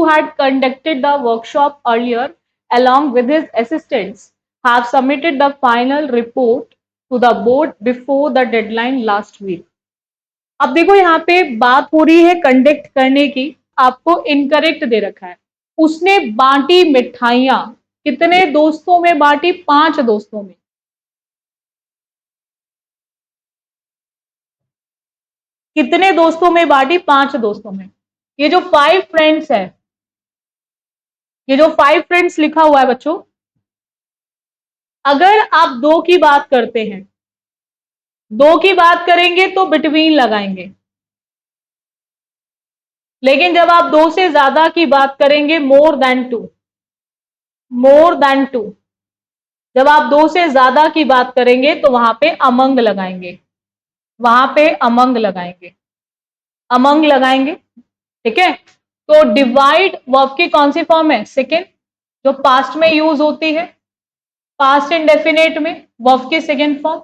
who had conducted the workshop earlier along with his assistants have submitted the final report to the board before the deadline last week. अब देखो यहाँ पे बात हो रही है कंडक्ट करने की, आपको इनकरेक्ट दे रखा है। उसने बांटी मिठाइयां, कितने दोस्तों में बांटी? 5 दोस्तों में। कितने दोस्तों में बांटी? 5 दोस्तों में। ये जो 5 फ्रेंड्स है, ये जो 5 फ्रेंड्स लिखा हुआ है बच्चों, अगर आप 2 की बात करते हैं, 2 की बात करेंगे तो बिटवीन लगाएंगे, लेकिन जब आप 2 से ज्यादा की बात करेंगे, मोर देन 2, मोर देन 2, जब आप 2 से ज्यादा की बात करेंगे तो वहां पे अमंग लगाएंगे, वहां पे अमंग लगाएंगे, अमंग लगाएंगे। ठीक है, तो डिवाइड वर्ब की कौन सी फॉर्म है? सेकेंड, जो पास्ट में यूज होती है, पास्ट इंडेफिनेट में वर्ब की सेकेंड फॉर्म,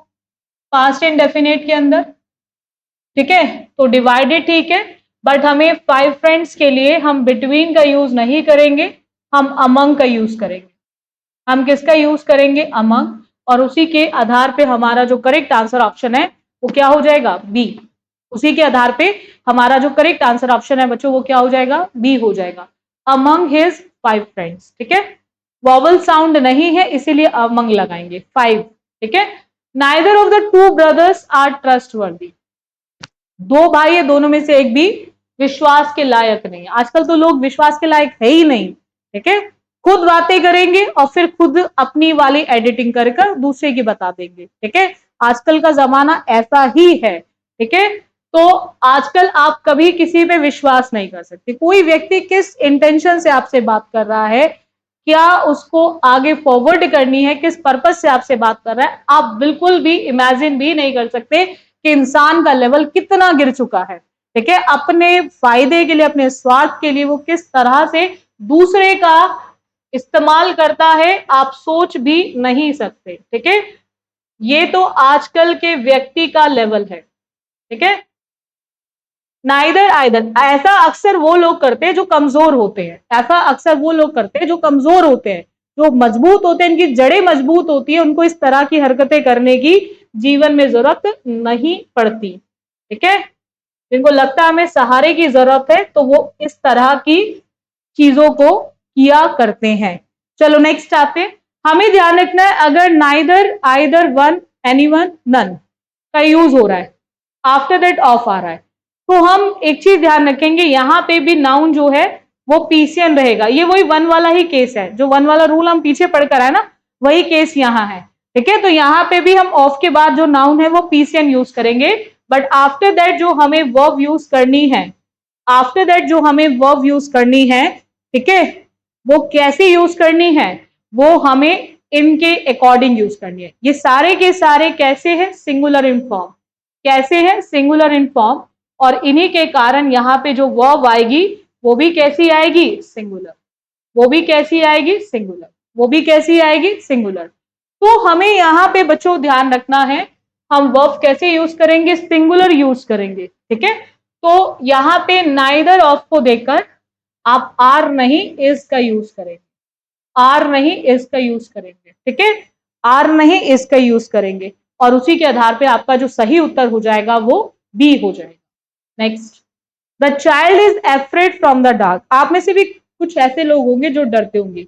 पास्ट इंडेफिनेट के अंदर। ठीक है, तो डिवाइडेड ठीक है, बट हमें 5 फ्रेंड्स के लिए हम बिटवीन का यूज नहीं करेंगे, हम अमंग का यूज करेंगे। हम किसका यूज करेंगे? अमंग। और उसी के आधार पे हमारा जो करेक्ट आंसर ऑप्शन है वो क्या हो जाएगा? बी। उसी के आधार पे हमारा जो करेक्ट आंसर ऑप्शन है बच्चों वो क्या हो जाएगा? बी हो जाएगा, अमंग हिज 5 फ्रेंड्स। ठीक है, वॉवल साउंड नहीं है इसीलिए अमंग लगाएंगे 5। ठीक है, neither of the 2 brothers are trustworthy. 2 भाई है, दोनों में से एक भी विश्वास के लायक नहीं। आजकल तो लोग विश्वास के लायक है ही नहीं। ठीक है, खुद बातें करेंगे और फिर खुद अपनी वाली एडिटिंग कर कर दूसरे की बता देंगे। ठीक है, आजकल का जमाना ऐसा ही है। ठीक है, तो आजकल आप कभी किसी पे विश्वास नहीं कर सकते। कोई व्यक्ति किस इंटेंशन से आपसे बात कर रहा है, क्या उसको आगे फॉरवर्ड करनी है, किस पर्पज से आपसे बात कर रहा है, आप बिल्कुल भी इमेजिन भी नहीं कर सकते कि इंसान का लेवल कितना गिर चुका है। ठीक है, अपने फायदे के लिए, अपने स्वार्थ के लिए वो किस तरह से दूसरे का इस्तेमाल करता है, आप सोच भी नहीं सकते। ठीक है, ये तो आजकल के व्यक्ति का लेवल है। ठीक है, नाइदर आइदर, ऐसा अक्सर वो लोग करते हैं जो कमजोर होते हैं, ऐसा अक्सर वो लोग करते हैं जो कमजोर होते हैं। जो मजबूत होते हैं, इनकी जड़ें मजबूत होती है, उनको इस तरह की हरकतें करने की जीवन में जरूरत नहीं पड़ती। ठीक है, जिनको लगता है हमें सहारे की जरूरत है तो वो इस तरह की चीजों को किया करते हैं। चलो नेक्स्ट आते हैं। हमें ध्यान रखना है, अगर neither, either, one, anyone, none का यूज हो रहा है, आफ्टर दैट ऑफ आ रहा है, तो हम एक चीज ध्यान रखेंगे, यहां पे भी नाउन जो है वो पीसीएन रहेगा। ये वही वन वाला ही केस है, जो वन वाला रूल हम पीछे पढ़कर आए ना, वही केस यहाँ है। ठीक है, तो यहाँ पे भी हम ऑफ के बाद जो नाउन है वो पीसीएन यूज करेंगे, बट आफ्टर दैट जो हमें वर्ब यूज करनी है, आफ्टर दैट जो हमें वर्ब यूज करनी है, ठीक है, वो कैसे यूज करनी है, वो हमें इनके अकॉर्डिंग यूज करनी है। ये सारे के सारे कैसे हैं? Singular in form. कैसे हैं? Singular in form. और इन्हीं के कारण यहाँ पे जो वर्ब आएगी वो भी कैसी आएगी? सिंगुलर। वो भी कैसी आएगी? सिंगुलर। वो भी कैसी आएगी? सिंगुलर। तो हमें यहाँ पे बच्चों ध्यान रखना है, हम वर्ब कैसे यूज करेंगे? सिंगुलर यूज करेंगे। ठीक है, तो यहाँ पे नाइदर ऑफ को देखकर आप आर नहीं इज का यूज करेंगे, आर नहीं इज का यूज करेंगे। ठीक है, आर नहीं इज का यूज करेंगे, और उसी के आधार पे आपका जो सही उत्तर हो जाएगा वो बी हो जाएगा। Next, the child is afraid from the dark. आप में से भी कुछ ऐसे लोग होंगे जो डरते होंगे।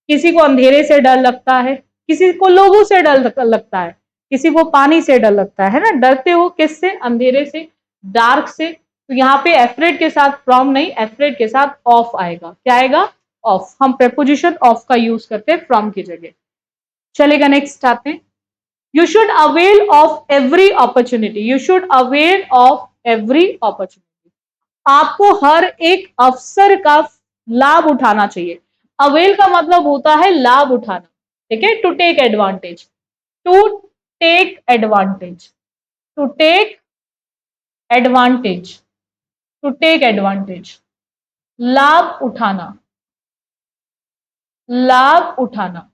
किसी को अंधेरे से डर लगता है, किसी को लोगों से डर लगता है, किसी को पानी से डर लगता है ना। डरते हो किससे? अंधेरे से, डार्क से। तो यहाँ पे एफ्रेड के साथ फ्रॉम नहीं, एफ्रेड के साथ ऑफ आएगा। क्या आएगा? ऑफ। हम प्रेपोजिशन ऑफ का यूज करते हैं फ्रॉम की जगह। चलेगा, नेक्स्ट आते हैं। You should avail of every opportunity. You should avail of every opportunity. आपको हर एक अवसर का लाभ उठाना चाहिए। अवेल का मतलब होता है लाभ उठाना। ठीक है, to take advantage, to take advantage, to take advantage, to take advantage, लाभ उठाना, लाभ उठाना,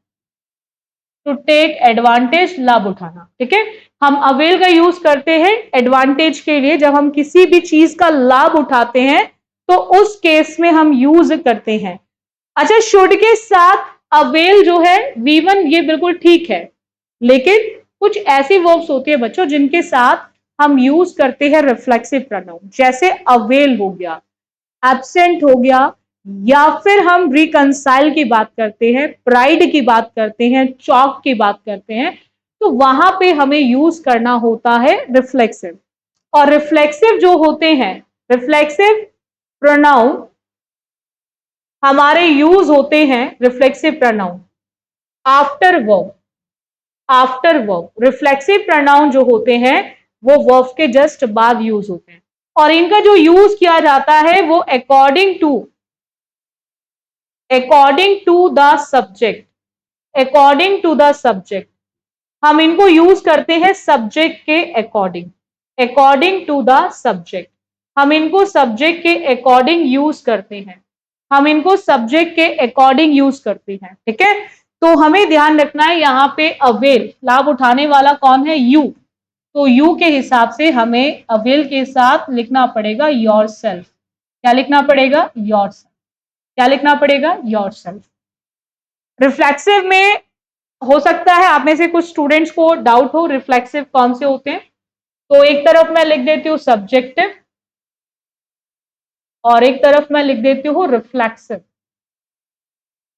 टू टेक एडवांटेज, लाभ उठाना। ठीक है, हम अवेल का यूज करते हैं एडवांटेज के लिए, जब हम किसी भी चीज का लाभ उठाते हैं तो उस केस में हम यूज करते हैं। अच्छा, शुड के साथ अवेल जो है V1 ये बिल्कुल ठीक है, लेकिन कुछ ऐसी वर्ब्स होती है बच्चों जिनके साथ हम यूज करते हैं रिफ्लेक्सिव प्रोनाउन, जैसे अवेल हो गया, एब्सेंट हो गया, या फिर हम रिकंसाइल की बात करते हैं, प्राइड की बात करते हैं, चॉक की बात करते हैं, तो वहां पे हमें यूज करना होता है रिफ्लेक्सिव। और रिफ्लेक्सिव जो होते हैं, रिफ्लेक्सिव प्रोनाउन हमारे यूज होते हैं, reflexive pronoun after verb, after verb. Reflexive pronoun जो होते हैं वो वर्ब के जस्ट बाद यूज होते हैं, और इनका जो यूज किया जाता है वो according to the subject, according to the subject. हम इनको यूज करते हैं सब्जेक्ट के according, according to the subject. हम इनको सब्जेक्ट के अकॉर्डिंग यूज करते हैं, हम इनको सब्जेक्ट के अकॉर्डिंग यूज करते हैं, ठीक है। तो हमें ध्यान रखना है यहाँ पे अवेल, लाभ उठाने वाला कौन है? यू। तो यू के हिसाब से हमें अवेल के साथ लिखना पड़ेगा योरसेल्फ। क्या लिखना पड़ेगा? योरसेल्फ। क्या लिखना पड़ेगा? योरसेल्फ। रिफ्लेक्सिव में हो सकता है आप में से कुछ स्टूडेंट्स को डाउट हो रिफ्लेक्सिव कौन से होते हैं, तो एक तरफ मैं लिख देती हूँ सब्जेक्टिव और एक तरफ मैं लिख देती हूँ रिफ्लेक्सिव।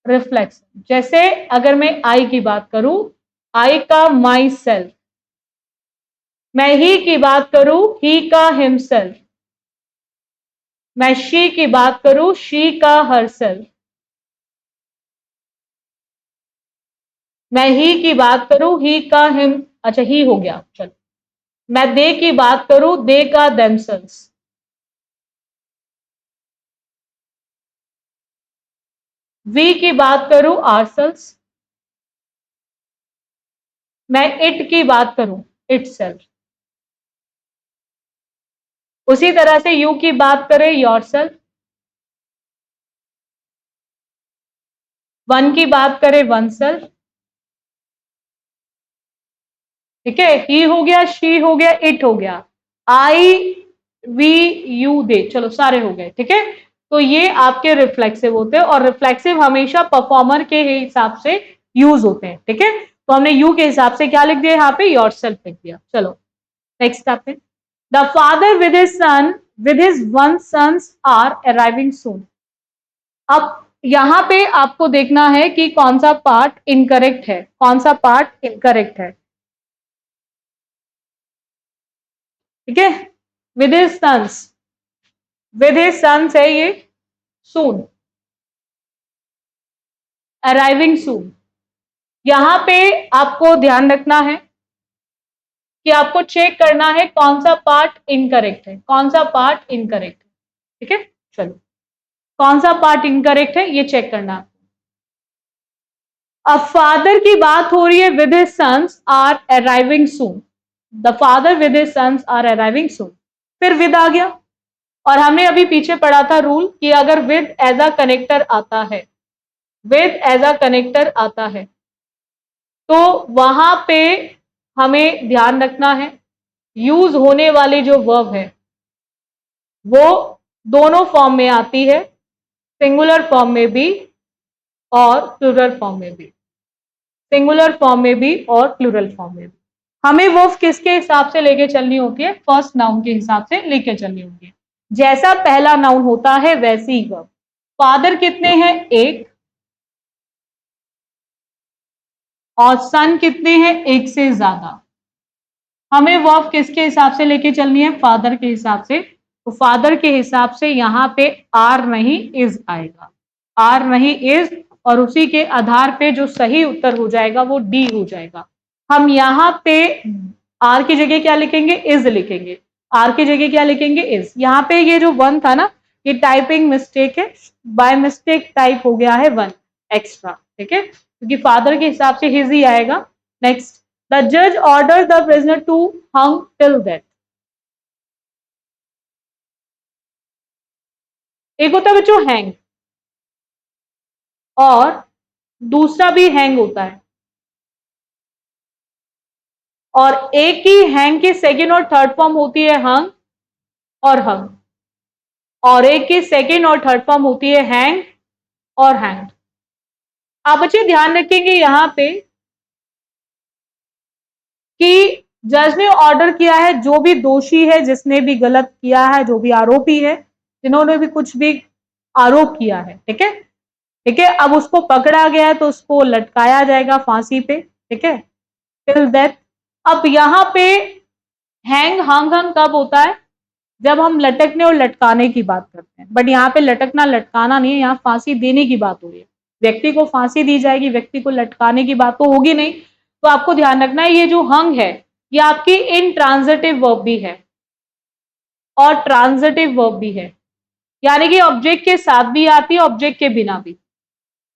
रिफ्लेक्सिव जैसे अगर मैं आई की बात करूं, आई का माई सेल्फ, मैं ही की बात करूं, ही का हिमसेल्फ, मैं शी की बात करूं, शी का हरसेल्फ, मैं ही की बात करूं, ही का हिम, अच्छा ही हो गया, चलो। मैं दे की बात करूं, दे का देमसेल्व्स, वी की बात करूं, आरसेल्व्स, मैं इट की बात करूं, इटसेल्फ। उसी तरह से यू की बात करें, योरसेल्फ, वन की बात करें, वन सेल्फ, ठीक है। ही हो गया, शी हो गया, इट हो गया, आई वी यू दे, चलो सारे हो गए, ठीक है। तो ये आपके रिफ्लेक्सिव होते हैं, और रिफ्लेक्सिव हमेशा परफॉर्मर के हिसाब से यूज होते हैं, ठीक है। तो हमने यू के हिसाब से क्या लिख दिया यहाँ पे? योरसेल्फ लिख दिया। चलो नेक्स्ट आप पे, the father with his son, with his one sons are arriving soon. अब यहां पे आपको देखना है कि कौन सा पार्ट इनकरेक्ट है, कौन सा पार्ट इनकरेक्ट है, ठीक है। With his sons, with his sons है ये, सून, अराइविंग सून। यहां पे आपको ध्यान रखना है कि आपको चेक करना है कौन सा पार्ट इनकरेक्ट है, कौन सा पार्ट इनकरेक्ट है, ठीक है। चलो कौन सा पार्ट इनकरेक्ट है ये चेक करना। अब फादर की बात हो रही है, with his sons are arriving soon, the father with his sons are arriving soon, फिर विद आ गया। और हमने अभी पीछे पढ़ा था रूल कि अगर विद एज अ कनेक्टर आता है, विद एज अ कनेक्टर आता है, तो वहां पे हमें ध्यान रखना है यूज होने वाली जो वर्ब है वो दोनों फॉर्म में आती है, सिंगुलर फॉर्म में भी और प्लूरल फॉर्म में भी, सिंगुलर फॉर्म में भी और प्लूरल फॉर्म में भी। हमें वर्ब किसके हिसाब से लेके चलनी होती है? फर्स्ट नाउन के हिसाब से लेके चलनी होती है। जैसा पहला नाउन होता है वैसी ही वर्ब। फादर कितने हैं? एक, और सन कितने हैं? एक से ज्यादा। हमें वर्ब किसके हिसाब से लेके चलनी है? फादर के हिसाब से। तो फादर के हिसाब से यहां पे आर नहीं इज आएगा, आर नहीं इज, और उसी के आधार पे जो सही उत्तर हो जाएगा वो डी हो जाएगा। हम यहाँ पे आर की जगह क्या लिखेंगे? इज लिखेंगे। आर की जगह क्या लिखेंगे? इज। यहाँ पे ये जो वन था ना, ये टाइपिंग मिस्टेक है, बाय मिस्टेक टाइप हो गया है वन एक्स्ट्रा, ठीक है, क्योंकि फादर के हिसाब से हिज ही आएगा। नेक्स्ट, द जज order the prisoner to hung till death. एक होता है बच्चों हैंग, और दूसरा भी हैंग होता है, और एक ही हैंग की सेकेंड और थर्ड फॉर्म होती है हंग और हंग। और एक की सेकेंड और थर्ड फॉर्म होती है हैंग और हैंग्ड। आप बच्चे ध्यान रखेंगे यहां पे कि जज ने ऑर्डर किया है, जो भी दोषी है, जिसने भी गलत किया है, जो भी आरोपी है, जिन्होंने भी कुछ भी आरोप किया है, ठीक है, ठीक है, अब उसको पकड़ा गया है तो उसको लटकाया जाएगा फांसी पे, ठीक है, टिल डेथ। अब यहाँ पे हैंग हांग हंग कब होता है? जब हम लटकने और लटकाने की बात करते हैं, बट यहाँ पे लटकना लटकाना नहीं है, यहाँ फांसी देने की बात हो रही है। व्यक्ति को फांसी दी जाएगी, व्यक्ति को लटकाने की बात तो होगी नहीं। तो आपको ध्यान रखना है ये जो हंग है ये आपकी इंट्रांजिटिव वर्ब भी है और ट्रांजिटिव वर्ब भी है, यानी कि ऑब्जेक्ट के साथ भी आती है, ऑब्जेक्ट के बिना भी।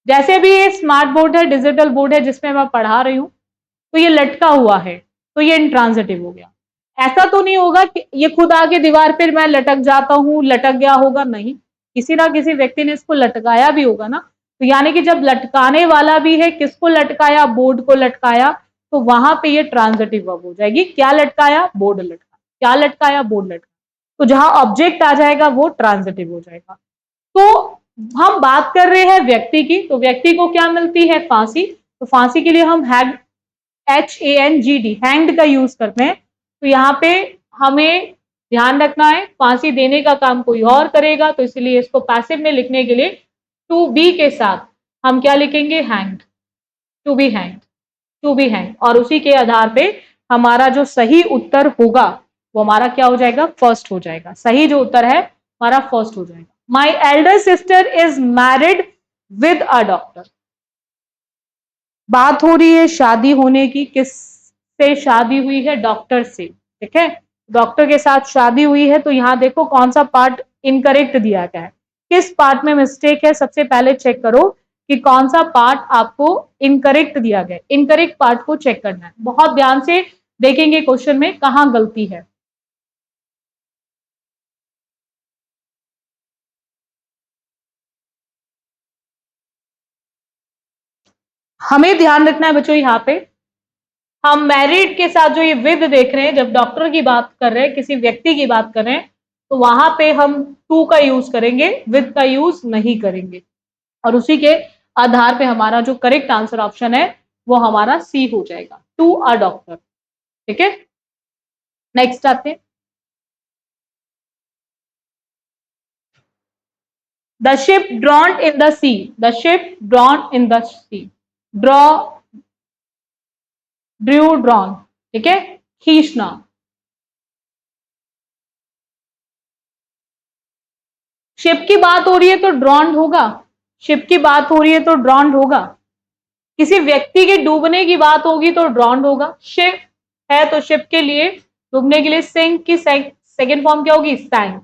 जैसे भी ये स्मार्ट बोर्ड है, डिजिटल बोर्ड है जिसमें मैं पढ़ा रही हूं, तो ये लटका हुआ है तो ये इंट्रांजिटिव हो गया। ऐसा तो नहीं होगा कि ये खुद आके दीवार पर मैं लटक जाता हूं, लटक गया होगा, नहीं, किसी ना किसी व्यक्ति ने इसको लटकाया भी होगा ना। तो यानी कि जब लटकाने वाला भी है, किसको लटकाया? बोर्ड को लटकाया, तो वहां पे ये ट्रांजिटिव वर्ब हो जाएगी। क्या लटकाया? बोर्ड लटकाया। क्या लटकाया? बोर्ड लटकाया। तो जहां ऑब्जेक्ट आ जाएगा वो ट्रांजिटिव हो जाएगा। तो हम बात कर रहे हैं व्यक्ति की, तो व्यक्ति को क्या मिलती है? फांसी। तो फांसी के लिए हम HANGD हैंग्ड का यूज करते हैं। तो यहाँ पे हमें ध्यान रखना है फांसी देने का काम कोई और करेगा, तो इसलिए इसको पैसिव में लिखने के लिए टू बी के साथ हम क्या लिखेंगे? Hanged, to be hanged, to be hanged. और उसी के आधार पे हमारा जो सही उत्तर होगा वो हमारा क्या हो जाएगा? फर्स्ट हो जाएगा। सही जो उत्तर है हमारा फर्स्ट हो जाएगा। My elder sister is married with a doctor. बात हो रही है शादी होने की, किससे शादी हुई है? डॉक्टर से, ठीक है, डॉक्टर के साथ शादी हुई है। तो यहां देखो कौन सा पार्ट इनकरेक्ट दिया गया है, किस पार्ट में मिस्टेक है, सबसे पहले चेक करो कि कौन सा पार्ट आपको इनकरेक्ट दिया गया। इनकरेक्ट पार्ट को चेक करना है, बहुत ध्यान से देखेंगे क्वेश्चन में कहां गलती है। हमें ध्यान रखना है बच्चों, यहाँ पे हम मैरिड के साथ जो ये विद देख रहे हैं, जब डॉक्टर की बात कर रहे हैं, किसी व्यक्ति की बात कर रहे हैं, तो वहां पे हम टू का यूज करेंगे, विद का यूज नहीं करेंगे। और उसी के आधार पे हमारा जो करेक्ट आंसर ऑप्शन है वो हमारा सी हो जाएगा, टू अ डॉक्टर, ठीक है। नेक्स्ट आते हैं, the ship drawn in the sea, the ship drawn in the sea, draw, drew, drawn, ठीक है, खींचना। शिप की बात हो रही है तो ड्रॉन्ड होगा, शिप की बात हो रही है तो ड्रॉन्ड होगा, किसी व्यक्ति के डूबने की बात होगी तो ड्रॉन्ड होगा। शिप है तो शिप के लिए डूबने के लिए सिंक की सेकेंड फॉर्म क्या होगी? सैंक।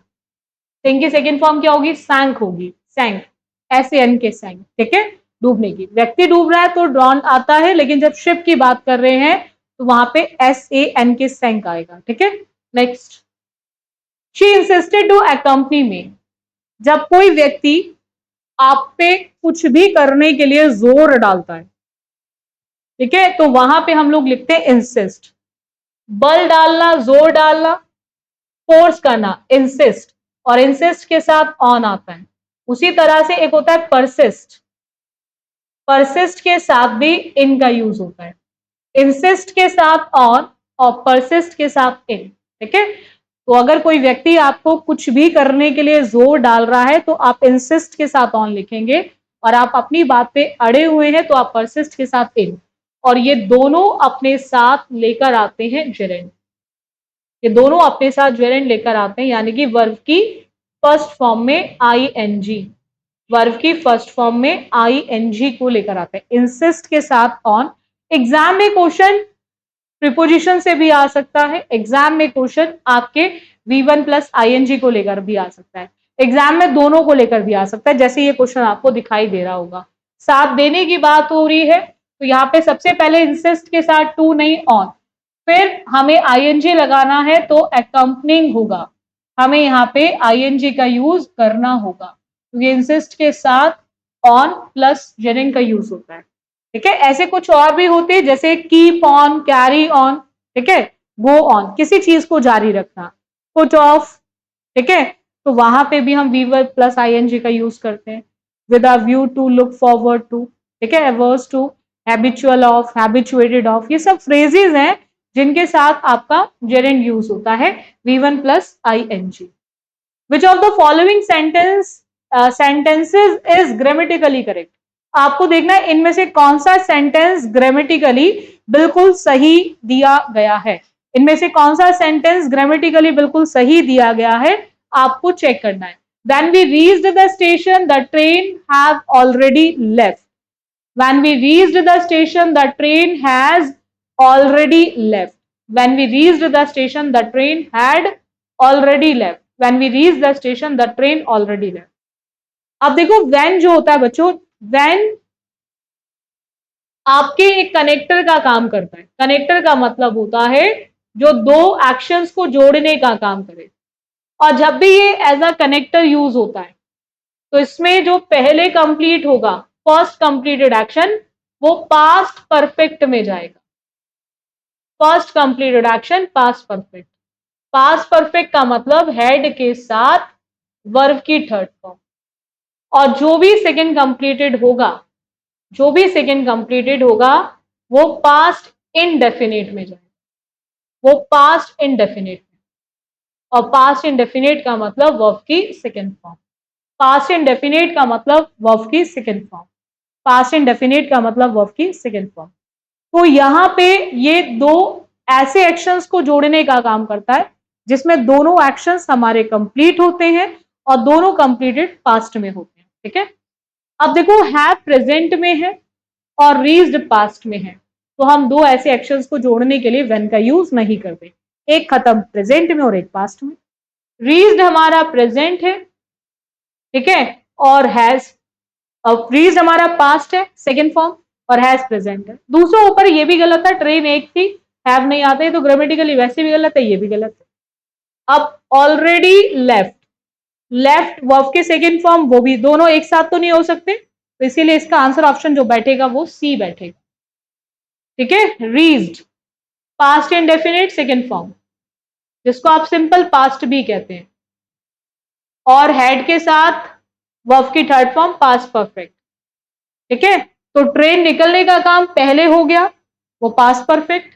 सिंक की सेकेंड फॉर्म क्या होगी? सैंक होगी, सैंक, SAN के सैंक, ठीक है, डूबने की। व्यक्ति डूब रहा है तो ड्रॉन आता है, लेकिन जब शिप की बात कर रहे हैं तो वहां पे SAN के सैंक आएगा, ठीक है। Next, she insisted to accompany me, जब कोई व्यक्ति आप पे कुछ भी करने के लिए जोर डालता है, ठीक है, तो वहां पे हम लोग लिखते हैं इंसिस्ट। बल डालना, जोर डालना, फोर्स करना, इंसिस्ट, और इंसिस्ट के साथ ऑन आता है। उसी तरह से एक होता है परसिस्ट, परसिस्ट के साथ भी इन का यूज होता है। इंसिस्ट के साथ ऑन और परसिस्ट के साथ इन, ठीक है। तो अगर कोई व्यक्ति आपको कुछ भी करने के लिए जोर डाल रहा है तो आप इंसिस्ट के साथ ऑन लिखेंगे, और आप अपनी बात पे अड़े हुए हैं तो आप परसिस्ट के साथ इन। और ये दोनों अपने साथ लेकर आते हैं जेरेंड, ये दोनों अपने साथ जेरेंड लेकर आते हैं, यानी कि वर्ब की फर्स्ट फॉर्म में ING, वर्ब की फर्स्ट फॉर्म में ING को लेकर आते हैं, इंसिस्ट के साथ ऑन। एग्जाम में क्वेश्चन प्रिपोजिशन से भी आ सकता है, एग्जाम में क्वेश्चन आपके V1 प्लस ING को लेकर भी आ सकता है, एग्जाम में दोनों को लेकर भी आ सकता है, जैसे ये क्वेश्चन आपको दिखाई दे रहा होगा। साथ देने की बात हो रही है तो यहाँ पे सबसे पहले इंसिस्ट के साथ टू नहीं ऑन, फिर हमें ING लगाना है तो अकम्पनिंग होगा, हमें यहाँ पे ING का यूज करना होगा, तो ये इंसिस्ट के साथ ऑन प्लस जेरिंग का यूज होता है, ठीक है। ऐसे कुछ और भी होते हैं जैसे कीप ऑन, कैरी ऑन, ठीक है, गो ऑन, किसी चीज को जारी रखना, पुट ऑफ, ठीक है, तो वहां पे भी हम वी वर्ब प्लस आईएनजी का यूज करते हैं। With a view to, look forward to, ठीक है, averse to, habitual of, habituated of, ये सब फ्रेजेस हैं जिनके साथ आपका जेरेंड यूज होता है V one plus ING. Which of the following sentences is grammatically correct? आपको देखना है इनमें से कौन सा सेंटेंस ग्रामेटिकली बिल्कुल सही दिया गया है। इनमें से कौन सा सेंटेंस ग्रामेटिकली बिल्कुल सही दिया गया है, आपको चेक करना है। When we reached the station, the train have already left. When we reached the station, the train has already left. When we reached the station, the train had already left. When we reached the station, the train already left. अब देखो when जो होता है बच्चों, when आपके एक connector का काम करता है। कनेक्टर का मतलब होता है जो दो एक्शंस को जोड़ने का काम करे। और जब भी ये एज अ कनेक्टर यूज होता है तो इसमें जो पहले कंप्लीट होगा, फर्स्ट कंप्लीटेड एक्शन, वो पास्ट परफेक्ट में जाएगा। First completed action past perfect. Past perfect का मतलब हेड के साथ वर्ब की थर्ड फॉर्म। और जो भी सेकंड कंप्लीटेड होगा, जो भी सेकंड कंप्लीटेड होगा, वो पास्ट इनडेफिनेट में जाएगा। वो पास्ट इनडेफिनेट में। और पास्ट इनडेफिनेट का मतलब वर्ब की सेकंड फॉर्म। पास्ट इंडेफिनेट का मतलब वर्ब की सेकंड फॉर्म। पास्ट इंडेफिनेट का मतलब वर्ब की सेकंड फॉर्म। तो यहां पे ये दो ऐसे एक्शंस को जोड़ने का काम करता है जिसमें दोनों एक्शंस हमारे कंप्लीट होते हैं और दोनों कंप्लीटेड पास्ट में होते हैं। ठीक है, अब देखो हैव प्रेजेंट में है और रीच्ड पास्ट में है, तो हम दो ऐसे एक्शंस को जोड़ने के लिए व्हेन का यूज नहीं करते। एक खत्म प्रेजेंट में और एक पास्ट में। रीच्ड हमारा प्रेजेंट है, ठीक है, और हैज, रीच्ड हमारा पास्ट है सेकेंड फॉर्म, और हैज प्रेजेंट है। दूसरा ऊपर ये भी गलत है, ट्रेन एक थी, हैव नहीं आते, तो ग्रामेटिकली वैसे भी गलत है, ये भी गलत है। अब ऑलरेडी लेफ्ट, लेफ्ट वर्ब के सेकेंड फॉर्म, वो भी दोनों एक साथ तो नहीं हो सकते, तो इसीलिए इसका आंसर ऑप्शन जो बैठेगा वो सी बैठेगा। ठीक है, reached past indefinite second form, जिसको आप सिंपल पास्ट भी कहते हैं, और हेड के साथ वर्ब की थर्ड फॉर्म पास्ट परफेक्ट। ठीक है, तो ट्रेन निकलने का काम पहले हो गया, वो पास्ट परफेक्ट,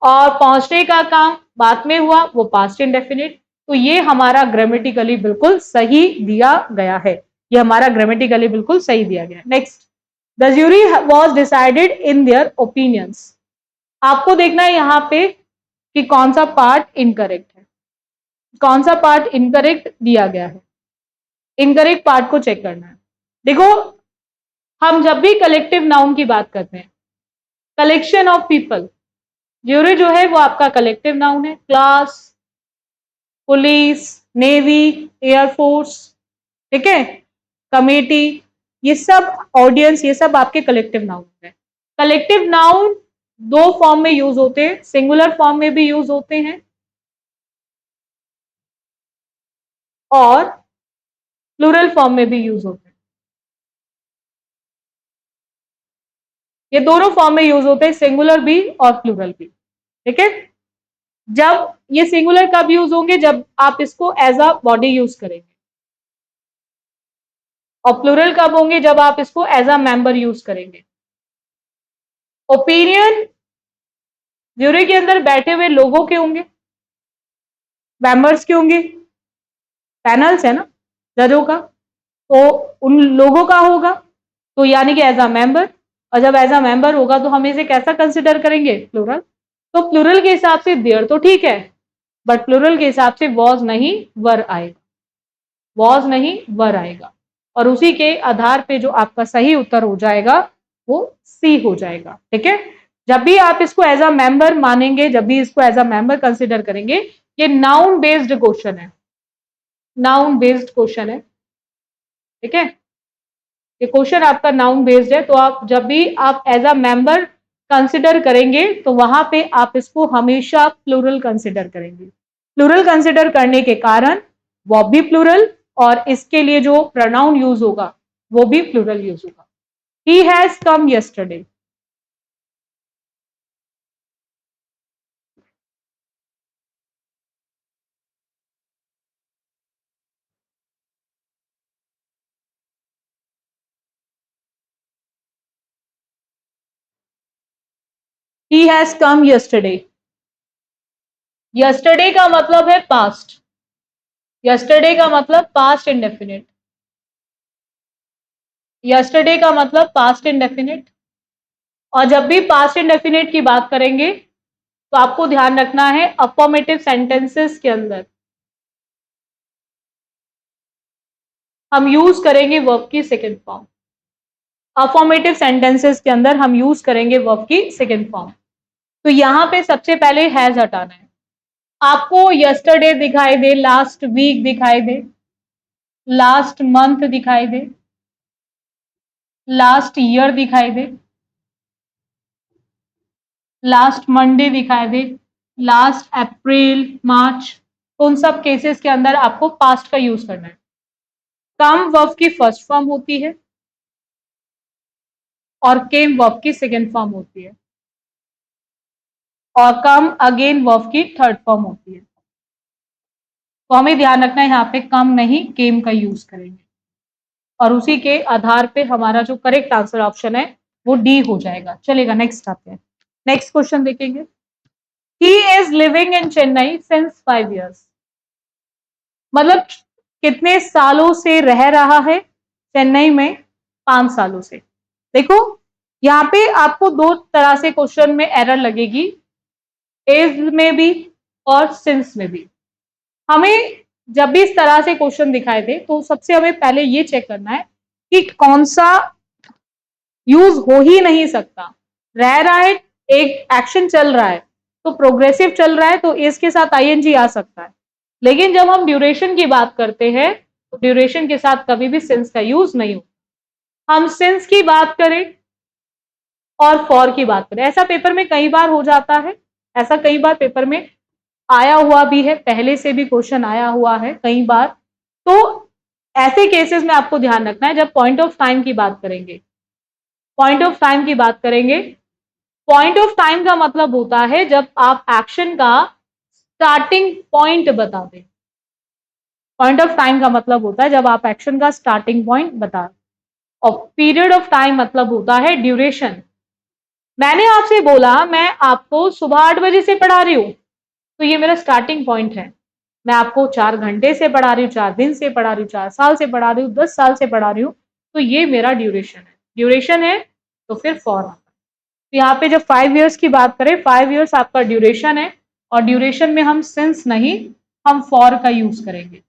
और पहुंचने का काम बाद में हुआ, वो पास्ट इंडेफिनिट। तो ये हमारा ग्रामेटिकली बिल्कुल सही दिया गया है। ये हमारा ग्रामेटिकली बिल्कुल सही दिया गया। Next, the jury was decided in their opinions. आपको देखना है यहां पे कि कौन सा पार्ट इनकरेक्ट है, कौन सा पार्ट इनकरेक्ट दिया गया है। इनकरेक्ट पार्ट को चेक करना है। देखो, हम जब भी कलेक्टिव नाउन की बात करते हैं, कलेक्शन ऑफ पीपल, ज्यूरी जो है वो आपका कलेक्टिव नाउन है। क्लास, पुलिस, नेवी, एयरफोर्स, ठीक है, कमेटी, ये सब ऑडियंस, ये सब आपके कलेक्टिव नाउन है। कलेक्टिव नाउन दो फॉर्म में यूज होते हैं, सिंगुलर फॉर्म में भी यूज होते हैं और प्लूरल फॉर्म में भी यूज होते हैं। ये दोनों फॉर्म में यूज होते हैं, सिंगुलर भी और प्लूरल भी। ठीक है, जब ये सिंगुलर कब यूज होंगे, जब आप इसको एज अ बॉडी यूज करेंगे, और प्लूरल कब होंगे, जब आप इसको एज अ मेंबर यूज करेंगे। ओपिनियन ज्यूरी के अंदर बैठे हुए लोगों के होंगे, मेंबर्स के होंगे, पैनल्स है ना जजों का, तो उन लोगों का होगा, तो यानी कि एज अ मेंबर। और जब एज अ मेंबर होगा तो हम इसे कैसा कंसिडर करेंगे, प्लूरल। तो प्लूरल के हिसाब से देयर तो ठीक है, बट प्लूरल के हिसाब से वॉज नहीं वर आएगा, वॉज नहीं वर आएगा। और उसी के आधार पे जो आपका सही उत्तर हो जाएगा वो सी हो जाएगा। ठीक है, जब भी आप इसको एज अ मेंबर मानेंगे, जब भी इसको एज अ मेंबर कंसिडर करेंगे, ये नाउन बेस्ड क्वेश्चन है, नाउन बेस्ड क्वेश्चन है। ठीक है, ये क्वेश्चन आपका नाउन बेस्ड है, तो आप जब भी आप एज अ मेंबर कंसिडर करेंगे तो वहां पे आप इसको हमेशा प्लूरल कंसिडर करेंगे। प्लूरल कंसिडर करने के कारण वो भी प्लूरल, और इसके लिए जो प्रोनाउन यूज होगा वो भी प्लूरल यूज होगा। He has come yesterday, he has come yesterday. Yesterday का मतलब है पास्ट। यस्टरडे का मतलब पास्ट इंडेफिनिट। यस्टरडे का मतलब पास्ट इंडेफिनिट। और जब भी पास्ट इंडेफिनिट की बात करेंगे तो आपको ध्यान रखना है अफर्मेटिव सेंटेंसेस के अंदर हम यूज करेंगे वर्ब की सेकेंड फॉर्म। अफर्मेटिव सेंटेंसेस के अंदर हम यूज करेंगे वर्ब की सेकेंड फॉर्म। तो यहां पे सबसे पहले हैज हटाना है। आपको यस्टरडे दिखाई दे, लास्ट वीक दिखाई दे, लास्ट मंथ दिखाई दे, लास्ट ईयर दिखाई दे, लास्ट मंडे दिखाई दे, लास्ट अप्रैल, मार्च, उन सब केसेस के अंदर आपको पास्ट का यूज करना है। कम वर्ब की फर्स्ट फॉर्म होती है और केम वर्ब की सेकेंड फॉर्म होती है और कम अगेन वर्ब की थर्ड फॉर्म होती है। तो हमें ध्यान रखना है यहाँ पे कम नहीं केम का यूज करेंगे और उसी के आधार पे हमारा जो करेक्ट आंसर ऑप्शन है वो डी हो जाएगा। चलेगा, नेक्स्ट आते हैं। नेक्स्ट क्वेश्चन देखेंगे। He is living in Chennai since 5 years। मतलब कितने सालों से रह रहा है चेन्नई में? 5 सालों से। देखो यहाँ पे आपको दो तरह से क्वेश्चन में एरर लगेगी, इज में भी और सिंस में भी। हमें जब भी इस तरह से क्वेश्चन दिखाई दे तो सबसे हमें पहले ये चेक करना है कि कौन सा यूज हो ही नहीं सकता। रह रहा है, एक एक्शन चल रहा है तो प्रोग्रेसिव चल रहा है तो इज के साथ आईएनजी आ सकता है। लेकिन जब हम ड्यूरेशन की बात करते हैं तो ड्यूरेशन के साथ कभी भी सिंस का यूज नहीं हो। हम सिंस की बात करें और फॉर की बात करें, ऐसा पेपर में कई बार हो जाता है, ऐसा कई बार पेपर में आया हुआ भी है, पहले से भी क्वेश्चन आया हुआ है कई बार। तो ऐसे केसेस में आपको ध्यान रखना है जब पॉइंट ऑफ टाइम की बात करेंगे, पॉइंट ऑफ टाइम की बात करेंगे, पॉइंट ऑफ टाइम का मतलब होता है जब आप एक्शन का स्टार्टिंग पॉइंट बता दें। पॉइंट ऑफ टाइम का मतलब होता है जब आप एक्शन का स्टार्टिंग पॉइंट बता। और पीरियड ऑफ टाइम मतलब होता है ड्यूरेशन। मैंने आपसे बोला मैं आपको सुबह 8 बजे से पढ़ा रही हूं तो ये मेरा स्टार्टिंग पॉइंट है। मैं आपको 4 घंटे से पढ़ा रही हूँ, 4 दिन से पढ़ा रही हूँ, 4 साल से पढ़ा रही हूँ, 10 साल से पढ़ा रही हूँ, तो ये मेरा ड्यूरेशन है। ड्यूरेशन है तो फिर फॉर आता है। तो यहाँ पे जब 5 years की बात करें, 5 years आपका ड्यूरेशन है और ड्यूरेशन में हम सिंस नहीं, हम फॉर का यूज करेंगे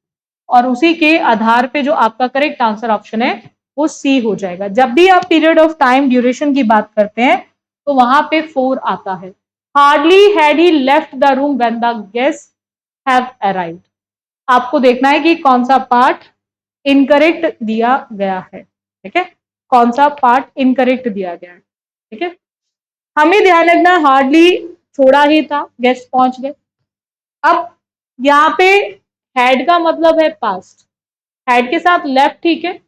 और उसी के आधार पे जो आपका करेक्ट आंसर ऑप्शन है वो सी हो जाएगा। जब भी आप पीरियड ऑफ टाइम ड्यूरेशन की बात करते हैं तो वहां पे 4 आता है। Hardly had he left the room when the guest have arrived. आपको देखना है कि कौन सा पार्ट इनकरेक्ट दिया गया है। ठीक है, कौन सा पार्ट इनकरेक्ट दिया गया है। ठीक है, हमें ध्यान रखना हार्डली छोड़ा ही था, गेस्ट पहुंच गए। अब यहाँ पे हैड का मतलब है पास्ट, हैड के साथ लेफ्ट, ठीक है,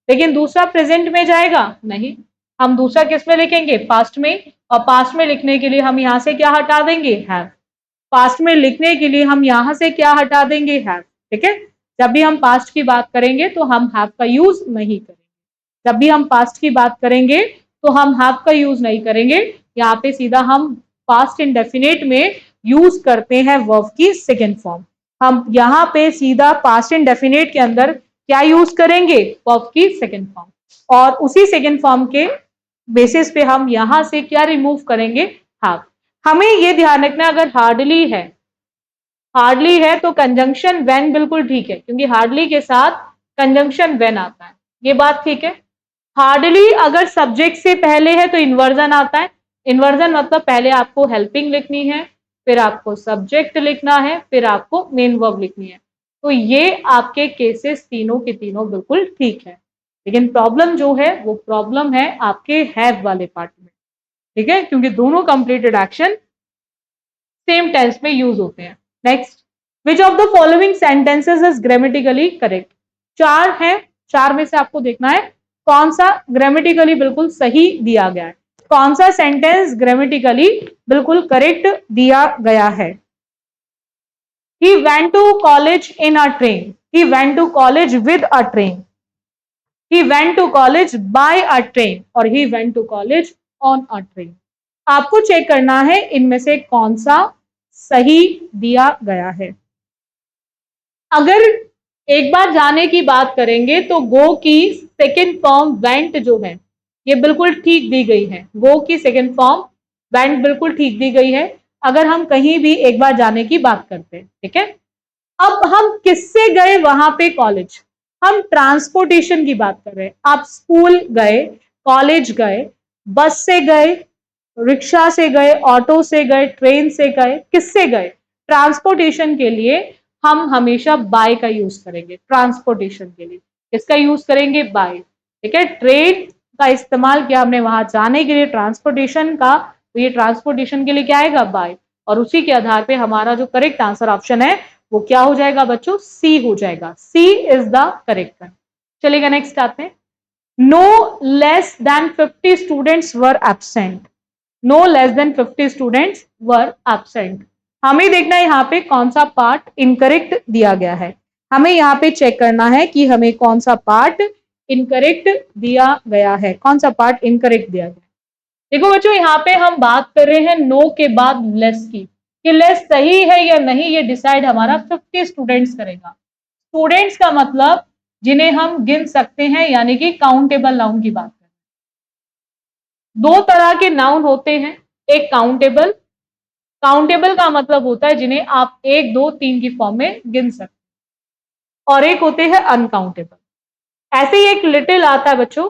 लेकिन दूसरा प्रेजेंट में जाएगा नहीं। हम दूसरा किस में लिखेंगे? पास्ट में। और पास्ट में लिखने के लिए हम यहाँ से क्या हटा देंगे? हैव। पास्ट में लिखने के लिए हम यहाँ से क्या हटा देंगे? हैव। ठीक है, जब भी हम पास्ट की बात करेंगे तो हम हैव का यूज नहीं करेंगे। जब भी हम पास्ट की बात करेंगे तो हम हैव का यूज नहीं करेंगे। यहाँ पे सीधा हम पास्ट इंडेफिनिट में यूज करते हैं वर्ब की सेकेंड फॉर्म। हम यहाँ पे सीधा पास्ट इंडेफिनिट के अंदर क्या यूज करेंगे? वर्ब की सेकेंड फॉर्म। और उसी सेकेंड फॉर्म के बेसिस पे हम यहां से क्या रिमूव करेंगे? हैव। हमें ये ध्यान रखना अगर हार्डली है, हार्डली है तो कंजंक्शन व्हेन बिल्कुल ठीक है क्योंकि हार्डली के साथ कंजंक्शन व्हेन आता है, ये बात ठीक है। हार्डली अगर सब्जेक्ट से पहले है तो इन्वर्जन आता है। इन्वर्जन मतलब पहले आपको हेल्पिंग लिखनी है, फिर आपको सब्जेक्ट लिखना है, फिर आपको मेन वर्ब लिखनी है। तो ये आपके केसेस तीनों के तीनों बिल्कुल ठीक है। लेकिन प्रॉब्लम जो है वो प्रॉब्लम है आपके हैव वाले पार्ट में। ठीक है, क्योंकि दोनों कंप्लीटेड एक्शन सेम टेंस में यूज होते हैं। Next, which of the following sentences is grammatically correct? 4 है, 4 में से आपको देखना है कौन सा ग्रामेटिकली बिल्कुल सही दिया गया है, कौन सा सेंटेंस ग्रामेटिकली बिल्कुल करेक्ट दिया गया है। He went to college in a train. He went to college with a train. He went to college by a train or he went to college on a train. आपको check करना है इनमें से कौन सा सही दिया गया है। अगर एक बार जाने की बात करेंगे तो गो की सेकेंड फॉर्म वेंट जो है ये बिल्कुल ठीक दी गई है। गो की सेकेंड फॉर्म वेंट बिल्कुल ठीक दी गई है अगर हम कहीं भी एक बार जाने की बात करते हैं, ठीक है। अब हम किससे गए वहां पे कॉलेज, हम ट्रांसपोर्टेशन की बात कर रहे हैं। आप स्कूल गए, कॉलेज गए, बस से गए, रिक्शा से गए, ऑटो से गए, ट्रेन से गए, किससे गए? ट्रांसपोर्टेशन के लिए हम हमेशा बाय का यूज करेंगे। ट्रांसपोर्टेशन के लिए किसका यूज करेंगे? बाय, ठीक है। ट्रेन का इस्तेमाल किया हमने वहां जाने के लिए ट्रांसपोर्टेशन का, तो ये ट्रांसपोर्टेशन के लिए क्या आएगा? बाय। और उसी के आधार पे हमारा जो करेक्ट आंसर ऑप्शन है वो क्या हो जाएगा बच्चों? सी हो जाएगा। C is the correct one. चलेगा, नेक्स्ट आते हैं। No less than 50 students were absent. No less than 50 students were absent. हमें देखना है यहाँ पे कौन सा पार्ट इनकरेक्ट दिया गया है। हमें यहाँ पे चेक करना है कि हमें कौन सा पार्ट इनकरेक्ट दिया गया है, कौन सा पार्ट इनकरेक्ट दिया गया है। देखो बच्चों, यहाँ पे हम बात कर रहे हैं नो के बाद लेस की, कि लेस सही है या नहीं ये डिसाइड हमारा 50 स्टूडेंट्स करेगा। स्टूडेंट्स का मतलब जिन्हें हम गिन सकते हैं, यानी कि काउंटेबल नाउन की बात करें। दो तरह के नाउन होते हैं, एक काउंटेबल, काउंटेबल का मतलब होता है जिन्हें आप 1 2 3 की फॉर्म में गिन सकते हैं, और एक होते हैं अनकाउंटेबल। ऐसे ही एक लिटिल आता है बच्चों,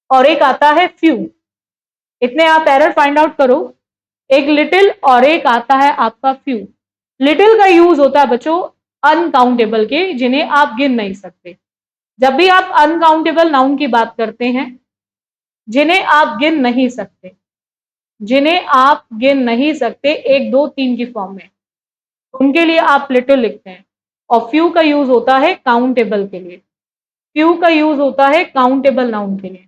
और एक आता है फ्यू। इतने आप एरर फाइंड आउट करो, एक लिटिल और एक आता है आपका फ्यू। लिटिल का यूज होता है बच्चों अनकाउंटेबल के, जिन्हें आप गिन नहीं सकते। जब भी आप अनकाउंटेबल नाउन की बात करते हैं, जिन्हें आप गिन नहीं सकते, जिन्हें आप गिन नहीं सकते 1 2 3 की फॉर्म में, उनके लिए आप लिटिल लिखते हैं। और फ्यू का यूज होता है काउंटेबल के लिए। फ्यू का यूज होता है काउंटेबल नाउन के लिए।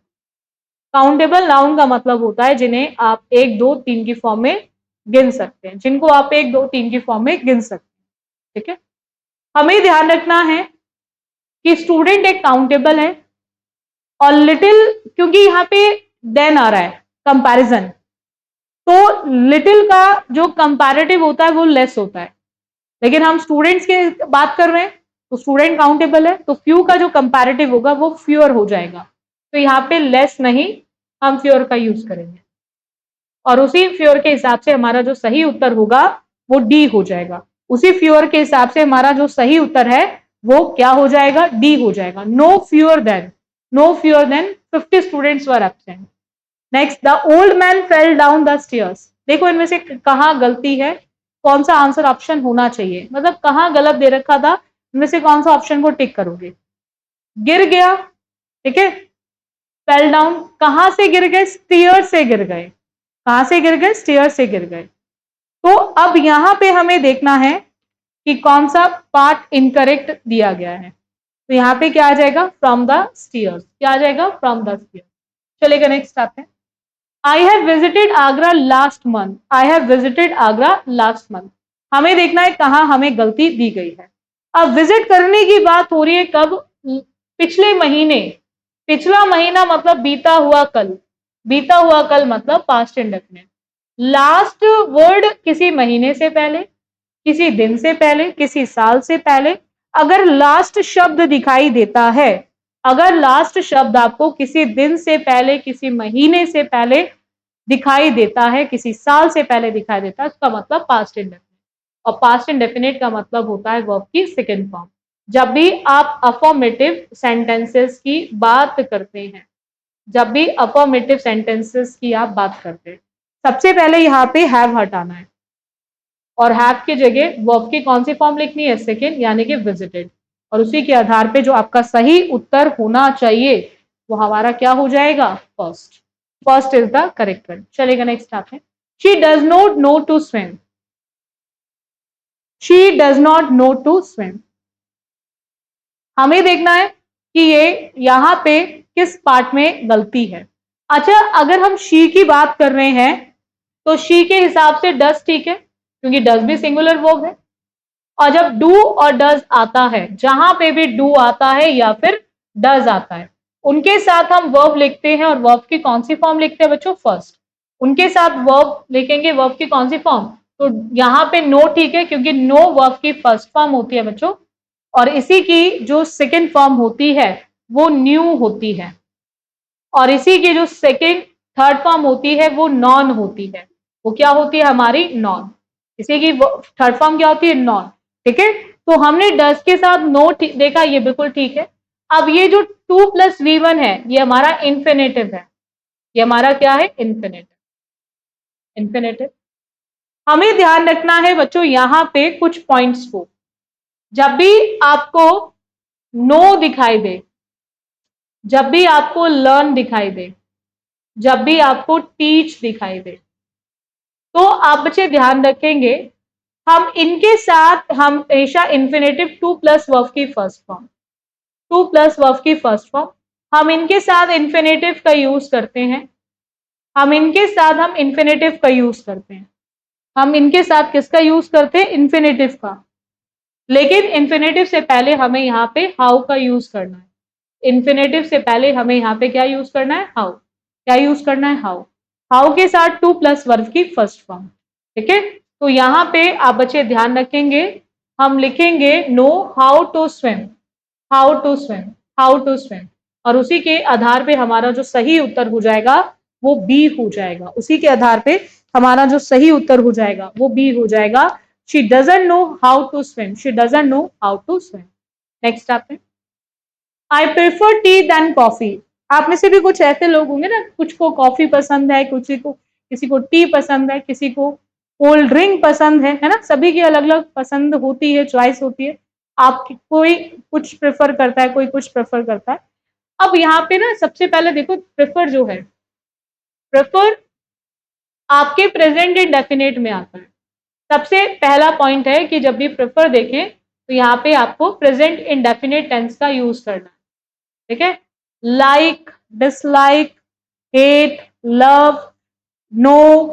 काउंटेबल नाउन का मतलब होता है जिन्हें आप 1 2 3 की फॉर्म में गिन सकते हैं, जिनको आप 1 2 3 की फॉर्म में गिन सकते हैं, ठीक है। हमें ध्यान रखना है कि स्टूडेंट एक काउंटेबल है, और लिटिल क्योंकि यहाँ पे देन आ रहा है कंपैरिजन, तो लिटिल का जो कंपैरेटिव होता है वो लेस होता है। लेकिन हम स्टूडेंट्स की बात कर रहे हैं तो स्टूडेंट काउंटेबल है, तो फ्यू का जो कंपैरेटिव होगा वो फ्यूअर हो जाएगा। तो यहाँ पे लेस नहीं, हम फ्यूअर का यूज करेंगे, और उसी फ्यूअर के हिसाब से हमारा जो सही उत्तर होगा वो डी हो जाएगा। उसी फ्यूअर के हिसाब से हमारा जो सही उत्तर है वो क्या हो जाएगा? डी हो जाएगा। No fewer than, no fewer than 50 students were absent. Next, the old man fell down the stairs. देखो इनमें से कहाँ गलती है, कौन सा आंसर ऑप्शन होना चाहिए, मतलब कहाँ गलत दे रखा था, इनमें से कौन सा ऑप्शन को टिक करोगे? गिर गया, ठीक है। फेल डाउन, कहां से गिर गए? स्टेयर से गिर गए। कहां से गिर गए? स्टेयर से गिर गए। तो अब यहां पे हमें देखना है कि कौन सा पार्ट इनकरेक्ट दिया गया है। तो यहाँ पे क्या आ जाएगा? From the stairs. क्या आ जाएगा? From the stairs. चलेगा, नेक्स्ट आते हैं। I have visited Agra last month. I have visited Agra last month. हमें देखना है कहां हमें गलती दी गई है। अब विजिट करने की बात हो रही है कब? पिछले महीने। पिछला महीना मतलब बीता हुआ कल। बीता हुआ कल मतलब पास्ट इंडेफिनिट। लास्ट वर्ड किसी महीने से पहले, किसी दिन से पहले, किसी साल से पहले। अगर लास्ट शब्द दिखाई देता है, अगर लास्ट शब्द आपको किसी दिन से पहले, किसी महीने से पहले दिखाई देता है, किसी साल से पहले दिखाई देता है, उसका मतलब पास्ट इंडेफिनिट। और पास्ट इंडेफिनिट का मतलब होता है वर्ब की सेकेंड फॉर्म। जब भी आप अफर्मेटिव सेंटेंसेस की बात करते हैं, जब भी अफर्मेटिव सेंटेंसेस की आप बात करते हैं, सबसे पहले यहाँ पे हैव हटाना है, और हैव की जगह वर्ब की कौन सी फॉर्म लिखनी है? सेकेंड, यानी कि विजिटेड। और उसी के आधार पे जो आपका सही उत्तर होना चाहिए वो हमारा क्या हो जाएगा? First. First is the correct one. चलेगा, नेक्स्ट आते हैं। She does not know to swim. She does not know to swim. हमें देखना है कि ये यहां पे किस पार्ट में गलती है। अच्छा, अगर हम शी की बात कर रहे हैं तो शी के हिसाब से डज ठीक है, क्योंकि डज भी सिंगुलर वर्ब है। और जब डू और डज आता है, जहां पे भी डू आता है या फिर डज आता है, उनके साथ हम वर्ब लिखते हैं, और वर्ब की कौन सी फॉर्म लिखते हैं बच्चों? फर्स्ट। उनके साथ वर्ब लिखेंगे, वर्ब की कौन सी फॉर्म, तो यहाँ पे नो ठीक है, क्योंकि नो वर्ब की फर्स्ट फॉर्म होती है बच्चों, और इसी की जो सेकेंड फॉर्म होती है वो न्यू होती है, और इसी की जो सेकेंड थर्ड फॉर्म होती है वो नॉन होती है। वो क्या होती है हमारी, नॉन। इसी की थर्ड फॉर्म क्या होती है, नॉन। ठीक है, तो हमने डस के साथ नो देखा, ये बिल्कुल ठीक है। अब ये जो 2+V1 है ये हमारा इंफिनिटिव है, ये हमारा क्या है, इंफिनिटिव। इंफिनिटिव हमें ध्यान रखना है बच्चों यहां पे कुछ पॉइंट्स को। जब भी आपको नो दिखाई दे, जब भी आपको लर्न दिखाई दे, जब भी आपको टीच दिखाई दे, तो आप बच्चे ध्यान रखेंगे हम इनके साथ हम हमेशा इंफिनिटिव 2+वर्ब की फर्स्ट फॉर्म, 2+वर्ब की फर्स्ट फॉर्म, हम इनके साथ इंफिनिटिव का यूज करते हैं। हम इनके साथ हम इंफिनिटिव का यूज करते हैं। हम इनके साथ किसका यूज करते हैं, इंफिनिटिव का। लेकिन इंफिनिटिव से पहले हमें यहाँ पे हाउ का यूज करना है। इंफिनिटिव से पहले हमें यहाँ पे क्या यूज करना है, हाउ। क्या यूज करना है, हाउ। हाउ के साथ 2+वर्ब की फर्स्ट फॉर्म। ठीक है, तो यहाँ पे आप बच्चे ध्यान रखेंगे, हम लिखेंगे know how to swim, how to swim, how to swim, और उसी के आधार पे हमारा जो सही उत्तर हो जाएगा वो बी हो जाएगा। उसी के आधार पे हमारा जो सही उत्तर हो जाएगा वो बी हो जाएगा। She doesn't know how to swim, she doesn't know how to swim. Next आप I prefer tea than coffee. आप में से भी कुछ ऐसे लोग होंगे ना, कुछ को कॉफी पसंद है, किसी को टी पसंद है, किसी को कोल्ड ड्रिंक पसंद है ना, सभी की अलग अलग पसंद होती है, चॉइस होती है। आप कोई कुछ प्रेफर करता है, कोई कुछ प्रेफर करता है। अब यहाँ पे ना सबसे पहले देखो, प्रेफर जो है, प्रेफर आपके प्रेजेंट इंडेफिनिट में आता है। सबसे पहला पॉइंट है कि जब भी प्रेफर देखें तो यहाँ पे आपको प्रेजेंट इंडेफिनिट टेंस का यूज करना है। ठीक है, like, dislike, hate, love, know,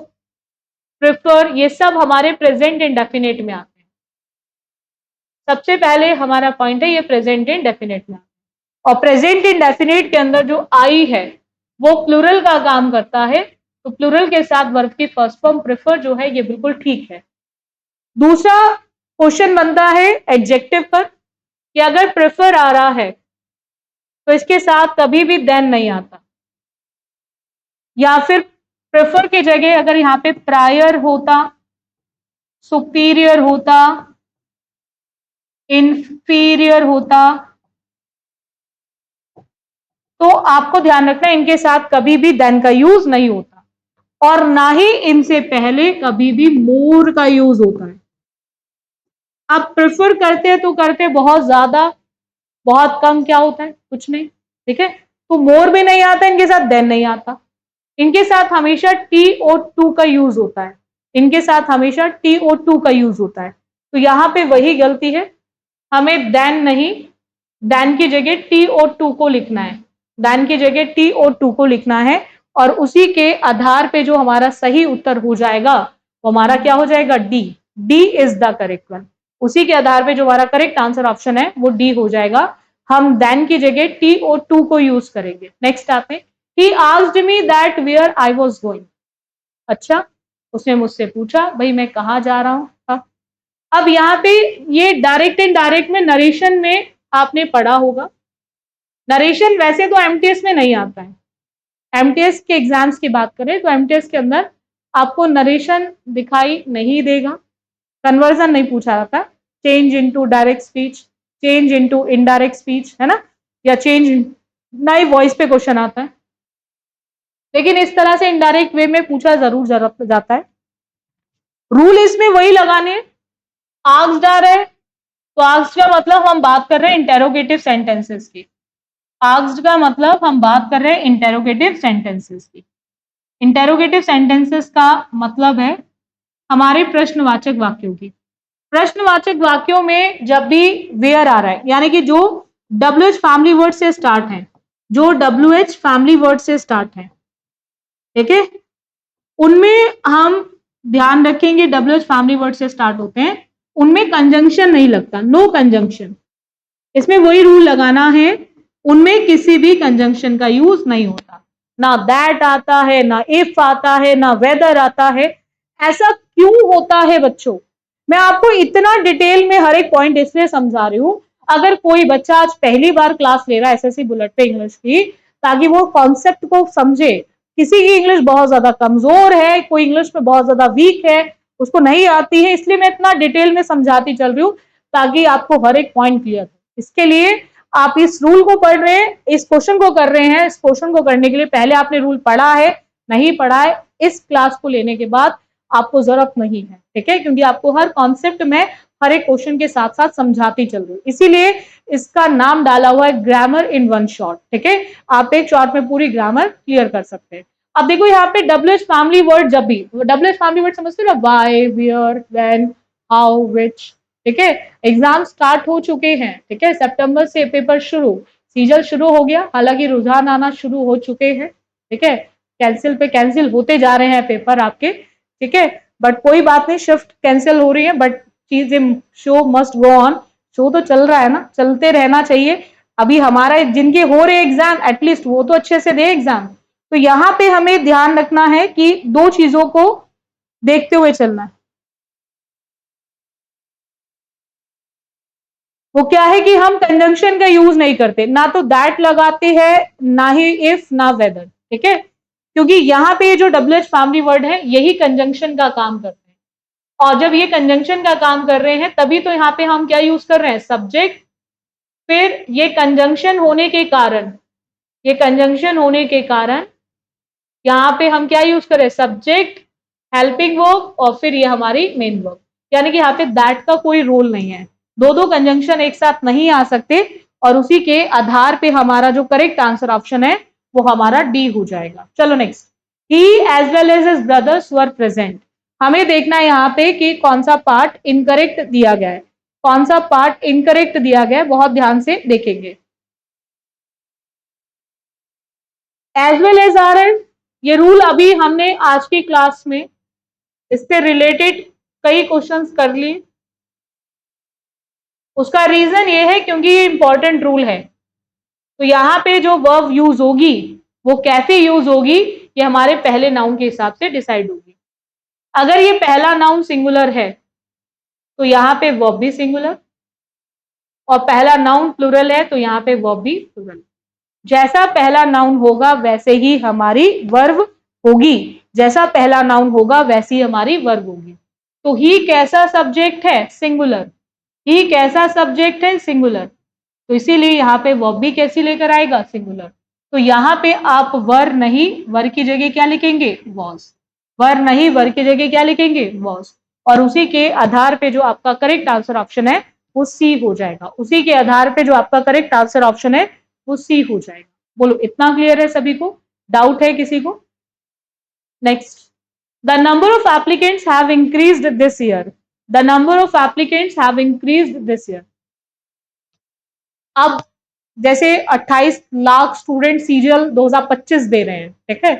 prefer, ये सब हमारे प्रेजेंट इंडेफिनिट में आते हैं। सबसे पहले हमारा पॉइंट है ये प्रेजेंट इंडेफिनिट में, और प्रेजेंट इंडेफिनिट के अंदर जो आई है वो प्लूरल का काम करता है, तो प्लूरल के साथ वर्ब की फर्स्ट फॉर्म प्रेफर जो है ये बिल्कुल ठीक है। दूसरा क्वेश्चन बनता है एडजेक्टिव पर, कि अगर प्रेफर आ रहा है तो इसके साथ कभी भी देन नहीं आता, या फिर प्रेफर की जगह अगर यहाँ पे प्रायर होता, सुपीरियर होता, इंफीरियर होता, तो आपको ध्यान रखना इनके साथ कभी भी देन का यूज नहीं होता, और ना ही इनसे पहले कभी भी मोर का यूज होता है। आप प्रेफर करते हैं तो करते बहुत ज्यादा, बहुत कम क्या होता है, कुछ नहीं। ठीक है, तो मोर भी नहीं आता, इनके साथ देन नहीं आता। इनके साथ हमेशा TO2 का यूज होता है, इनके साथ हमेशा TO2 का यूज होता है। तो यहां पे वही गलती है, हमें देन नहीं, देन की जगह TO2 को लिखना है, देन की जगह TO2 को लिखना है, और उसी के आधार पे जो हमारा सही उत्तर हो जाएगा वो हमारा क्या हो जाएगा, D. D is the correct one. उसी के आधार पे जो हमारा करेक्ट आंसर ऑप्शन है वो डी हो जाएगा। हम देन की जगह TO2 को यूज करेंगे। नेक्स्ट आप में, he asked me that where I was going। अच्छा, उसने मुझसे पूछा भाई मैं कहाँ जा रहा हूँ। अब यहाँ पे ये डायरेक्ट एंड डायरेक्ट में नरेशन में आपने पढ़ा होगा। नरेशन वैसे तो एमटीएस में नहीं आता है, एमटीएस के एग्जाम्स की बात करें तो एमटीएस के अंदर आपको नरेशन दिखाई नहीं देगा, कन्वर्जन नहीं पूछा जाता, change into direct speech, change into indirect speech, है ना, या चेंज नई वॉइस पे क्वेश्चन आता है। लेकिन इस तरह से इनडायरेक्ट वे में पूछा जरूर जाता है। रूल इसमें वही लगाने हैं, आस्क्ड आ रहा है तो आस्क्ड का मतलब हम बात कर रहे हैं इंटेरोगेटिव सेंटेंसेस की, आस्क्ड का मतलब हम बात कर रहे हैं इंटेरोगेटिव सेंटेंसेस की। इंटेरोगेटिव सेंटेंसेस का मतलब है हमारे प्रश्नवाचक वाक्यों की। प्रश्नवाचक वाक्यों में जब भी वेयर आ रहा है, यानी कि जो WH फैमिली वर्ड से स्टार्ट है, जो WH फैमिली वर्ड से स्टार्ट है, ठीक है, उनमें हम ध्यान रखेंगे WH फैमिली वर्ड से स्टार्ट होते हैं, उनमें कंजंक्शन नहीं लगता, नो कंजंक्शन। इसमें वही रूल लगाना है, उनमें किसी भी कंजंक्शन का यूज नहीं होता। ना दैट आता है, ना इफ आता है, ना वेदर आता है। ऐसा क्यों होता है बच्चों? मैं आपको इतना डिटेल में हर एक पॉइंट इसलिए समझा रही हूं, अगर कोई बच्चा आज पहली बार क्लास ले रहा है एसएससी बुलेट पे इंग्लिश की, ताकि वो कॉन्सेप्ट को समझे। किसी की इंग्लिश बहुत ज्यादा कमजोर है, कोई इंग्लिश में बहुत ज्यादा वीक है, उसको नहीं आती है, इसलिए मैं इतना डिटेल में समझाती चल रही हूँ ताकि आपको हर एक पॉइंट क्लियर हो। इसके लिए आप इस रूल को पढ़ रहे हैं, इस क्वेश्चन को कर रहे हैं। इस क्वेश्चन को करने के लिए पहले आपने रूल पढ़ा है, नहीं पढ़ा है, इस क्लास को लेने के बाद आपको जरूरत नहीं है, ठीक है, क्योंकि आपको हर कॉन्सेप्ट में हर एक क्वेश्चन के साथ साथ समझाती चल रही, इसीलिए इसका नाम डाला हुआ है ग्रामर इन वन शॉट, ठीक है। आप एक शॉट में पूरी ग्रामर क्लियर कर सकते हैं। अब देखो यहाँ पे डब्ल्यूएच फैमिली वर्ड, जब भी डब्ल्यूएच फैमिली वर्ड समझते हो ना, why, where, when, how, which, ठीक है। एग्जाम स्टार्ट हो चुके हैं, ठीक है, सितंबर से पेपर शुरू, सीजन शुरू हो गया, हालांकि रुझान आना शुरू हो चुके हैं, ठीक है। कैंसिल पे कैंसिल होते जा रहे हैं पेपर आपके, ठीक है, बट कोई बात नहीं, शिफ्ट कैंसिल हो रही है, बट चीजें, show must go on, show तो चल रहा है ना, चलते रहना चाहिए। अभी हमारा जिनके हो रहे एग्जाम, एटलीस्ट वो तो अच्छे से दे एग्जाम। तो यहाँ पे हमें ध्यान रखना है कि दो चीजों को देखते हुए चलना है। वो क्या है कि हम कंजंक्शन का यूज नहीं करते, ना तो दैट लगाते हैं, ना ही इफ, ना वेदर, ठीक है, क्योंकि यहाँ पे जो डब्ल्यूएच फैमिली वर्ड है यही कंजंक्शन का काम करते हैं, और जब ये कंजंक्शन का काम कर रहे हैं तभी तो यहाँ पे हम क्या यूज कर रहे हैं, सब्जेक्ट। फिर ये कंजंक्शन होने के कारण, ये कंजंक्शन होने के कारण यहाँ पे हम क्या यूज करें, सब्जेक्ट, हेल्पिंग वर्ब, और फिर ये हमारी मेन वर्ब, यानी कि यहाँ पे दैट का कोई रोल नहीं है। दो दो कंजंक्शन एक साथ नहीं आ सकते, और उसी के आधार पे हमारा जो करेक्ट आंसर ऑप्शन है वो हमारा डी हो जाएगा। चलो next, he as well as his brothers were present. हमें देखना है यहाँ पे कि कौन सा पार्ट इनकरेक्ट दिया गया है, कौन सा पार्ट इनकरेक्ट दिया गया है, बहुत ध्यान से देखेंगे। एज वेल एज आ रहा है, ये रूल अभी हमने आज की क्लास में इससे रिलेटेड कई क्वेश्चंस कर लिए। उसका रीजन ये है क्योंकि ये इंपॉर्टेंट रूल है। तो यहाँ पे जो वर्ब यूज होगी वो कैसे यूज होगी, ये हमारे पहले नाउन के हिसाब से डिसाइड होगी। अगर ये पहला नाउन सिंगुलर है तो यहाँ पे वर्ब भी सिंगुलर, और पहला नाउन प्लूरल है तो यहाँ पे वर्ब भी प्लूरल। जैसा पहला नाउन होगा वैसे ही हमारी वर्ब होगी, जैसा पहला नाउन होगा वैसी हमारी वर्ब होगी। तो ही कैसा सब्जेक्ट है, सिंगुलर, ही कैसा सब्जेक्ट है, सिंगुलर, तो इसीलिए यहाँ पे वर्ब भी कैसी लेकर आएगा, सिंगुलर। तो यहाँ पे आप वर नहीं, वर की जगह क्या लिखेंगे, वॉज, वर नहीं, वर की जगह क्या लिखेंगे, वॉज, और उसी के आधार पे जो आपका करेक्ट आंसर ऑप्शन है वो सी हो जाएगा, उसी के आधार पे जो आपका करेक्ट आंसर ऑप्शन है वो सी हो जाएगा। बोलो इतना क्लियर है सभी को, डाउट है किसी को? Next, the number of applicants have increased this year, the number of applicants have increased this year. अब जैसे 28 लाख स्टूडेंट सीजीएल 2025 दे रहे हैं, ठीक है।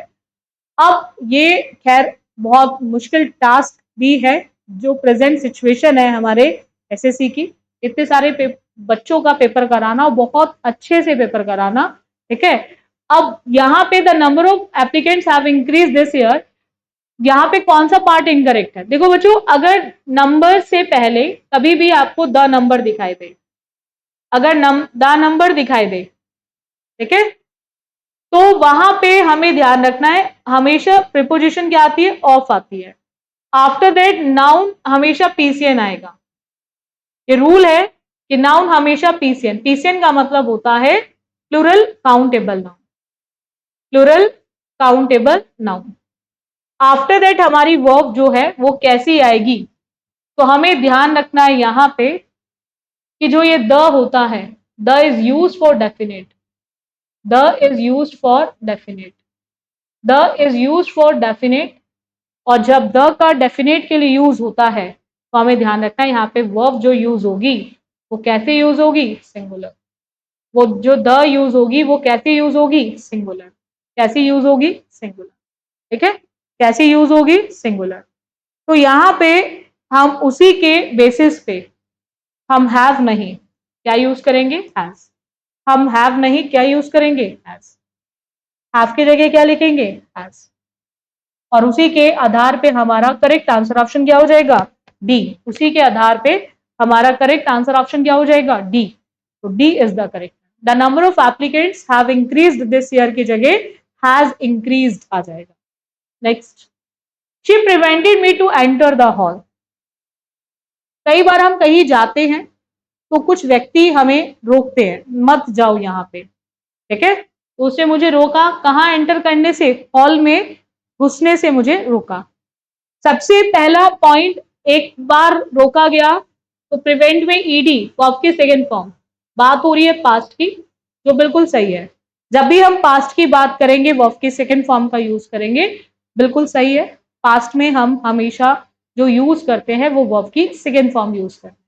अब ये खैर बहुत मुश्किल टास्क भी है, जो प्रेजेंट सिचुएशन है हमारे एसएससी की, इतने सारे बच्चों का पेपर कराना और बहुत अच्छे से पेपर कराना, ठीक है। अब यहाँ पे the number of applicants have increase this year, यहाँ पे कौन सा पार्ट इनकरेक्ट है? देखो बच्चों, अगर नंबर से पहले कभी भी आपको द नंबर दिखाई दे, अगर द नंबर दिखाई दे, ठीक है, तो वहां पे हमें ध्यान रखना है, हमेशा प्रिपोजिशन क्या आती है, ऑफ आती है। आफ्टर दैट नाउन हमेशा पीसीएन आएगा, ये रूल है कि नाउन हमेशा पीसीएन, पीसीएन का मतलब होता है plural countable noun, plural countable noun. After that हमारी वर्ब जो है वो कैसी आएगी, तो हमें ध्यान रखना है यहाँ पे कि जो ये द होता है, the is use for definite, the is use for definite, the is use for definite, और जब द का डेफिनेट के लिए यूज होता है तो हमें ध्यान रखना है यहाँ पे वर्ब जो यूज होगी वो कैसे यूज होगी, सिंगुलर। वो जो द यूज होगी वो कैसे यूज होगी, सिंगुलर, कैसे यूज होगी, सिंगुलर, ठीक है, कैसे यूज होगी, सिंगुलर। तो यहाँ पे हम उसी के बेसिस पे हम हैव नहीं क्या यूज करेंगे, हैज, हम हैव नहीं क्या यूज करेंगे, हैज। हैव की जगह क्या लिखेंगे? हैज। और उसी के आधार पे हमारा करेक्ट आंसर ऑप्शन क्या हो जाएगा? डी। उसी के आधार पे हमारा करेक्ट आंसर ऑप्शन क्या हो जाएगा? डी। तो D is the correct. The number of applicants have increased this year की जगह हैज इंक्रीज्ड आ जाएगा। Next, she prevented me to enter the hall. कई बार हम कहीं जाते हैं तो कुछ व्यक्ति हमें रोकते हैं, मत जाओ यहाँ पे, ठीक है? तो उसने मुझे रोका, कहाँ एंटर करने से? हॉल में घुसने से मुझे रोका। सबसे पहला पॉइंट, एक बार रोका गया तो प्रिवेंट में ईडी, वर्ब की सेकेंड फॉर्म, बात हो रही है पास्ट की, जो बिल्कुल सही है। जब भी हम पास्ट की बात करेंगे वर्ब की सेकेंड फॉर्म का यूज करेंगे, बिल्कुल सही है। पास्ट में हम हमेशा जो यूज करते हैं वो वर्ब की सेकेंड फॉर्म यूज करते हैं।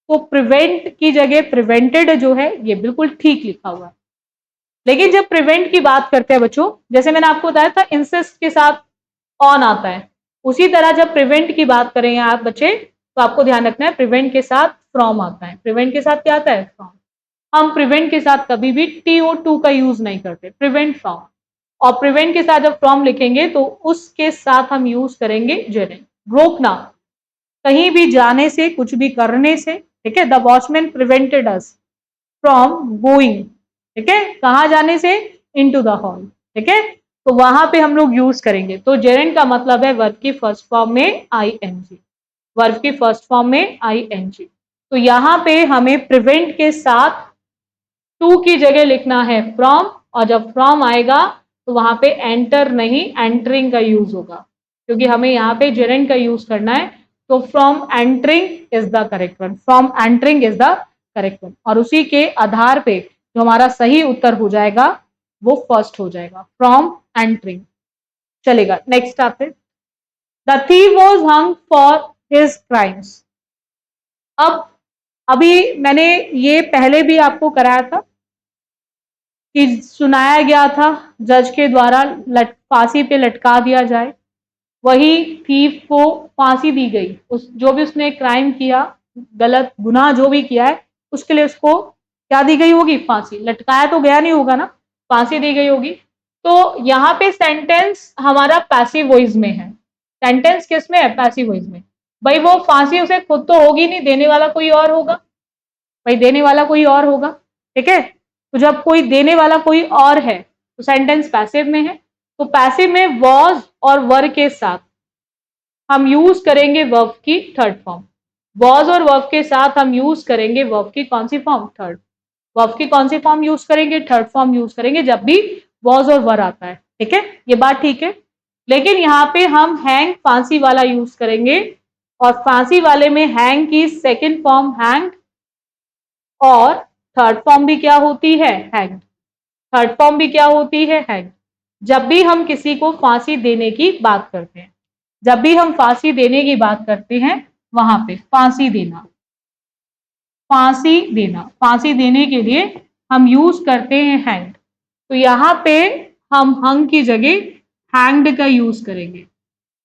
तो प्रिवेंट की जगह प्रिवेंटेड जो है ये बिल्कुल ठीक लिखा हुआ है। लेकिन जब प्रिवेंट की बात करते हैं बच्चों, जैसे मैंने आपको बताया था इंसिस्ट के साथ ऑन आता है, उसी तरह जब प्रिवेंट की बात करें आप बच्चे, तो आपको ध्यान रखना है प्रिवेंट के साथ फ्रॉम आता है। प्रिवेंट के साथ क्या आता है? फ्रॉम। हम प्रिवेंट के साथ कभी भी TO2 का यूज नहीं करते, प्रिवेंट फ्रॉम। और प्रिवेंट के साथ जब फ्रॉम लिखेंगे तो उसके साथ हम यूज करेंगे जेरेंट, रोकना, कहीं भी जाने से, कुछ भी करने से, ठीक है? The watchman prevented us from going, ठीक है? कहाँ जाने से? इनटू द हॉल, ठीक है? तो वहां पे हम लोग यूज करेंगे। तो जेरेंट का मतलब है वर्ब की फर्स्ट फॉर्म में आईएनजी, वर्ब की फर्स्ट फॉर्म में आईएनजी। तो यहाँ पे हमें प्रिवेंट के साथ टू की जगह लिखना है फ्रॉम, और जब फ्रॉम आएगा तो वहां पे एंटर नहीं एंटरिंग का यूज होगा, क्योंकि हमें यहाँ पे जेरेंट का यूज करना है। तो from entering is the correct one, from entering is the correct one. और उसी के आधार पे जो हमारा सही उत्तर हो जाएगा वो फर्स्ट हो जाएगा, फ्रॉम एंटरिंग। चलेगा, नेक्स्ट आते। The thief was hung for his crimes. अब अभी मैंने ये पहले भी आपको कराया था कि सुनाया गया था जज के द्वारा फांसी पे लटका दिया जाए, वही थीफ को फांसी दी गई। उस जो भी उसने क्राइम किया, गलत गुनाह जो भी किया है, उसके लिए उसको क्या दी गई होगी? फांसी। लटकाया तो गया नहीं होगा ना, फांसी दी गई होगी। तो यहाँ पे सेंटेंस हमारा पैसिव वॉइस में है। सेंटेंस किस में है? पैसिव वॉइस में। भाई वो फांसी उसे खुद तो होगी नहीं, देने वाला कोई और होगा, भाई देने वाला कोई और होगा, ठीक है? तो जब कोई देने वाला कोई और है तो सेंटेंस पैसिव में है। तो पैसिव में वॉज और वर के साथ हम यूज करेंगे वर्ब की थर्ड फॉर्म। वॉज और वर्ब के साथ हम यूज करेंगे वर्ब की कौन सी फॉर्म? थर्ड। वर्ब की कौन सी फॉर्म यूज करेंगे? थर्ड फॉर्म यूज करेंगे जब भी वॉज और वर आता है, ठीक है? ये बात ठीक है। लेकिन यहाँ पे हम हैंग फांसी वाला यूज करेंगे, और फांसी वाले में हैंग की सेकेंड फॉर्म हैंग, और थर्ड फॉर्म भी क्या होती है? हैंग। थर्ड फॉर्म भी क्या होती है? हैंग। जब भी हम किसी को फांसी देने की बात करते हैं, जब भी हम फांसी देने की बात करते हैं, वहां पे फांसी देना, फांसी देना, फांसी देने के लिए हम यूज करते हैं हैंग। तो यहाँ पे हम हंग की जगह हैंग्ड का यूज करेंगे,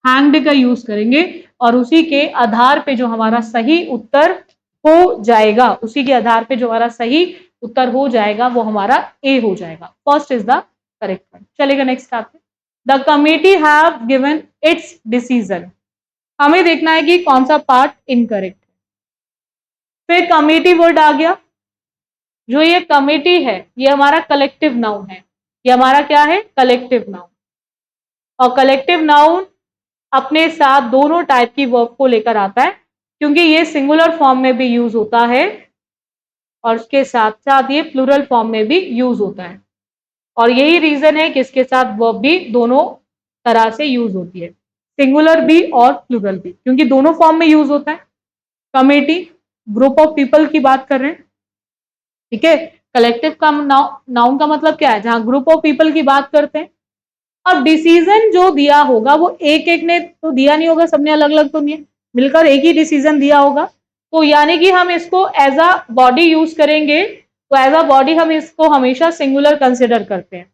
हैंग्ड का यूज करेंगे। और उसी के आधार पे जो हमारा सही उत्तर हो जाएगा, उसी के आधार पे जो हमारा सही उत्तर हो जाएगा वो हमारा ए हो जाएगा। First is the correct one. चलेगा, नेक्स्ट आते। The committee have given it's decision. हमें देखना है कि कौन सा पार्ट इनकरेक्ट है। फिर कमिटी वर्ड आ गया। जो ये कमिटी है ये हमारा कलेक्टिव नाउन है, ये हमारा क्या है? Collective noun. और कलेक्टिव नाउन अपने साथ दोनों टाइप की वर्ब को लेकर आता है, क्योंकि ये सिंगुलर फॉर्म में भी यूज होता है और उसके साथ साथ ये प्लूरल फॉर्म में भी यूज होता है। और यही रीजन है कि इसके साथ वर्ब भी दोनों तरह से यूज होती है, सिंगुलर भी और प्लूरल भी, क्योंकि दोनों फॉर्म में यूज होता है। कमेटी ग्रुप ऑफ पीपल की बात कर रहे हैं, ठीक है? कलेक्टिव का नाउन का मतलब क्या है? जहां ग्रुप ऑफ पीपल की बात करते हैं। अब डिसीजन जो दिया होगा वो एक एक ने तो दिया नहीं होगा, सबने अलग अलग तो नहीं, मिलकर एक ही डिसीजन दिया होगा। तो यानी कि हम इसको एज अ बॉडी यूज करेंगे, तो एज अ बॉडी हम इसको हमेशा सिंगुलर कंसिडर करते हैं।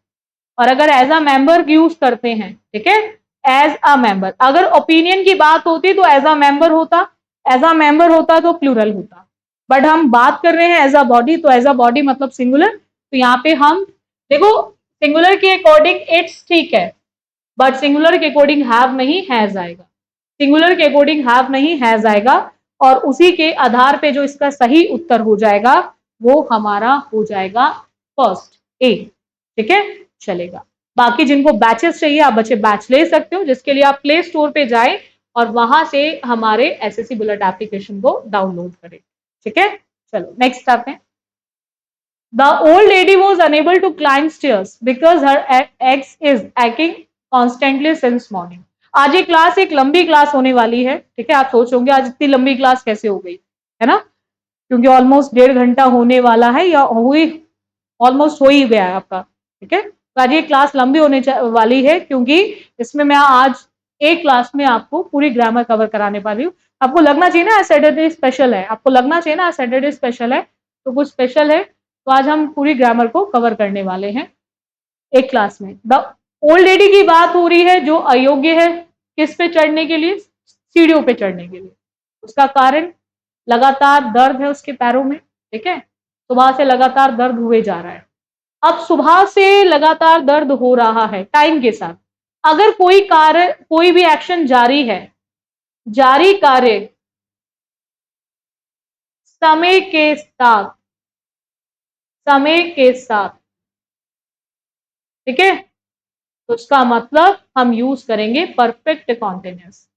और अगर एज अ मेंबर यूज करते हैं, ठीक है, एज अ मेंबर, अगर ओपिनियन की बात होती तो एज अ मेंबर होता, एज अ मेंबर होता तो प्लूरल होता। बट हम बात कर रहे हैं एज अ बॉडी, तो एज अ बॉडी मतलब सिंगुलर। तो यहाँ पे हम देखो, सिंगुलर के अकॉर्डिंग इट्स ठीक है, बट सिंगुलर के अकॉर्डिंग हैव नहीं हैज आएगा, सिंगुलर के अकॉर्डिंग हैव नहीं हैज आएगा, और उसी के आधार पे जो इसका सही उत्तर हो जाएगा वो हमारा हो जाएगा फर्स्ट ए। ठीक है, चलेगा। बाकी जिनको बैचेस चाहिए आप बच्चे बैच ले सकते हो, जिसके लिए आप प्ले स्टोर पे जाए और वहां से हमारे एसएससी बुलेट एप्लीकेशन को डाउनलोड करें। ठीक है, चलो नेक्स्ट आते हैं। The old lady was unable to climb stairs because her ex is aching constantly since morning. आज ये क्लास एक लंबी क्लास होने वाली है। ठीक है, आप सोच होंगे आज इतनी लंबी क्लास कैसे हो गई, है ना, क्योंकि ऑलमोस्ट 1.5 घंटा होने वाला है, या हुई ऑलमोस्ट हो ही गया है आपका। ठीक है, तो आज ये क्लास लंबी होने वाली है क्योंकि इसमें मैं आज एक क्लास में आपको पूरी ग्रामर कवर कराने वाली हूँ। आपको लगना चाहिए ना सैटरडे स्पेशल है, आपको लगना चाहिए ना सैटरडे स्पेशल है, तो कुछ स्पेशल है, तो आज हम पूरी ग्रामर को कवर करने वाले हैं एक क्लास में। द ओल्ड लेडी की बात हो रही है जो अयोग्य है किस पे चढ़ने के लिए, सीढ़ियों पे चढ़ने के लिए। उसका कारण लगातार दर्द है उसके पैरों में। ठीक है, सुबह से लगातार दर्द हुए जा रहा है। अब सुबह से लगातार दर्द हो रहा है टाइम के साथ, अगर कोई कार्य कोई भी एक्शन जारी है, जारी कार्य समय के साथ, समय के साथ, ठीक है, तो इसका मतलब हम यूज करेंगे परफेक्ट कॉन्टिन्यूअस।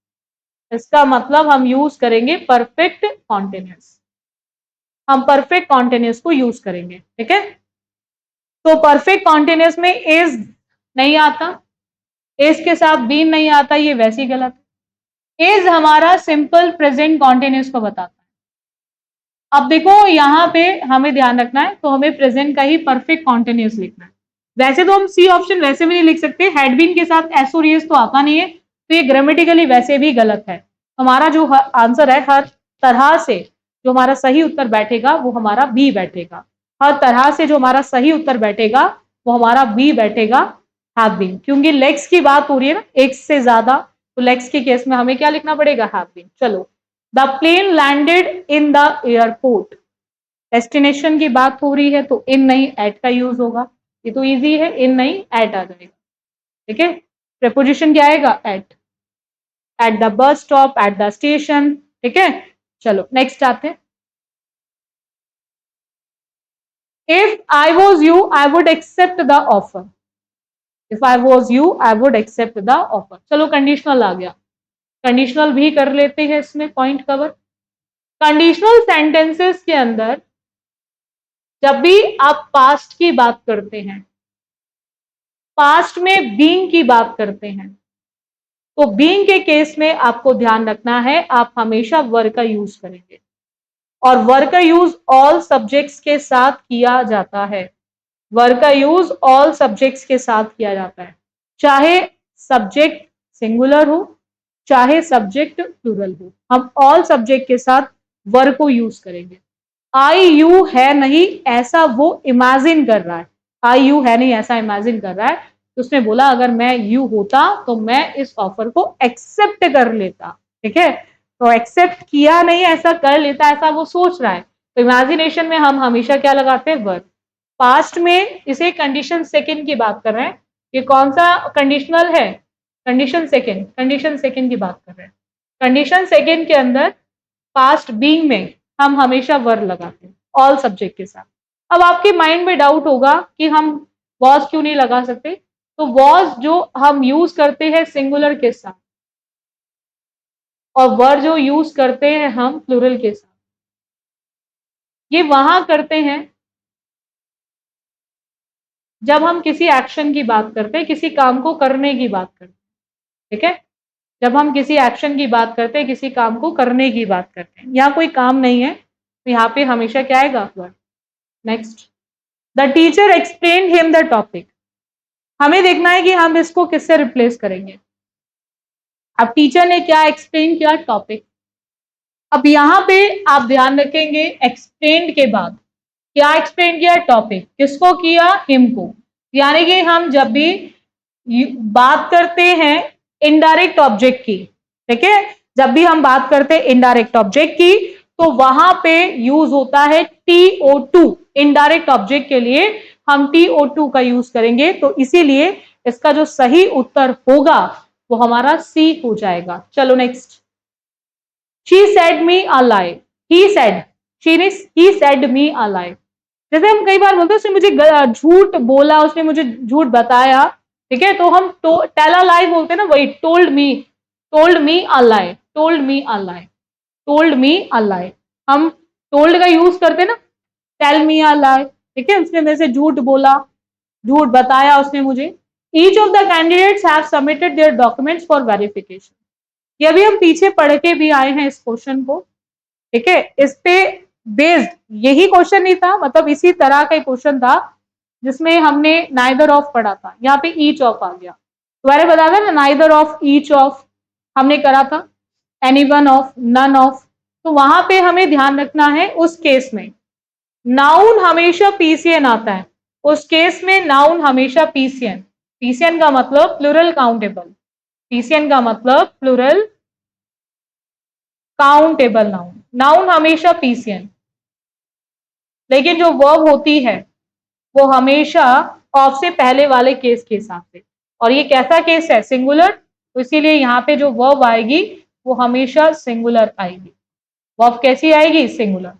इसका मतलब हम यूज करेंगे परफेक्ट कॉन्टिन्यूअस, हम परफेक्ट कॉन्टिन्यूअस को यूज करेंगे। ठीक है, तो परफेक्ट कॉन्टिन्यूअस में इज नहीं आता, इज के साथ बीन नहीं आता, ये वैसे ही गलत है। इज हमारा सिंपल प्रेजेंट कॉन्टिन्यूअस को बताता है। अब देखो यहां पे हमें ध्यान रखना है, तो हमें प्रेजेंट का ही परफेक्ट कॉन्टिन्यूअस लिखना है। वैसे तो हम सी ऑप्शन वैसे भी नहीं लिख सकते, हैड बीन के साथ एस और एस तो आता नहीं है, तो ये ग्रामेटिकली वैसे भी गलत है। हमारा जो आंसर है हर तरह से जो हमारा सही उत्तर बैठेगा वो हमारा बी बैठेगा, हर तरह से जो हमारा सही उत्तर बैठेगा वो हमारा बी बैठेगा, हैव बीन। क्योंकि लेग्स की बात हो रही है ना, एक से ज्यादा, तो लेग्स के केस में हमें क्या लिखना पड़ेगा, हैव बीन। चलो, the plane landed in the airport, destination की बात हो रही है तो इन नहीं एट का यूज होगा, ये तो इजी है, इन नहीं एट आ जाएगा। ठीक है, प्रेपोजिशन क्या आएगा, at the bus stop, at the station. ठीक है, चलो नेक्स्ट आते हैं। If I was you I would accept the offer, if I was you I would accept the offer. चलो कंडीशनल आ गया, कंडीशनल भी कर लेते हैं इसमें पॉइंट कवर। कंडीशनल सेंटेंसेस के अंदर जब भी आप पास्ट की बात करते हैं, पास्ट में बीइंग की बात करते हैं, तो बीइंग के केस में आपको ध्यान रखना है आप हमेशा वर्ब का यूज करेंगे, और वर्ब का यूज ऑल सब्जेक्ट्स के साथ किया जाता है। वर्ब का यूज ऑल सब्जेक्ट्स के साथ किया जाता है, चाहे सब्जेक्ट सिंगुलर हो चाहे सब्जेक्ट प्लूरल हो, हम ऑल सब्जेक्ट के साथ वर्ब को यूज करेंगे। आई यू है नहीं ऐसा वो इमेजिन कर रहा है, आई यू है नहीं ऐसा इमेजिन कर रहा है, तो उसने बोला अगर मैं यू होता तो मैं इस ऑफर को एक्सेप्ट कर लेता। ठीक है, तो एक्सेप्ट किया नहीं ऐसा कर लेता, ऐसा वो सोच रहा है, तो इमेजिनेशन में हम हमेशा क्या लगाते हैं, वर्ब। पास्ट में इसे कंडीशन सेकंड की बात कर रहे हैं, ये कौन सा कंडीशनल है, कंडीशन सेकंड, कंडीशन सेकंड की बात कर रहे हैं। कंडीशन सेकंड के अंदर पास्ट बीइंग में हम हमेशा वर्ब लगाते हैं ऑल सब्जेक्ट के साथ। अब आपके माइंड में डाउट होगा कि हम वॉज क्यों नहीं लगा सकते, तो वॉज जो हम यूज करते हैं सिंगुलर के साथ, और वर्ब जो यूज करते हैं हम प्लूरल के साथ, ये वहां करते हैं जब हम किसी एक्शन की बात करते हैं, किसी काम को करने की बात करते हैं। ठीक है, जब हम किसी एक्शन की बात करते हैं, किसी काम को करने की बात करते हैं, यहाँ कोई काम नहीं है, तो यहाँ पे हमेशा क्या आएगा, verb. Next, the teacher explain him the topic, हमें देखना है कि हम इसको किससे रिप्लेस करेंगे। अब टीचर ने क्या एक्सप्लेन किया, टॉपिक। अब यहाँ पे आप ध्यान रखेंगे एक्सप्लेन के बाद क्या एक्सप्लेन किया, टॉपिक। किसको किया, हिम को। यानी कि हम जब भी बात करते हैं इनडायरेक्ट ऑब्जेक्ट की, ठीक है, जब भी हम बात करते हैं इनडायरेक्ट ऑब्जेक्ट की, तो वहां पे यूज होता है TO2 इनडायरेक्ट ऑब्जेक्ट के लिए, हम TO2 का यूज करेंगे। तो इसीलिए इसका जो सही उत्तर होगा वो हमारा सी हो जाएगा। चलो next. She said me a lie. He said. He said me a lie. जैसे हम कई बार बोलते हैं उसने मुझे झूठ बोला, उसने मुझे झूठ बताया, ठीक है, तो हम टेल अ लाई बोलते हैं ना, वही टोल्ड मी अ लाई, टोल्ड मी अ लाई, टोल्ड मी अ लाई। हम टोल्ड का यूज करते हैं ना, टेल मी अ लाई, ठीक है, उसने मेरे से झूठ बोला, झूठ बताया उसने मुझे। Each of the candidates have submitted there documents for verification. ये अभी हम पीछे पढ़ के भी आए हैं इस क्वेश्चन को, ठीक है, इस पे बेस्ड यही क्वेश्चन नहीं था, मतलब इसी तरह का क्वेश्चन था जिसमें हमने नाइदर ऑफ पढ़ा था, यहाँ पे ईच ऑफ आ गया। तुम्हारे बता था ना, नाइदर ऑफ, ईच ऑफ हमने करा था, any one of, none of. तो वहां पे हमें ध्यान रखना है उस केस में नाउन हमेशा पीसीएन आता है, उस केस में नाउन हमेशा पीसीएन, पीसीएन का मतलब प्लूरल काउंटेबल, पीसीएन का मतलब प्लूरल काउंटेबल नाउन, नाउन हमेशा पीसीएन। लेकिन जो वर्ब होती है वो हमेशा ऑफ से पहले वाले केस के हिसाब से, और ये कैसा केस है, सिंगुलर, तो इसीलिए यहाँ पे जो वर्ब आएगी वो हमेशा सिंगुलर आएगी। वर्ब कैसी आएगी, सिंगुलर,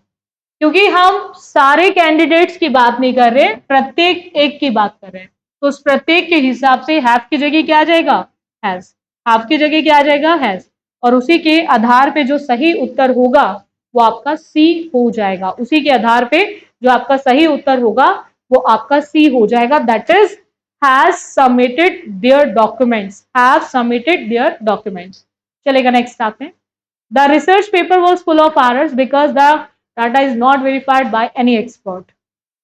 क्योंकि हम सारे कैंडिडेट्स की बात नहीं कर रहे, प्रत्येक एक की बात कर रहे हैं, तो उस प्रत्येक के हिसाब से हैव की जगह क्या आ जाएगा, हैज, हैव की जगह क्या आ जाएगा, हैज, और उसी के आधार पे जो सही उत्तर होगा वो आपका सी हो जाएगा। उसी के आधार पे जो आपका सही उत्तर होगा वो आपका सी हो जाएगा, that is has submitted there documents, have submitted there documents. चलेगा, नेक्स्ट आते हैं। The research paper was full of errors because the data is not verified by any expert.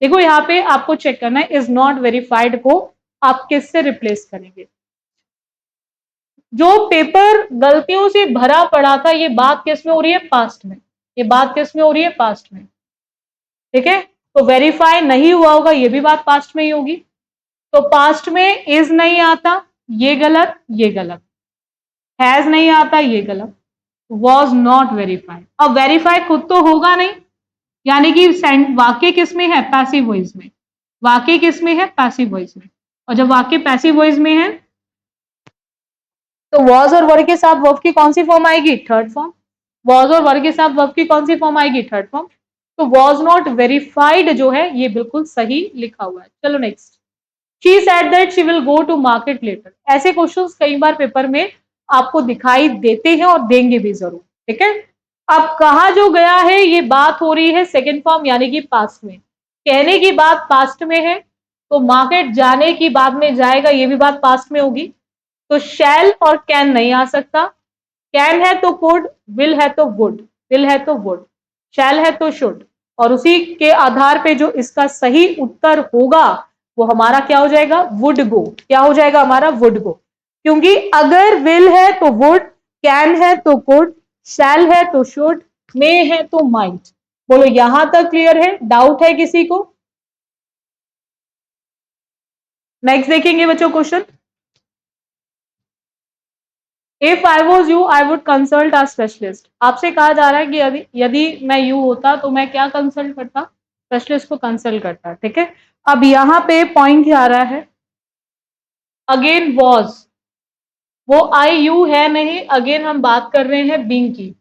देखो यहाँ पे आपको चेक करना है, इज नॉट वेरीफाइड को आप किससे रिप्लेस करेंगे। जो पेपर गलतियों से भरा पड़ा था, ये बात किस में हो रही है, पास्ट में, ये बात किस में हो रही है, पास्ट में, ठीक है, तो वेरीफाई नहीं हुआ होगा, ये भी बात पास्ट में ही होगी। तो पास्ट में इज नहीं आता, ये गलत, ये गलत, हैज नहीं आता, ये गलत, वॉज नॉट वेरीफाइड। अब वेरीफाई खुद तो होगा नहीं, यानी कि वाक्य किस में है, पैसिव वॉइस में, वाक्य किस में है, पैसिव वॉइस में, और जब वाक्य पैसिव वॉइस में है तो वॉज और वर्ग के साथ वर्ब की कौन सी फॉर्म आएगी, थर्ड फॉर्म, वॉज और वर्ग के साथ वर्ब की कौन सी फॉर्म आएगी, थर्ड फॉर्म। तो वॉज नॉट वेरीफाइड जो है ये बिल्कुल सही लिखा हुआ है। चलो next. She said that she will go to market later. ऐसे क्वेश्चंस कई बार पेपर में आपको दिखाई देते हैं और देंगे भी जरूर, ठीक है। अब कहा जो गया है ये बात हो रही है सेकेंड फॉर्म यानी कि पास्ट में, कहने की बात पास्ट में है, तो मार्केट जाने की बाद में जाएगा, ये भी बात पास्ट में होगी, तो शैल और कैन नहीं आ सकता, कैन है तो कुड, विल है तो वुड, विल है तो वुड, शैल है तो शुड, और उसी के आधार पे जो इसका सही उत्तर होगा वो हमारा क्या हो जाएगा, वुड गो, क्या हो जाएगा हमारा, वुड गो, क्योंकि अगर विल है तो वुड, कैन है तो कुड, शैल है तो शुड, मे है तो माइट। बोलो यहां तक क्लियर है, डाउट है किसी को। नेक्स्ट देखेंगे बच्चों question. If I was you I would consult a specialist. आपसे कहा जा रहा है कि यदि मैं यू होता तो मैं क्या कंसल्ट करता, स्पेशलिस्ट को कंसल्ट करता, ठीक है। अब यहाँ पे पॉइंट क्या आ रहा है, अगेन वॉज, वो आई यू है नहीं, अगेन हम बात कर रहे हैं बीइंग की,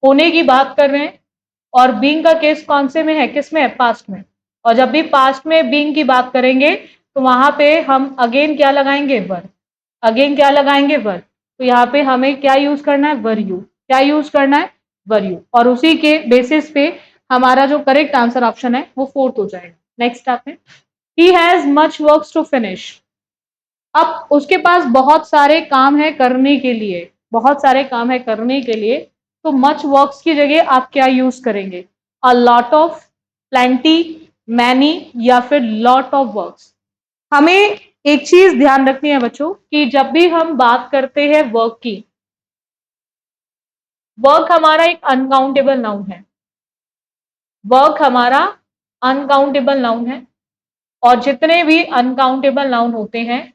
होने की बात कर रहे हैं, और बीइंग का केस कौन से में है, किस में है, पास्ट में, और जब भी पास्ट में बीइंग की बात करेंगे तो वहां पे हम अगेन क्या लगाएंगे, वर, अगेन क्या लगाएंगे, वर, तो यहाँ पे हमें क्या यूज करना है, वर यू, क्या यूज करना है, वर यू, और उसी के बेसिस पे हमारा जो करेक्ट आंसर ऑप्शन है वो फोर्थ हो जाएगा। नेक्स्ट आते हैं। He has much works to finish. अब उसके पास बहुत सारे काम है करने के लिए, बहुत सारे काम है करने के लिए, तो मच वर्क्स की जगह आप क्या यूज करेंगे, अ लॉट ऑफ, प्लेंटी, मैनी, या फिर लॉट ऑफ वर्क्स। हमें एक चीज ध्यान रखनी है बच्चों कि जब भी हम बात करते हैं वर्क की, वर्क हमारा एक अनकाउंटेबल नाउन है, वर्क हमारा अनकाउंटेबल नाउन है, और जितने भी अनकाउंटेबल नाउन होते हैं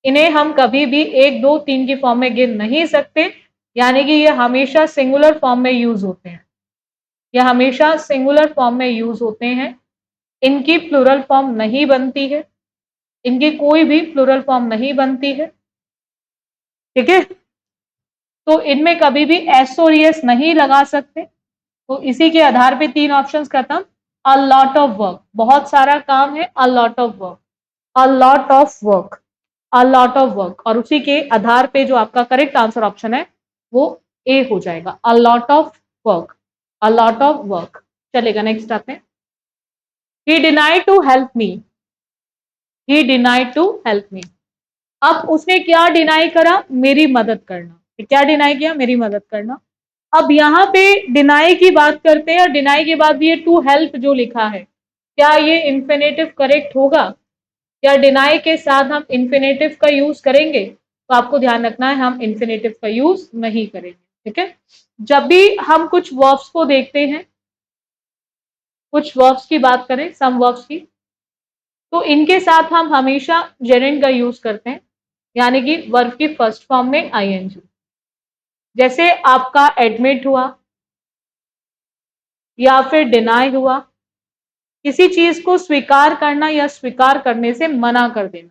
इन्हें हम कभी भी एक दो तीन की फॉर्म में गिन नहीं सकते, यानी कि ये हमेशा सिंगुलर फॉर्म में यूज होते हैं, ये हमेशा सिंगुलर फॉर्म में यूज होते हैं। इनकी प्लूरल फॉर्म नहीं बनती है, इनकी कोई भी प्लूरल फॉर्म नहीं बनती है, ठीक है। तो इनमें कभी भी एस और एस नहीं लगा सकते। तो इसी के आधार पे 3 ऑप्शंस खत्म। अ लॉट ऑफ वर्क, बहुत सारा काम है, अ lot of work, a lot of work, a lot of work, और उसी के आधार पे जो आपका करेक्ट आंसर ऑप्शन है वो ए हो जाएगा, a lot of work, a lot of work. चलेगा, नेक्स्ट आते हैं। He denied to help me, he denied to help me. अब उसने क्या डिनाई करा? मेरी मदद करना। क्या डिनाई किया? मेरी मदद करना। अब यहाँ पे डिनाई की बात करते हैं, और डिनाई के बाद ये टू हेल्प जो लिखा है, क्या ये इंफिनिटिव करेक्ट होगा? या डिनाई के साथ हम इंफिनिटिव का यूज करेंगे? तो आपको ध्यान रखना है, हम इंफिनिटिव का यूज नहीं करेंगे, ठीक है। जब भी हम कुछ वर्ब्स को देखते हैं, कुछ वर्ब्स की बात करें, सम वर्ब्स की, तो इनके साथ हम हमेशा जेरेंड का यूज करते हैं, यानी कि वर्ब की फर्स्ट फॉर्म में आईएनजी। जैसे आपका एडमिट हुआ या फिर डिनाई हुआ, किसी चीज को स्वीकार करना या स्वीकार करने से मना कर देना।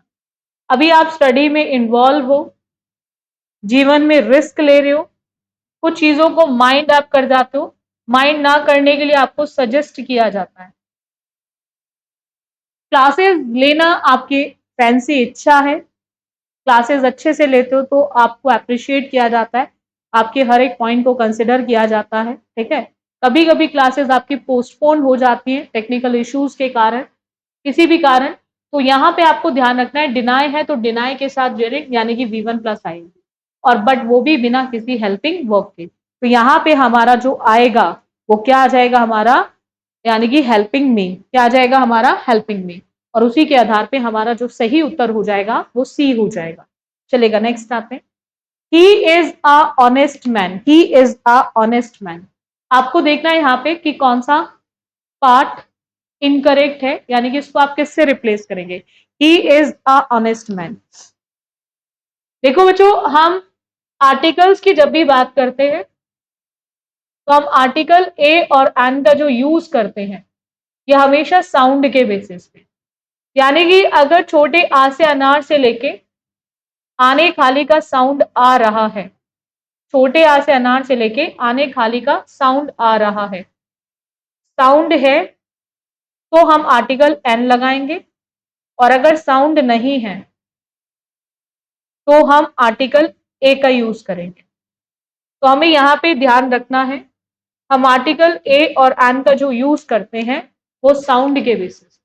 अभी आप स्टडी में इन्वॉल्व हो, जीवन में रिस्क ले रहे हो, कुछ चीजों को माइंड आप कर जाते हो, माइंड ना करने के लिए आपको सजेस्ट किया जाता है। क्लासेस लेना आपकी फैंसी इच्छा है, क्लासेस अच्छे से लेते हो तो आपको अप्रिशिएट किया जाता है, आपके हर एक पॉइंट को कंसिडर किया जाता है, ठीक है। कभी कभी क्लासेस आपकी पोस्टपोन हो जाती हैं टेक्निकल इश्यूज के कारण, किसी भी कारण, तो यहाँ पे आपको ध्यान रखना है, डिनाई है तो डिनाई के साथ जेरिंग यानी कि V1 प्लस आएगी, और बट वो भी बिना किसी हेल्पिंग वर्ब के। तो यहाँ पे हमारा जो आएगा वो क्या आ जाएगा हमारा, यानी कि हेल्पिंग मी। क्या आ जाएगा हमारा? Helping me. और उसी के आधार पे हमारा जो सही उत्तर हो जाएगा वो सी हो जाएगा। चलेगा, नेक्स्ट आते हैं। He is a honest man, he is a honest man. आपको देखना है यहाँ पे कि कौन सा पार्ट इनकरेक्ट है, यानी कि इसको आप किससे रिप्लेस करेंगे? He is a honest man. देखो बच्चों, हम आर्टिकल्स की जब भी बात करते हैं तो हम आर्टिकल ए और एन का जो यूज करते हैं ये हमेशा साउंड के बेसिस पे, यानी कि अगर छोटे आ से अनार से लेके आने खाली का साउंड आ रहा है, छोटे आ से अनार से लेके आने खाली का साउंड आ रहा है, साउंड है तो हम आर्टिकल एन लगाएंगे, और अगर साउंड नहीं है तो हम आर्टिकल ए का यूज करेंगे। तो हमें यहाँ पे ध्यान रखना है, हम आर्टिकल ए और एन का जो यूज करते हैं वो साउंड के बेसिस।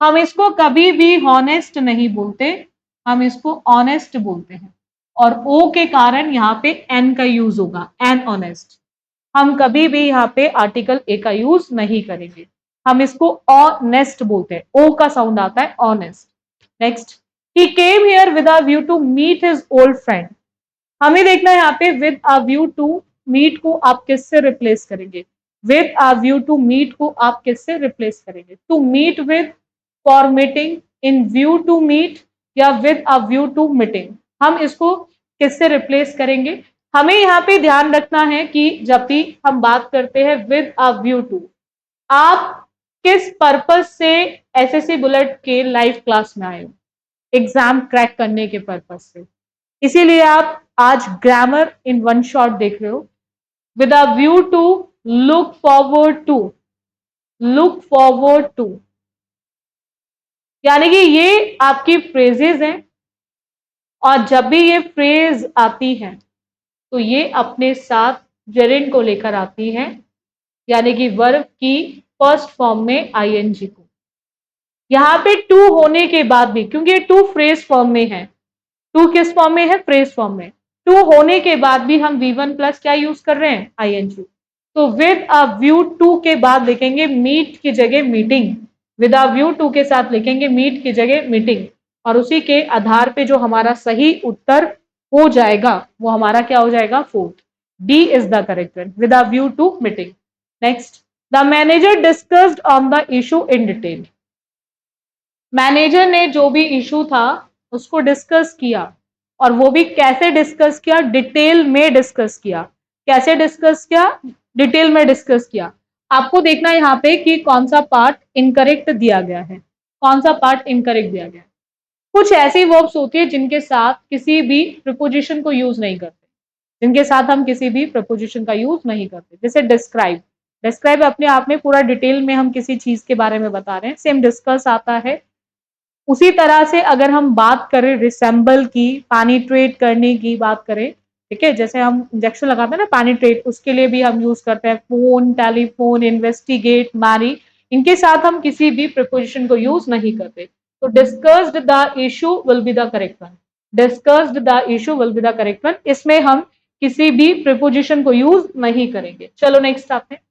हम इसको कभी भी हॉनेस्ट नहीं बोलते, हम इसको ऑनेस्ट बोलते हैं, और ओ के कारण यहाँ पे एन का यूज होगा, एन ऑनेस्ट। हम कभी भी यहाँ पे आर्टिकल ए का यूज नहीं करेंगे, हम इसको ऑनेस्ट बोलते हैं, ओ का साउंड आता है honest. Next, he came here with a view to meet his old friend. हमें देखना है यहाँ पे with a view to meet को आप किससे रिप्लेस करेंगे? With a view to meet को आप किससे रिप्लेस करेंगे? To meet with, for meeting, in view to meet, या with a view to meeting. हम इसको किससे रिप्लेस करेंगे? हमें यहाँ पे ध्यान रखना है कि जब भी हम बात करते हैं विद अ व्यू टू, आप किस पर्पस से एसएससी बुलेट के लाइव क्लास में आए हो? एग्जाम क्रैक करने के पर्पस से, इसीलिए आप आज ग्रामर इन वन शॉट देख रहे हो। With a view to, look forward to, look forward to, यानी कि ये आपकी फ्रेजेस हैं, और जब भी ये फ्रेज आती है तो ये अपने साथ जेरिंड को लेकर आती है, यानी कि वर्ब की फर्स्ट फॉर्म में आईएनजी को। यहाँ पे टू होने के बाद भी, क्योंकि ये टू फ्रेज फॉर्म में है, टू किस फॉर्म में है? फ्रेज फॉर्म में। टू होने के बाद भी हम V1 प्लस क्या यूज कर रहे हैं? आईएनजी। तो विद अ व्यू टू के बाद लिखेंगे मीट की जगह meeting, with a view to के साथ लिखेंगे मीट की जगह मीटिंग, और उसी के आधार पे जो हमारा सही उत्तर हो जाएगा वो हमारा क्या हो जाएगा? Fourth, D is the correct one, with a view to meeting. Next, the manager discussed on the issue in detail. Manager ने जो भी इशू था उसको डिस्कस किया, और वो भी कैसे डिस्कस किया? डिटेल में डिस्कस किया। कैसे डिस्कस किया? डिटेल में डिस्कस किया। आपको देखना है यहाँ पे कि कौन सा पार्ट इनकरेक्ट दिया गया है, कौन सा पार्ट इनकरेक्ट दिया गया है। कुछ ऐसी वर्ब्स होती है जिनके साथ किसी भी प्रीपोजिशन को यूज नहीं करते, जिनके साथ हम किसी भी प्रपोजिशन का यूज नहीं करते, जैसे डिस्क्राइब। डिस्क्राइब अपने आप में पूरा डिटेल में हम किसी चीज के बारे में बता रहे हैं, सेम डिस्कस आता है। उसी तरह से अगर हम बात करें रिसेंबल की, पैनिट्रेट करने की बात करें, ठीक है, जैसे हम इंजेक्शन लगाते हैं ना पैनिट्रेट, उसके लिए भी हम यूज करते हैं फोन, टेलीफोन, इन्वेस्टिगेट, मैरी। इनके साथ हम किसी भी प्रपोजिशन को यूज नहीं करते। तो discussed the issue will be the correct one. Discussed the issue will be the correct one. इसमें हम किसी भी प्रिपोजिशन को यूज नहीं करेंगे। चलो नेक्स्ट आते हैं।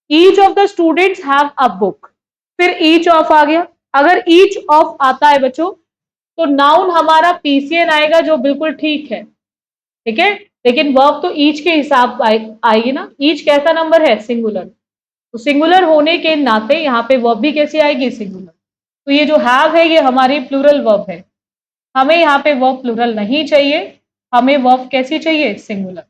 Each of the students have a book. फिर ईच ऑफ आ गया। अगर ईच ऑफ आता है बच्चों तो नाउन हमारा पीसीएन आएगा, जो बिल्कुल ठीक है, ठीक है, लेकिन वर्ब तो ईच के हिसाब आएगी ना। ईच कैसा नंबर है? सिंगुलर। तो सिंगुलर होने के नाते यहाँ पे वर्ब भी कैसी आएगी? सिंगुलर। तो ये जो हैव है ये हमारी प्लूरल वर्ब है। हमें यहाँ पे वर्ब प्लूरल नहीं चाहिए, हमें वर्ब कैसी चाहिए? सिंगुलर।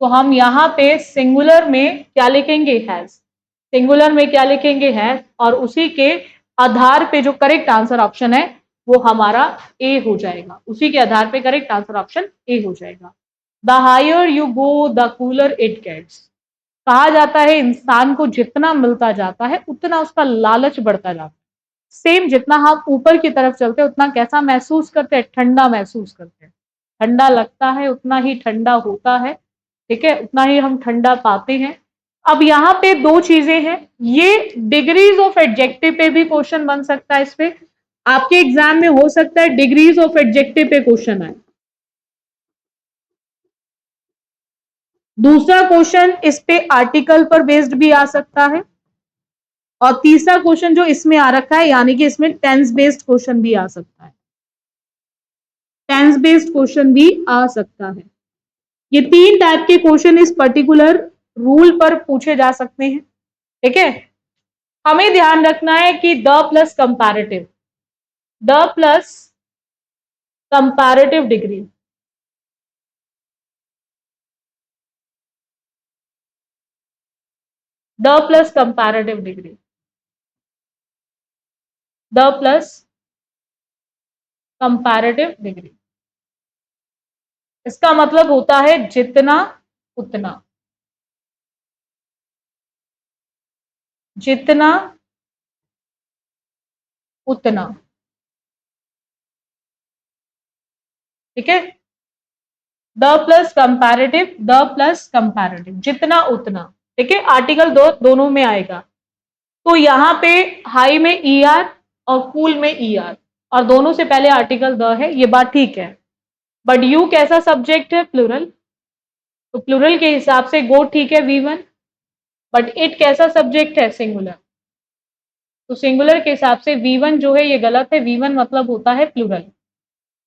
तो हम यहाँ पे सिंगुलर में क्या लिखेंगे? हैज। सिंगुलर में क्या लिखेंगे? हैज। और उसी के आधार पे जो करेक्ट आंसर ऑप्शन है वो हमारा ए हो जाएगा। उसी के आधार पे करेक्ट आंसर ऑप्शन ए हो जाएगा। The higher you go the cooler it gets. कहा जाता है इंसान को जितना मिलता जाता है उतना उसका लालच बढ़ता जाता है। सेम जितना हम ऊपर की तरफ चलते हैं उतना कैसा महसूस करते हैं? ठंडा महसूस करते हैं। ठंडा लगता है उतना ही ठंडा होता है, ठीक है, उतना ही हम ठंडा पाते हैं। अब यहाँ पे दो चीजें हैं, ये डिग्रीज ऑफ एडजेक्टिव पे भी क्वेश्चन बन सकता है। इस पे आपके एग्जाम में हो सकता है डिग्रीज ऑफ एडजेक्टिव पे क्वेश्चन आए। दूसरा क्वेश्चन इस पे आर्टिकल पर बेस्ड भी आ सकता है। और तीसरा क्वेश्चन जो इसमें आ रखा है, यानी कि इसमें टेंस बेस्ड क्वेश्चन भी आ सकता है। टेंस बेस्ड क्वेश्चन भी आ सकता है। ये तीन टाइप के क्वेश्चन इस पर्टिकुलर रूल पर पूछे जा सकते हैं, ठीक है। हमें ध्यान रखना है कि the plus comparative, the plus comparative degree, the plus comparative degree, the plus comparative degree, इसका मतलब होता है जितना उतना, जितना उतना, ठीक है। The plus comparative, the plus comparative, जितना उतना, ठीक है। आर्टिकल दोनों में आएगा। तो यहाँ पे हाई में ई आर और कूल में ई आर, और दोनों से पहले आर्टिकल द है, ये बात ठीक है। बट यू कैसा सब्जेक्ट है? प्लूरल। तो प्लूरल के हिसाब से गो ठीक है वी1। बट इट कैसा सब्जेक्ट है? सिंगुलर। तो सिंगुलर के हिसाब से वी1 जो है ये गलत है। वी1 मतलब होता है प्लूरल।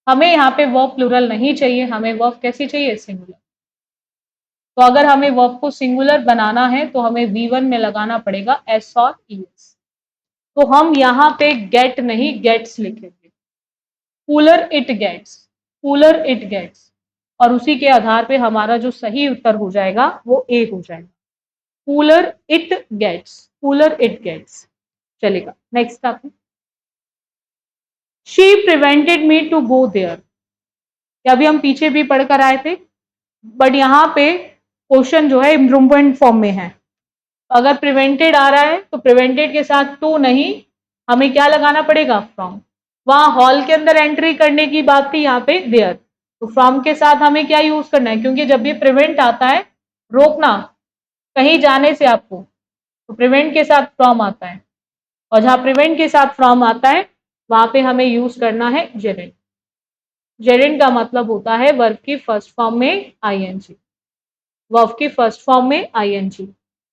हमें यहाँ पे वर्ब प्लूरल नहीं चाहिए, हमें वर्ब कैसी चाहिए? सिंगुलर। तो अगर हमें वर्ब को सिंगुलर बनाना है तो हमें वी1 में लगाना पड़ेगा एस और ईएस। तो हम यहाँ पे गेट नहीं गेट्स लिखेंगे। Cooler it gets, cooler it gets. और उसी के आधार पे हमारा जो सही उत्तर हो जाएगा वो ए हो जाएगा। Cooler it gets, cooler it gets. चलेगा नेक्स्ट आप। She prevented me to go there, अभी हम पीछे भी पढ़कर आए थे, बट यहाँ पे क्वेश्चन जो है इम्प्रूवमेंट फॉर्म में है। अगर प्रिवेंटेड आ रहा है तो प्रिवेंटेड के साथ टू नहीं, हमें क्या लगाना पड़ेगा? फ्रॉम। वहां हॉल के अंदर एंट्री करने की बात थी, यहाँ पे देयर। तो फ्रॉम के साथ हमें क्या यूज करना है? क्योंकि जब भी प्रिवेंट आता है, रोकना कहीं जाने से आपको, तो प्रिवेंट के साथ फ्रॉम आता है। और जहां प्रिवेंट के साथ फ्रॉम आता है वहां पे हमें यूज करना है जेरेंट। जेरेंट का मतलब होता है वर्ब की फर्स्ट फॉर्म में आईएनजी, वर्ब की फर्स्ट फॉर्म में आईएनजी।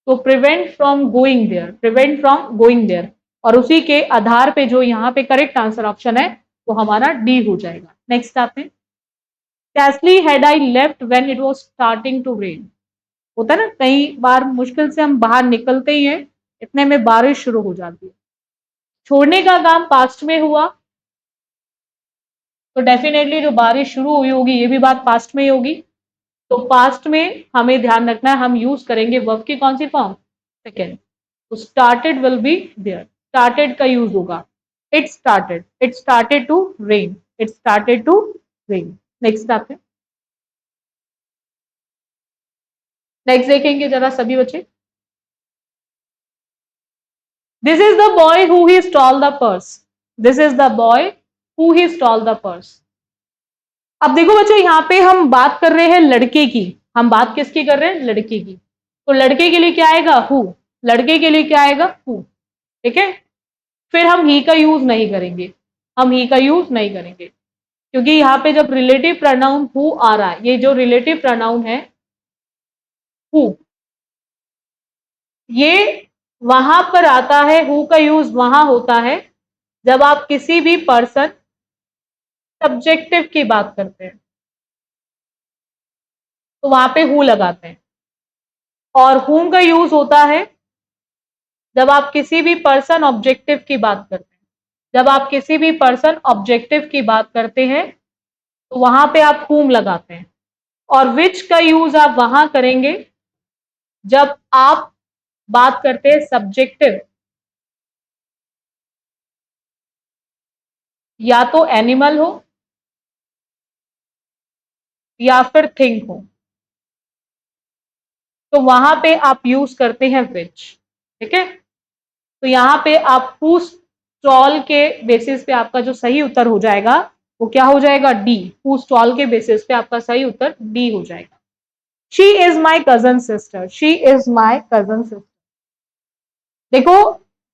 तो prevent from going there, prevent from going there. और उसी के आधार पे जो यहाँ पे करेक्ट आंसर ऑप्शन है वो हमारा डी हो जाएगा। नेक्स्ट आते हैं। Scarcely had I left when it was starting to rain. होता है ना, कई बार मुश्किल से हम बाहर निकलते ही हैं, इतने में बारिश शुरू हो जाती है। छोड़ने का काम पास्ट में हुआ, तो डेफिनेटली जो बारिश शुरू हुई होगी ये भी बात पास्ट में ही होगी। तो पास्ट में हमें ध्यान रखना है, हम यूज करेंगे वर्ब की कौन सी फॉर्म? सेकेंड। तो started will be there, started का यूज होगा, it started to rain, it started to rain. Next आते हैं, नेक्स्ट देखेंगे जरा सभी बच्चे। This is the boy who he stole the purse, this is the boy who he stole the purse. अब देखो बच्चों, यहाँ पे हम बात कर रहे हैं लड़के की, हम बात किसकी कर रहे हैं, लड़के की। तो लड़के के लिए क्या आएगा, हु, लड़के के लिए क्या आएगा, हु, ठीक है। फिर हम ही का यूज नहीं करेंगे, हम ही का यूज नहीं करेंगे, क्योंकि यहाँ पे जब रिलेटिव प्रोनाउन हु आ रहा है, ये जो रिलेटिव प्रोनाउन है हु, ये वहां पर आता है, हु का यूज वहां होता है जब आप किसी भी पर्सन सब्जेक्टिव की बात करते हैं, तो वहां पे हु लगाते हैं। और हुम का यूज होता है जब आप किसी भी पर्सन ऑब्जेक्टिव की बात करते हैं, जब आप किसी भी पर्सन ऑब्जेक्टिव की बात करते हैं तो वहां पे आप हुम लगाते हैं। और विच का यूज आप वहां करेंगे जब आप बात करते हैं सब्जेक्टिव, या तो एनिमल हो या फिर थिंग हो, तो वहां पे आप यूज करते हैं विच, ठीक है। तो यहां पे आप हु स्टॉल के बेसिस पे आपका जो सही उत्तर हो जाएगा वो क्या हो जाएगा, डी। हु स्टॉल के बेसिस पे आपका सही उत्तर डी हो जाएगा। She is my cousin sister, she is my cousin sister. देखो,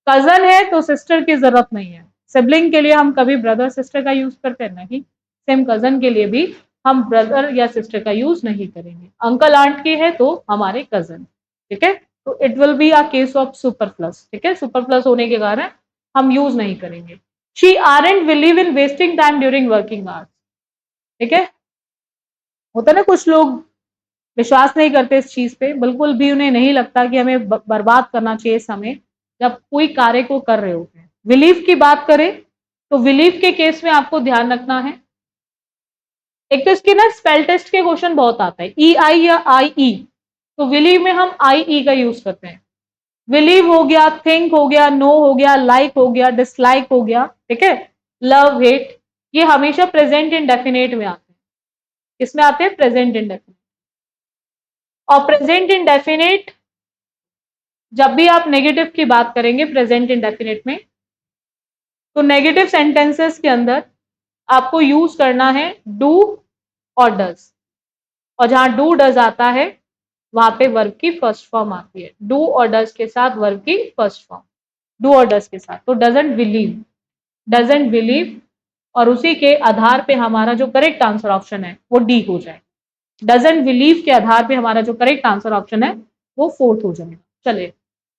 कजन है तो सिस्टर की जरूरत नहीं है, सिबलिंग के लिए हम कभी ब्रदर सिस्टर का यूज करते हैं नहीं, सेम कजन के लिए भी हम ब्रदर या सिस्टर का यूज नहीं करेंगे। अंकल आंट की है तो हमारे कजन, ठीक है। तो it will be a case of super plus, ठीक है, सुपर प्लस होने के कारण हम यूज नहीं करेंगे। She aren't believe in wasting time during working hours, ठीक है। होता है ना, कुछ लोग विश्वास नहीं करते इस चीज पे, बिल्कुल भी उन्हें नहीं लगता कि हमें बर्बाद करना चाहिए समय जब कोई कार्य को कर रहे होते हैं। बिलीव की बात करें तो बिलीव के केस में आपको ध्यान रखना है, एक तो इसके ना स्पेल टेस्ट के क्वेश्चन बहुत आता है, ई आई या आई ई, तो बिलीव में हम आई ई का यूज करते हैं। बिलीव हो गया, थिंक हो गया, नो हो गया, लाइक हो गया, डिसलाइक हो गया, ठीक है, लव हेट, ये हमेशा प्रेजेंट इंडेफिनेट में आते हैं। किसमें आते हैं, प्रेजेंट इंडेफिनेट। और प्रेजेंट इंडेफिनेट जब भी आप नेगेटिव की बात करेंगे प्रेजेंट इंडेफिनेट में, तो नेगेटिव सेंटेंसेस के अंदर आपको यूज करना है डू और डज। और जहां डू डज आता है वहां पे वर्ब की फर्स्ट फॉर्म आती है, डू और डज के साथ वर्ब की फर्स्ट फॉर्म, डू और डज के साथ। तो डजंट बिलीव, डजंट बिलीव, और उसी के आधार पे हमारा जो करेक्ट आंसर ऑप्शन है वो डी हो जाए। डजंट बिलीव के आधार पे हमारा जो करेक्ट आंसर ऑप्शन है वो फोर्थ हो जाएगा। चलिए,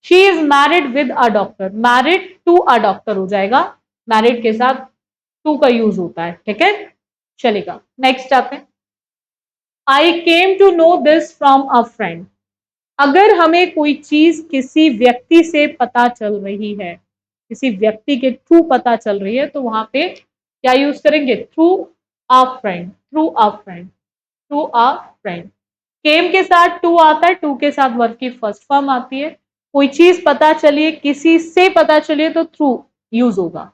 she is married with a doctor, married to a doctor हो जाएगा, मैरिड के साथ टू का यूज होता है, ठीक है। चलेगा, नेक्स्ट आते हैं। I came to know this from a friend. अगर हमें कोई चीज किसी व्यक्ति से पता चल रही है, किसी व्यक्ति के थ्रू पता चल रही है, तो वहां पे क्या यूज करेंगे, through a friend, through a friend, through a friend. Came के साथ टू आता है, टू के साथ वर्ब की फर्स्ट फॉर्म आती है। कोई चीज पता चलिए, किसी से पता चलिए तो थ्रू यूज होगा,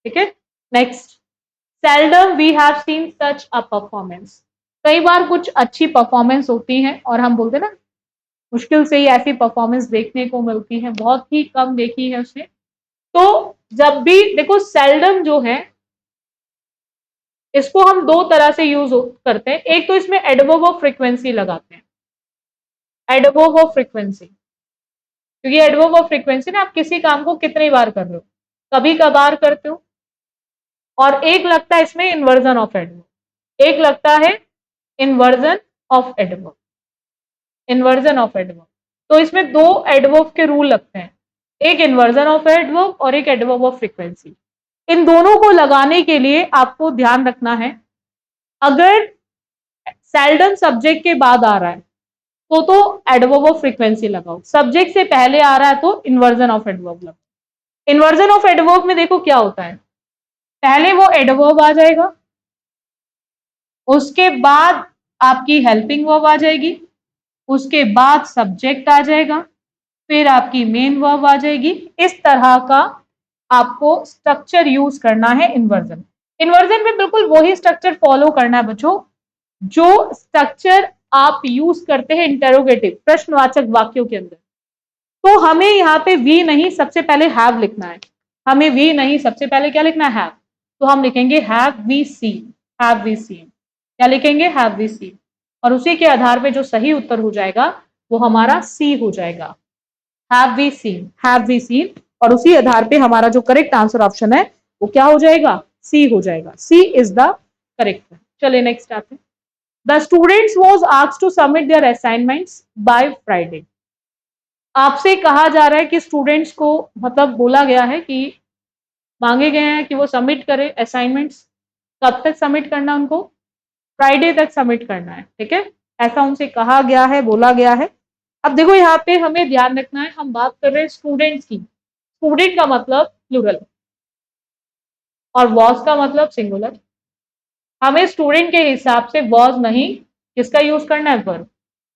ठीक है। Next, seldom we have seen such a performance. कई बार कुछ अच्छी परफॉर्मेंस होती है और हम बोलते हैं ना, मुश्किल से ही ऐसी परफॉर्मेंस देखने को मिलती है, बहुत ही कम देखी है उसने। तो जब भी देखो सेल्डम जो है, इसको हम दो तरह से यूज करते हैं। एक तो इसमें एडवर्ब ऑफ फ्रीक्वेंसी लगाते हैं, एडवर्ब ऑफ फ्रीक्वेंसी, क्योंकि एडवर्ब ऑफ फ्रीक्वेंसी ना आप किसी काम को कितनी बार कर रहे हो, कभी कभार करते हो। और एक लगता है इसमें इन्वर्जन ऑफ एडवर्ब, एक लगता है inversion of adverb, inversion of adverb. तो इसमें दो एडवर्ब के रूल लगते हैं, एक इन्वर्जन ऑफ एडवर्ब और एक एडवर्ब ऑफ फ्रीक्वेंसी। इन दोनों को लगाने के लिए आपको ध्यान रखना है, अगर सेल्डम सब्जेक्ट के बाद आ रहा है तो एडवर्ब ऑफ फ्रीक्वेंसी लगाओ, सब्जेक्ट से पहले आ रहा है तो इन्वर्जन ऑफ एडवर्ब लगाओ। इन्वर्जन ऑफ एडवर्ब में देखो क्या होता है, पहले वो एडवर्ब आ जाएगा, उसके बाद आपकी हेल्पिंग वर्ब आ जाएगी, उसके बाद सब्जेक्ट आ जाएगा, फिर आपकी मेन वर्ब आ जाएगी। इस तरह का आपको स्ट्रक्चर यूज करना है इन्वर्जन। इन्वर्जन में बिल्कुल वही स्ट्रक्चर फॉलो करना है बच्चों, जो स्ट्रक्चर आप यूज करते हैं इंटेरोगेटिव प्रश्नवाचक वाक्यों के अंदर। तो हमें यहाँ पे वी नहीं, सबसे पहले हैव लिखना है। हमें वी नहीं, सबसे पहले क्या लिखना है? हैव। तो हम लिखेंगे have we seen, have we seen. क्या लिखेंगे? Have we seen. और उसी के आधार पे जो सही उत्तर हो जाएगा वो हमारा सी हो जाएगा। Have we seen, have we seen. और उसी आधार पे हमारा जो करेक्ट आंसर ऑप्शन है वो क्या हो जाएगा? सी हो जाएगा। C is the correct. चलिए नेक्स्ट आते हैं। The students was asked to submit their assignments by Friday. आपसे कहा जा रहा है कि स्टूडेंट्स को मतलब बोला गया है कि मांगे गए हैं कि वो सबमिट करें असाइनमेंट्स। कब तक सबमिट करना उनको? फ्राइडे तक सबमिट करना है। ठीक है, ऐसा उनसे कहा गया है, बोला गया है। अब देखो यहाँ पे हमें ध्यान रखना है, हम बात कर रहे हैं स्टूडेंट्स की। स्टूडेंट का मतलब प्लूरल और वॉज का मतलब सिंगुलर। हमें स्टूडेंट के हिसाब से वॉज नहीं किसका यूज करना है? वर्ब।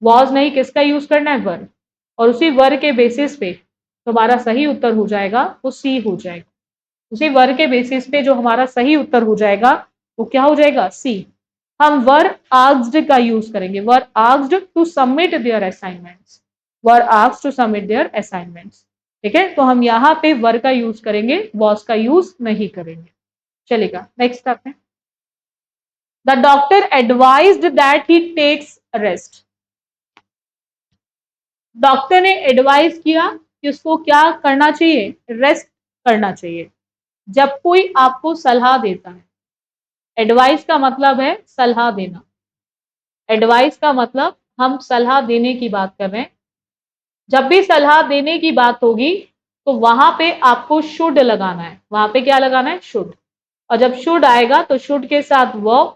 वॉज नहीं किसका यूज करना है? वर्ब। और उसी वर्ग के बेसिस पे हमारा सही उत्तर हो जाएगा वो सी हो जाएगा। उसी वर्ग के बेसिस पे जो हमारा सही उत्तर हो जाएगा वो क्या हो जाएगा? सी। हम वर आस्क्ड का यूज करेंगे। Were asked to submit their assignments. Were asked to submit their assignments. ठीक है, तो हम यहाँ पे वर का यूज करेंगे, वॉज का यूज नहीं करेंगे। चलेगा, नेक्स्ट आते हैं। The doctor advised that he takes rest. Doctor ने एडवाइस किया कि उसको क्या करना चाहिए? रेस्ट करना चाहिए। जब कोई आपको सलाह देता है, एडवाइस का मतलब है सलाह देना। एडवाइस का मतलब हम सलाह देने की बात कर रहे हैं। जब भी सलाह देने की बात होगी तो वहां पे आपको शुड लगाना है। वहां पे क्या लगाना है? शुड। और जब शुड आएगा तो शुड के साथ वर्ब,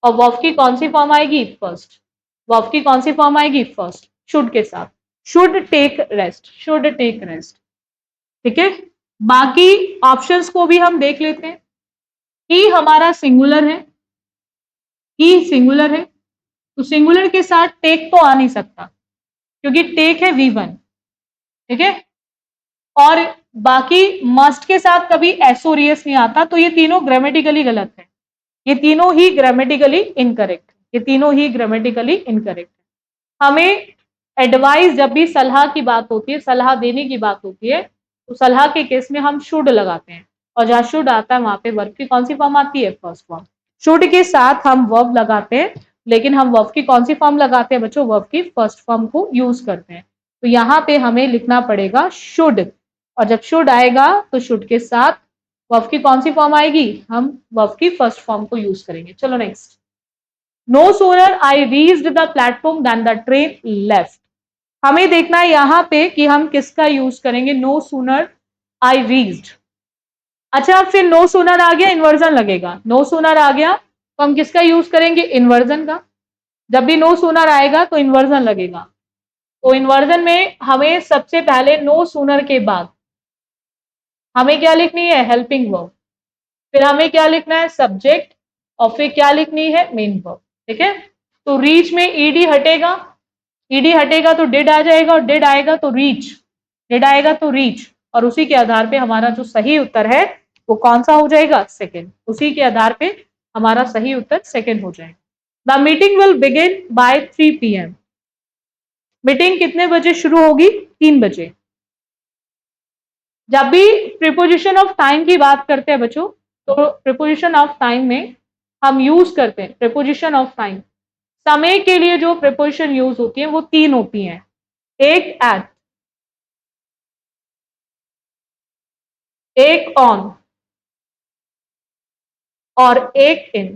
और वर्ब की कौन सी फॉर्म आएगी? फर्स्ट। वर्ब की कौन सी फॉर्म आएगी? फर्स्ट, शुड के साथ। Should take rest, should take rest. ठीक है, बाकी ऑप्शंस को भी हम देख लेते हैं। ही हमारा सिंगुलर है, ही सिंगुलर है, तो सिंगुलर के साथ टेक तो आ नहीं सकता क्योंकि टेक है V1। ठीक है, और बाकी मस्ट के साथ कभी एसोरियस नहीं आता, तो ये तीनों ग्रामेटिकली गलत है। ये तीनों ही ग्रामेटिकली इनकरेक्ट, ये तीनों ही ग्रामेटिकली इनकरेक्ट है। हमें एडवाइस जब भी सलाह की बात होती है, सलाह देने की बात होती है, तो सलाह के केस में हम शुड लगाते हैं। और जहां शुड आता है वहां पे वर्ब की कौन सी फॉर्म आती है? First form. शुड के साथ हम वर्ब लगाते हैं, लेकिन हम वर्ब की कौन सी फॉर्म लगाते हैं बच्चों? वर्ब की फर्स्ट फॉर्म को यूज करते हैं। तो यहाँ पे हमें लिखना पड़ेगा शुड। और जब शुड आएगा तो शुड के साथ वर्ब की कौन सी फॉर्म आएगी? हम वर्ब की फर्स्ट फॉर्म को यूज करेंगे। चलो next. No sooner I reached the platform than the train left. हमें देखना है यहाँ पे कि हम किसका यूज करेंगे। No sooner I reached. अच्छा, फिर नो सूनर आ गया, इन्वर्जन लगेगा। नो सूनर आ गया तो हम किसका यूज करेंगे? इन्वर्जन का। जब भी नो सूनर आएगा तो इन्वर्जन लगेगा। तो इन्वर्जन में हमें सबसे पहले नो सूनर के बाद हमें क्या लिखनी है? Helping verb. फिर हमें क्या लिखना है? सब्जेक्ट। और फिर क्या लिखनी है? Main verb. ठीक है, तो रीच में ईडी हटेगा, ईडी हटेगा तो डिड आ जाएगा, और डिड आएगा तो रीच, डिड आएगा तो रीच। और उसी के आधार पे हमारा जो सही उत्तर है वो कौन सा हो जाएगा? सेकंड। उसी के आधार पे हमारा सही उत्तर सेकंड हो जाएगा। The meeting will begin by 3 PM। Meeting कितने बजे शुरू होगी? 3 बजे। जब भी प्रीपोजिशन ऑफ टाइम की बात करते हैं बच्चों, तो प्रीपोजिशन ऑफ टाइम में हम यूज करते हैं प्रीपोजिशन ऑफ टाइम। समय के लिए जो प्रीपोजिशन यूज होती है वो 3 होती हैं। एक एट, एक ऑन, और एक इन।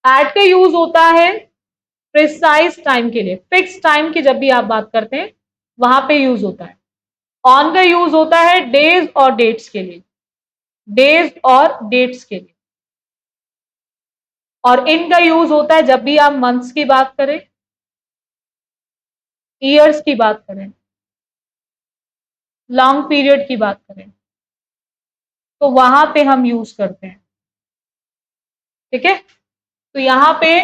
एट का यूज होता है प्रिसाइज टाइम के लिए, फिक्स टाइम की जब भी आप बात करते हैं वहां पे यूज होता है। ऑन का यूज होता है डेज और डेट्स के लिए, डेज और डेट्स के लिए। और इन का यूज होता है जब भी आप मंथ्स की बात करें, ईयर्स की बात करें, लॉन्ग पीरियड की बात करें, तो वहां पे हम यूज करते हैं। ठीक है, तो यहाँ पे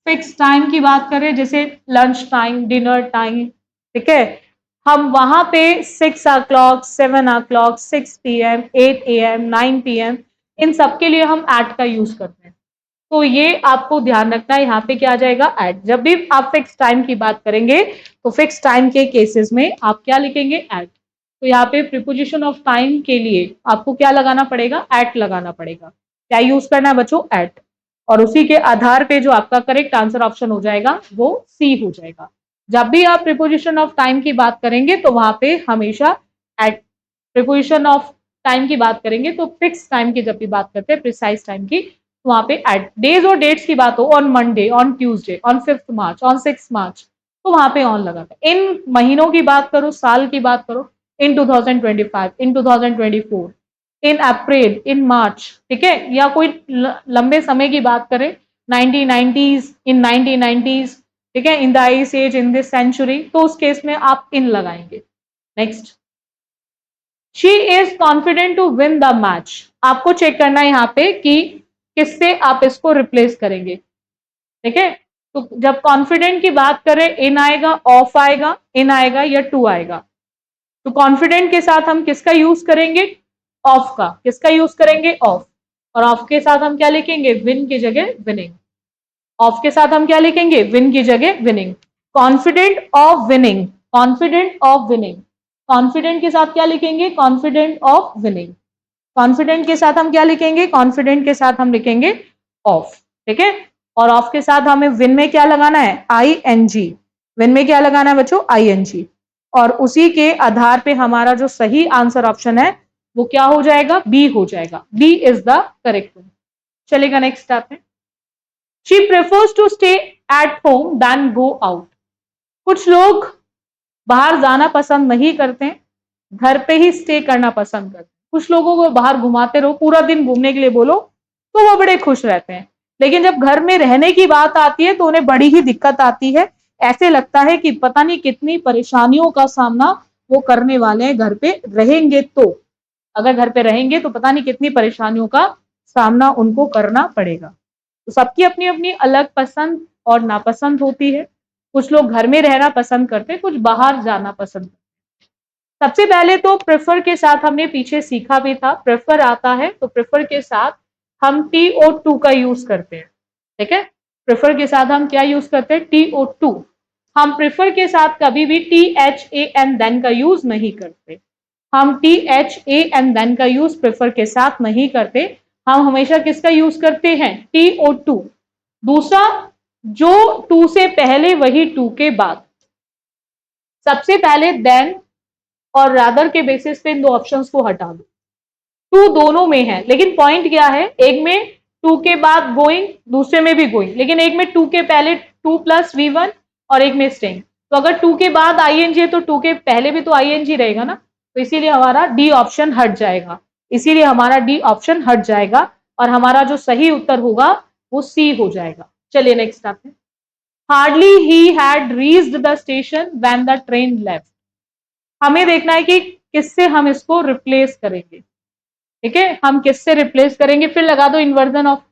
फिक्स टाइम की बात करें जैसे लंच टाइम, डिनर टाइम, ठीक है, हम वहां पे 6 o'clock, 7 o'clock, 6 PM, 8 AM, 9 PM इन सब के लिए हम एट का यूज करते हैं। तो ये आपको ध्यान रखना है, यहाँ पे क्या आ जाएगा एट। जब भी आप फिक्स टाइम की बात करेंगे तो फिक्स टाइम के केसेस में आप क्या लिखेंगे एट। तो यहाँ पे प्रीपोजिशन ऑफ टाइम के लिए आपको क्या लगाना पड़ेगा, एट लगाना पड़ेगा। क्या यूज करना है बच्चों, एट। और उसी के आधार पे जो आपका करेक्ट आंसर ऑप्शन हो जाएगा वो सी हो जाएगा। जब भी आप प्रीपोजिशन ऑफ टाइम की बात करेंगे तो वहां पे हमेशा एट। प्रीपोजिशन ऑफ टाइम की बात करेंगे तो फिक्स टाइम की जब भी बात करते हैं, प्रिसाइज टाइम की, तो वहां पे एट। डेज और डेट्स की बात हो, on Monday, on Tuesday, on 5th March, on 6 मार्च, तो वहां पे ऑन लगाता है। इन महीनों की बात करो, साल की बात करो, इन 2025, इन 2024, इन अप्रैल, इन मार्च, ठीक है, या कोई लंबे समय की बात करें 1990s, इन 1990s, ठीक है, in the ice age, in this century, तो उस केस में आप इन लगाएंगे। Next, she is confident to win the match. आपको चेक करना है यहाँ पे कि किससे आप इसको रिप्लेस करेंगे। ठीक है, तो जब कॉन्फिडेंट की बात करें इन आएगा, ऑफ आएगा, इन आएगा या टू आएगा। तो कॉन्फिडेंट के साथ हम किसका यूज करेंगे, ऑफ का। किसका यूज करेंगे, ऑफ। और ऑफ के साथ हम क्या लिखेंगे, विन की जगह विनिंग। ऑफ के साथ हम क्या लिखेंगे, विन की जगह winning. Confident of winning, confident of winning. Confident के साथ क्या लिखेंगे, कॉन्फिडेंट ऑफ विनिंग। कॉन्फिडेंट के साथ हम क्या लिखेंगे, कॉन्फिडेंट के साथ हम लिखेंगे ऑफ। ठीक है, और ऑफ के साथ हमें विन में क्या लगाना है, ING। विन में क्या लगाना है बच्चों, ING। और उसी के आधार पे हमारा जो सही आंसर ऑप्शन है वो क्या हो जाएगा, बी हो जाएगा। B is the correct one. चलेगा, नेक्स्ट आते हैं। She prefers to stay at home than go out. कुछ लोग बाहर जाना पसंद नहीं करते, घर पे ही स्टे करना पसंद करते हैं। कुछ लोगों को बाहर घुमाते रहो, पूरा दिन घूमने के लिए बोलो तो वो बड़े खुश रहते हैं, लेकिन जब घर में रहने की बात आती है तो उन्हें बड़ी ही दिक्कत आती है। ऐसे लगता है कि पता नहीं कितनी परेशानियों का सामना वो करने वाले हैं घर पे रहेंगे तो। अगर घर पे रहेंगे तो पता नहीं कितनी परेशानियों का सामना उनको करना पड़ेगा। तो सबकी अपनी अपनी अलग पसंद और नापसंद होती है। कुछ लोग घर में रहना पसंद करते, कुछ बाहर जाना पसंद करते। सबसे पहले तो प्रेफर के साथ हमने पीछे सीखा भी था, प्रेफर आता है तो प्रेफर के साथ हम TO2 का यूज करते हैं। ठीक है, प्रेफर के साथ हम क्या यूज करते हैं, TO2। हम प्रेफर के साथ कभी भी THAN देन का यूज नहीं करते। हम THAN देन का यूज प्रेफर के साथ नहीं करते। हम हमेशा किसका यूज करते हैं, TO2। दूसरा, जो टू से पहले वही टू के बाद। सबसे पहले देन और रादर के बेसिस पे इन दो ऑप्शंस को हटा दो। टू दोनों में है, लेकिन पॉइंट क्या है, एक में टू के बाद गोइंग, दूसरे में भी गोइंग, लेकिन एक में टू के पहले 2+V1 और एक में स्टेइंग। तो अगर टू के बाद ING है तो टू के पहले भी तो ING रहेगा ना, तो इसीलिए हमारा डी ऑप्शन हट जाएगा। इसीलिए हमारा डी ऑप्शन हट जाएगा और हमारा जो सही उत्तर होगा वो सी हो जाएगा। चलिए नेक्स्ट आते हैं। Hardly he had reached the station when the train left. हमें देखना है कि किससे हम इसको रिप्लेस करेंगे। ठीक है, हम किससे रिप्लेस करेंगे, फिर लगा दो इन्वर्जन ऑफ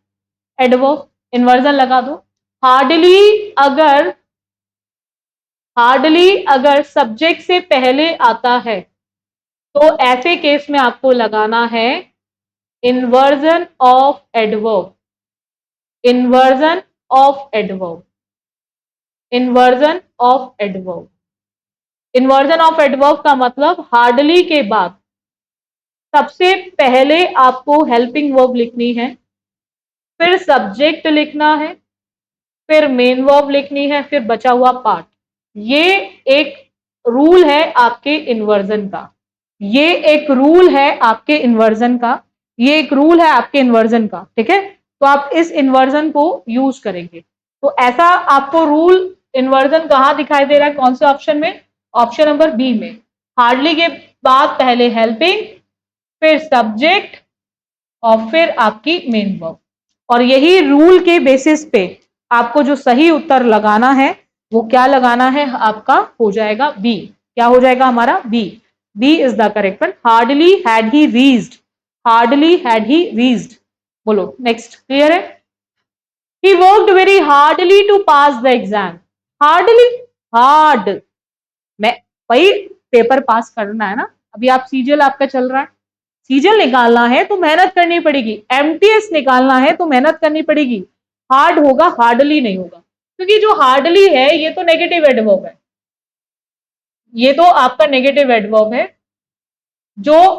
एडवर्ब, इन्वर्जन लगा दो। हार्डली अगर सब्जेक्ट से पहले आता है तो ऐसे केस में आपको लगाना है inversion of adverb. Inversion of adverb, inversion of adverb. Inversion of adverb का मतलब हार्डली के बाद सबसे पहले आपको हेल्पिंग वर्ब लिखनी है, फिर सब्जेक्ट लिखना है, फिर मेन वर्ब लिखनी है, फिर बचा हुआ पार्ट। ये एक रूल है आपके इन्वर्जन का। ये एक रूल है आपके इन्वर्जन का। ये एक रूल है आपके इन्वर्जन का। ठीक है, तो आप इस इन्वर्जन को यूज करेंगे। तो ऐसा आपको रूल इन्वर्जन कहां दिखाई दे रहा है, कौन से ऑप्शन में, ऑप्शन नंबर बी में। हार्डली के बाद पहले हेल्पिंग, फिर सब्जेक्ट और फिर आपकी मेन वर्ब। और यही रूल के बेसिस पे आपको जो सही उत्तर लगाना है वो क्या लगाना है, आपका हो जाएगा बी। क्या हो जाएगा हमारा, B. B is the correct one. Hardly had he reached, hardly had he reached. बोलो नेक्स्ट, क्लियर है। He worked very hardly to pass the exam. Hardly, hard, मैं भाई पेपर पास करना है ना, अभी आप सीजीएल आपका चल रहा है, सीजीएल निकालना है तो मेहनत करनी पड़ेगी, एमटीएस निकालना है तो मेहनत करनी पड़ेगी। हार्ड होगा, हार्डली नहीं होगा, क्योंकि जो हार्डली है ये तो नेगेटिव एडवर्ब है, ये तो आपका नेगेटिव एडवर्ब है। जो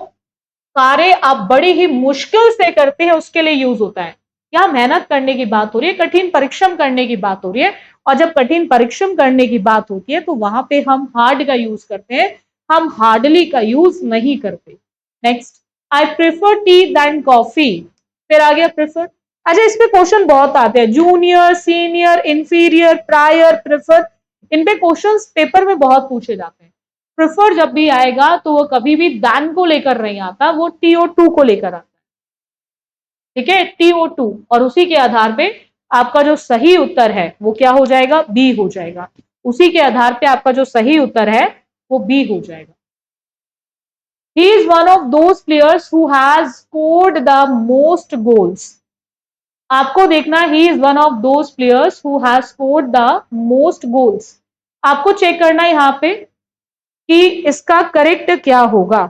कार्य आप बड़ी ही मुश्किल से करते हैं उसके लिए यूज होता है। यहां मेहनत करने की बात हो रही है, कठिन परिश्रम करने की बात हो रही है, और जब कठिन परिश्रम करने की बात होती है तो वहां पे हम हार्ड का यूज करते हैं, हम हार्डली का यूज नहीं करते। Next, I prefer tea than coffee. फिर आ गया प्रेफर। अच्छा, इस पे क्वेश्चन बहुत आते हैं, junior, senior, inferior, prior, prefer, इन पे क्वेश्चंस पेपर में बहुत पूछे जाते हैं। प्रेफर जब भी आएगा तो वो कभी भी दैन को लेकर नहीं आता, वो TO2 को लेकर आता है। ठीक है, TO2, और उसी के आधार पे आपका जो सही उत्तर है वो क्या हो जाएगा, बी हो जाएगा। उसी के आधार पे आपका जो सही उत्तर है वो बी हो जाएगा। He is one of those players who has scored the most goals. आपको देखना, he is one of those players who has scored the most goals. आपको चेक करना है यहां पे कि इसका करेक्ट क्या होगा।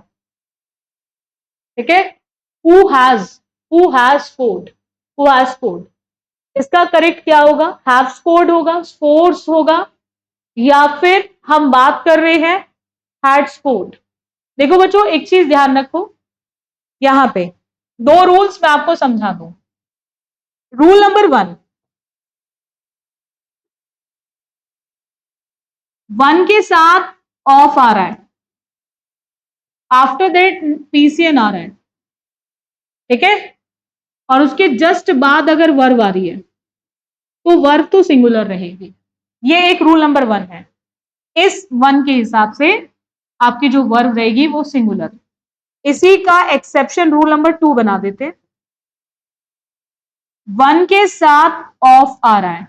ठीक है, who has scored, who has scored, इसका करेक्ट क्या होगा, have scored होगा, scores होगा, या फिर हम बात कर रहे हैं had scored। देखो बच्चों, एक चीज ध्यान रखो, यहां पे दो रूल्स मैं आपको समझा दूं। रूल नंबर 1 के साथ ऑफ आ रहा है, आफ्टर दैट पीसीएन आ रहा है, ठीक है, और उसके जस्ट बाद अगर वर्ब आ रही है तो वर्ब तो सिंगुलर रहेगी। ये एक रूल नंबर 1 है। इस 1 के हिसाब से आपकी जो वर्ब रहेगी वो सिंगुलर। इसी का एक्सेप्शन रूल नंबर 2 बना देते। 1 के साथ ऑफ आ रहा है,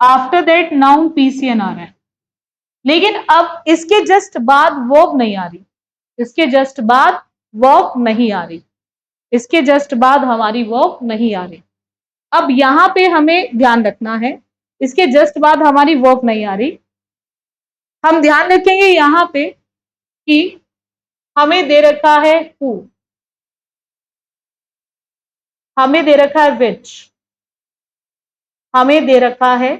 आफ्टर दैट नाउन पीसीएन आ रहा है, लेकिन अब इसके जस्ट बाद वर्ब नहीं आ रही, इसके जस्ट बाद वर्ब नहीं आ रही, इसके जस्ट बाद हमारी वर्ब नहीं आ रही। अब यहां पे हमें ध्यान रखना है, इसके जस्ट बाद हमारी वर्ब नहीं आ रही, हम ध्यान रखेंगे यहां पे कि हमें दे रखा है हु, हमें दे रखा है विच, हमें दे रखा है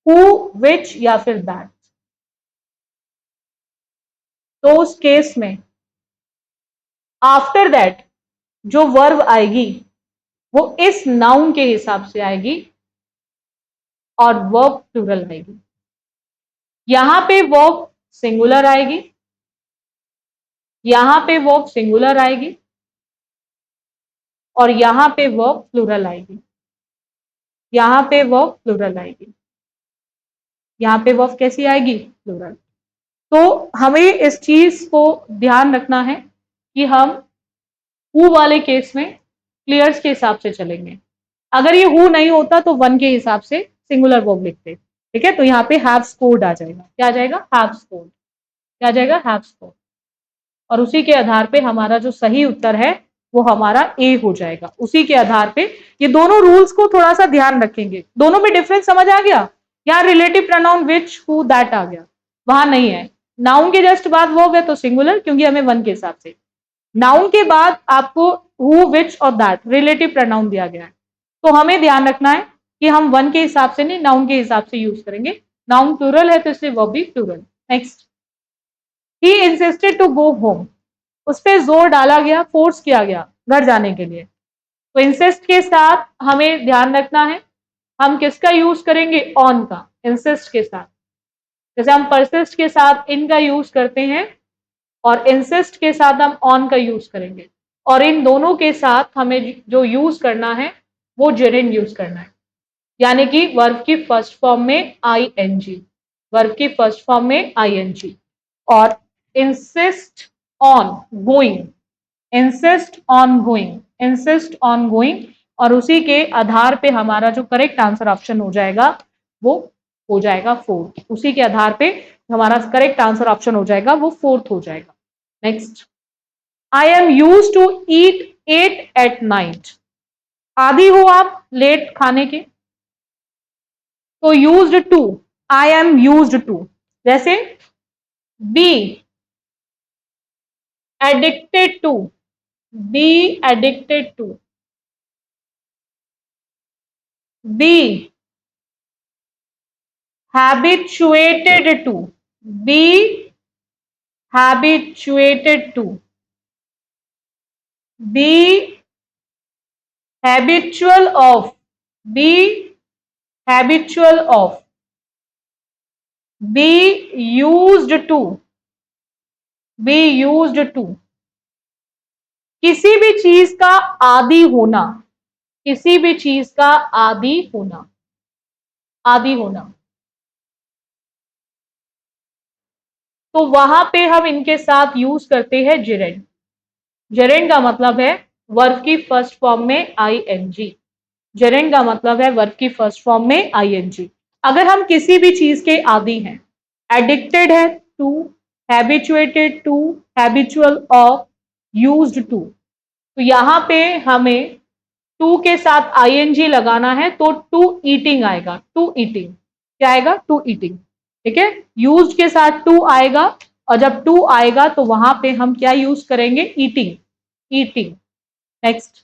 हु, विच या फिर दैट। तो उस केस में आफ्टर दैट जो वर्ब आएगी वो इस नाउन के हिसाब से आएगी और वर्ब प्लूरल आएगी। यहां पे वर्ब सिंगुलर आएगी, यहां पे वर्ब सिंगुलर आएगी, और यहां पे वर्ब प्लूरल आएगी, यहां पे वर्ब प्लूरल आएगी, यहां पे वर्ब कैसी आएगी, प्लूरल। तो हमें इस चीज को ध्यान रखना है कि हम हु वाले केस में प्लेयर्स के हिसाब से चलेंगे। अगर ये हु नहीं होता तो 1 के हिसाब से सिंगुलर वर्ब लिखते। ठीक है, तो यहाँ पे हैव स्कोर्ड आ जाएगा, क्या आ जाएगा, हैव स्कोर्ड, क्या आ जाएगा, हैव स्कोर्ड, और उसी के आधार पे हमारा जो सही उत्तर है वो हमारा ए हो जाएगा। उसी के आधार पे ये दोनों रूल्स को थोड़ा सा ध्यान रखेंगे। दोनों में डिफरेंस समझ आ गया। यहाँ relative pronoun which, who, that आ गया, वहां नहीं है। नाउन के जस्ट बाद वर्ब है तो सिंगुलर, क्योंकि हमें 1 के हिसाब से। नाउन के बाद आपको हु, विच और दैट रिलेटिव प्रोनाउन दिया गया है, तो हमें ध्यान रखना है कि हम 1 के हिसाब से नहीं, नाउन के हिसाब से यूज करेंगे। नाउन प्लूरल है तो इसलिए वर्ब भी plural. Next, he insisted to go home, उस पर जोर डाला गया, फोर्स किया गया घर जाने के लिए। तो इंसिस्ट के साथ हमें ध्यान रखना है, हम किसका यूज करेंगे, ऑन का, इंसिस्ट के साथ। जैसे हम परसिस्ट के साथ इन का यूज करते हैं और इंसिस्ट के साथ हम ऑन का यूज करेंगे, और इन दोनों के साथ हमें जो यूज करना है वो जेरेंड यूज करना है, यानी कि वर्ब की फर्स्ट फॉर्म में आईएनजी, वर्ब की फर्स्ट फॉर्म में आईएनजी। और insist on going, insist on going, insist on going, और उसी के आधार पे हमारा जो करेक्ट आंसर ऑप्शन हो जाएगा वो हो जाएगा फोर्थ। उसी के आधार पे हमारा करेक्ट आंसर ऑप्शन हो जाएगा वो फोर्थ हो जाएगा। Next, I am use to eat 8 at night, आदि हो आप लेट खाने के, तो used to, I am used to, जैसे be addicted to, be addicted to, be habituated to, be habituated to, be habitual of, be habitual of, be used to, be used to, किसी भी चीज का आदी होना, किसी भी चीज का आदी होना, आदी होना, तो वहां पे हम इनके साथ यूज करते हैं जेरेंड। जेरेंड का मतलब है वर्ब की फर्स्ट फॉर्म में आईएनजी। जेरेंड का मतलब है वर्ब की फर्स्ट फॉर्म में आईएनजी। अगर हम किसी भी चीज के आदी हैं, एडिक्टेड है to, habituated to, habitual of, used to, तो यहां पे हमें टू के साथ आईएनजी लगाना है तो टू ईटिंग आएगा, टू ईटिंग। क्या आएगा? To eating. ठीक है, यूज्ड के साथ टू आएगा और जब टू आएगा तो वहां पे हम क्या यूज करेंगे? Eating, eating. Next,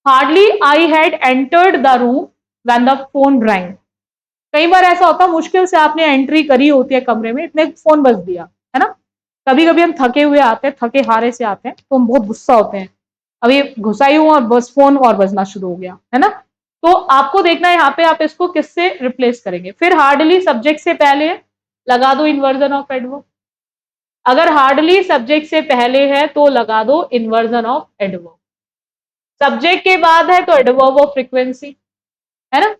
hardly I had entered the room when the phone wrong. कई बार ऐसा होता है मुश्किल से आपने एंट्री करी होती है कमरे में, इतने फोन बज दिया है ना। कभी कभी हम थके हुए आते हैं, थके हारे से आते हैं तो हम बहुत गुस्सा होते हैं, अभी घुसाई हूं और बस फोन और बजना शुरू हो गया है ना। तो आपको देखना है यहाँ पे आप इसको किससे रिप्लेस करेंगे। फिर हार्डली सब्जेक्ट से पहले लगा दो इन्वर्जन ऑफ एडवर्ब। अगर हार्डली सब्जेक्ट से पहले है तो लगा दो इन्वर्जन ऑफ एडवर्ब। सब्जेक्ट के बाद है तो एडवर्ब ऑफ फ्रीक्वेंसी, है ना।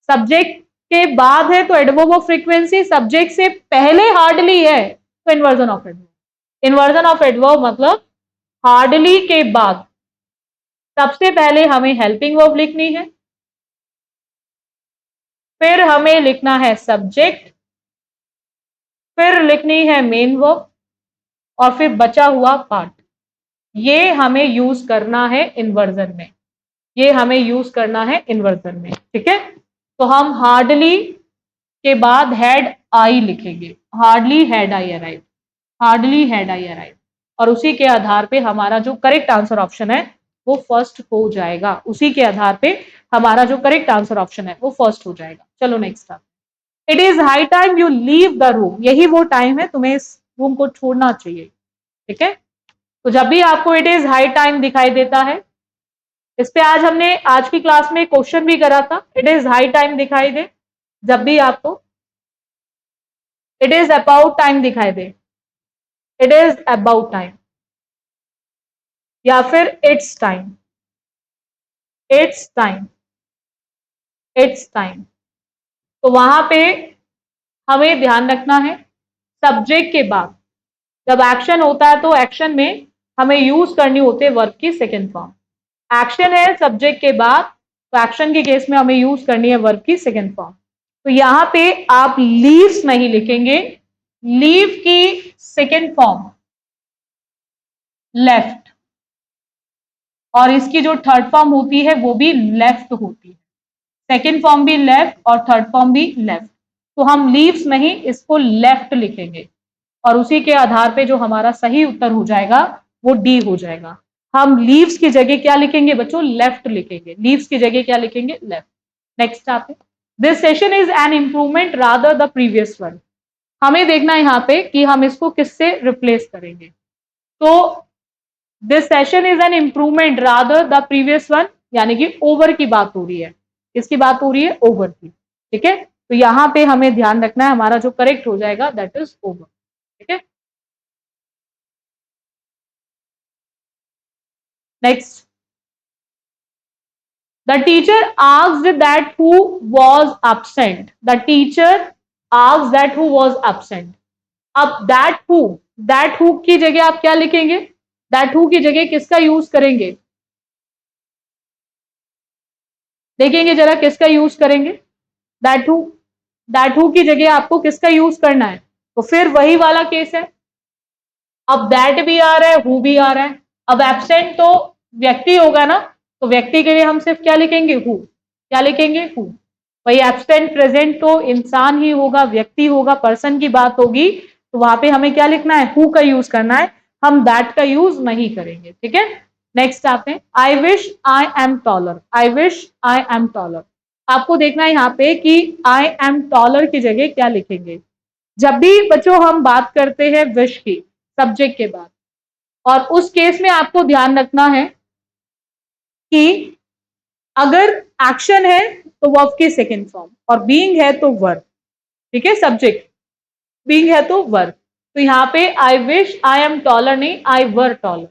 सब्जेक्ट के बाद है तो एडवर्ब ऑफ फ्रीक्वेंसी, सब्जेक्ट से पहले हार्डली है तो inversion of adverb. Inversion of adverb मतलब हार्डली के बाद सबसे पहले हमें हेल्पिंग वर्ब लिखनी है, फिर हमें लिखना है सब्जेक्ट, फिर लिखनी है मेन वर्ब और फिर बचा हुआ पार्ट। ये हमें यूज करना है इन्वर्जन में, ये हमें यूज करना है इन्वर्जन में। ठीक है, तो हम हार्डली के बाद हैड आई लिखेंगे, hardly had I arrive, hardly had I arrive, और उसी के आधार पे हमारा जो करेक्ट आंसर ऑप्शन है वो फर्स्ट हो जाएगा। उसी के आधार पे हमारा जो करेक्ट आंसर ऑप्शन है वो फर्स्ट हो जाएगा। चलो नेक्स्ट आप, it is high time you leave the room. यही वो टाइम है तुम्हें इस रूम को छोड़ना चाहिए। ठीक है, तो जब भी आपको इट इज हाई टाइम दिखाई देता है, इस पे आज हमने आज की क्लास में क्वेश्चन भी करा था, इट इज हाई टाइम दिखाई दे, जब भी आपको इट इज अबाउट टाइम दिखाई दे, इट इज अबाउट टाइम, या फिर it's time, it's time, it's time, तो वहां पे हमें ध्यान रखना है सब्जेक्ट के बाद जब एक्शन होता है तो एक्शन में हमें यूज करनी होती है वर्ब की सेकेंड फॉर्म। एक्शन है सब्जेक्ट के बाद तो एक्शन के केस में हमें यूज करनी है वर्ब की सेकेंड फॉर्म। तो यहां पे आप लीव्स नहीं लिखेंगे, लीव की सेकेंड फॉर्म लेफ्ट, और इसकी जो थर्ड फॉर्म होती है वो भी लेफ्ट होती है। सेकेंड फॉर्म भी लेफ्ट और थर्ड फॉर्म भी लेफ्ट, तो हम लीव्स नहीं इसको लेफ्ट लिखेंगे और उसी के आधार पे जो हमारा सही उत्तर हो जाएगा वो डी हो जाएगा। हम लीव्स की जगह क्या लिखेंगे बच्चों? लेफ्ट लिखेंगे। लीव्स की जगह क्या लिखेंगे? लेफ्ट। नेक्स्ट आप, this session is an improvement rather the previous one. हमें देखना है यहाँ पे कि हम इसको किससे रिप्लेस करेंगे। तो this session is an improvement rather the previous one, यानी कि ओवर की बात हो रही है। किसकी बात हो रही है? ओवर की। ठीक है, तो यहां पे हमें ध्यान रखना है हमारा जो करेक्ट हो जाएगा दैट इज ओवर। ठीक है, next, the teacher asked that who was absent, the teacher asked that who was absent. अब दैट हु की जगह आप क्या लिखेंगे? दैट हु की जगह किसका यूज करेंगे? देखेंगे जरा किसका यूज करेंगे। दैट हु, दैट हु की जगह आपको किसका यूज करना है? तो फिर वही वाला केस है, अब दैट भी आ रहा है, हु भी आ रहा है। अब एब्सेंट तो व्यक्ति होगा ना, तो व्यक्ति के लिए हम सिर्फ क्या लिखेंगे? हु। क्या लिखेंगे? हु। वही एब्सेंट प्रेजेंट तो इंसान ही होगा, व्यक्ति होगा, पर्सन की बात होगी, तो वहां पे हमें क्या लिखना है, हु का यूज करना है, हम दैट का यूज नहीं करेंगे। ठीक है, नेक्स्ट आते हैं, आई wish I am taller. I wish I am taller, आपको देखना है यहाँ पे कि आई एम टॉलर की जगह क्या लिखेंगे। जब भी बच्चों हम बात करते हैं विश की सब्जेक्ट के बाद, और उस केस में आपको ध्यान रखना है कि अगर एक्शन है तो वर्ब की सेकेंड फॉर्म, और बीइंग है तो वर्ब। ठीक है, सब्जेक्ट बीइंग है तो वर्ब। तो यहाँ पे I wish I am taller नहीं, I were taller.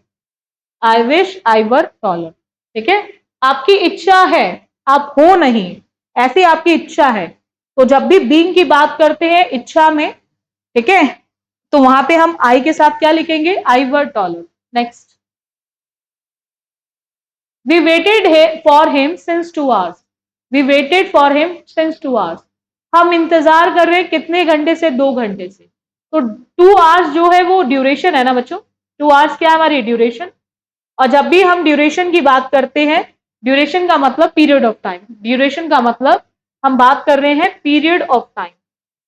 I wish I were taller. ठीक है, आपकी इच्छा है, आप हो नहीं, ऐसी आपकी इच्छा है। तो जब भी बीइंग की बात करते हैं इच्छा में, ठीक है, तो वहां पे हम आई के साथ क्या लिखेंगे, I were taller. Next, we waited for him since 2 hours। We waited for him since 2 hours। हम इंतजार कर रहे हैं कितने घंटे से, 2 घंटे से। तो 2 hours जो है वो ड्यूरेशन है ना बच्चों, 2 hours क्या है हमारी ड्यूरेशन। और जब भी हम ड्यूरेशन की बात करते हैं, ड्यूरेशन का मतलब पीरियड ऑफ टाइम, ड्यूरेशन का मतलब हम बात कर रहे हैं period of time.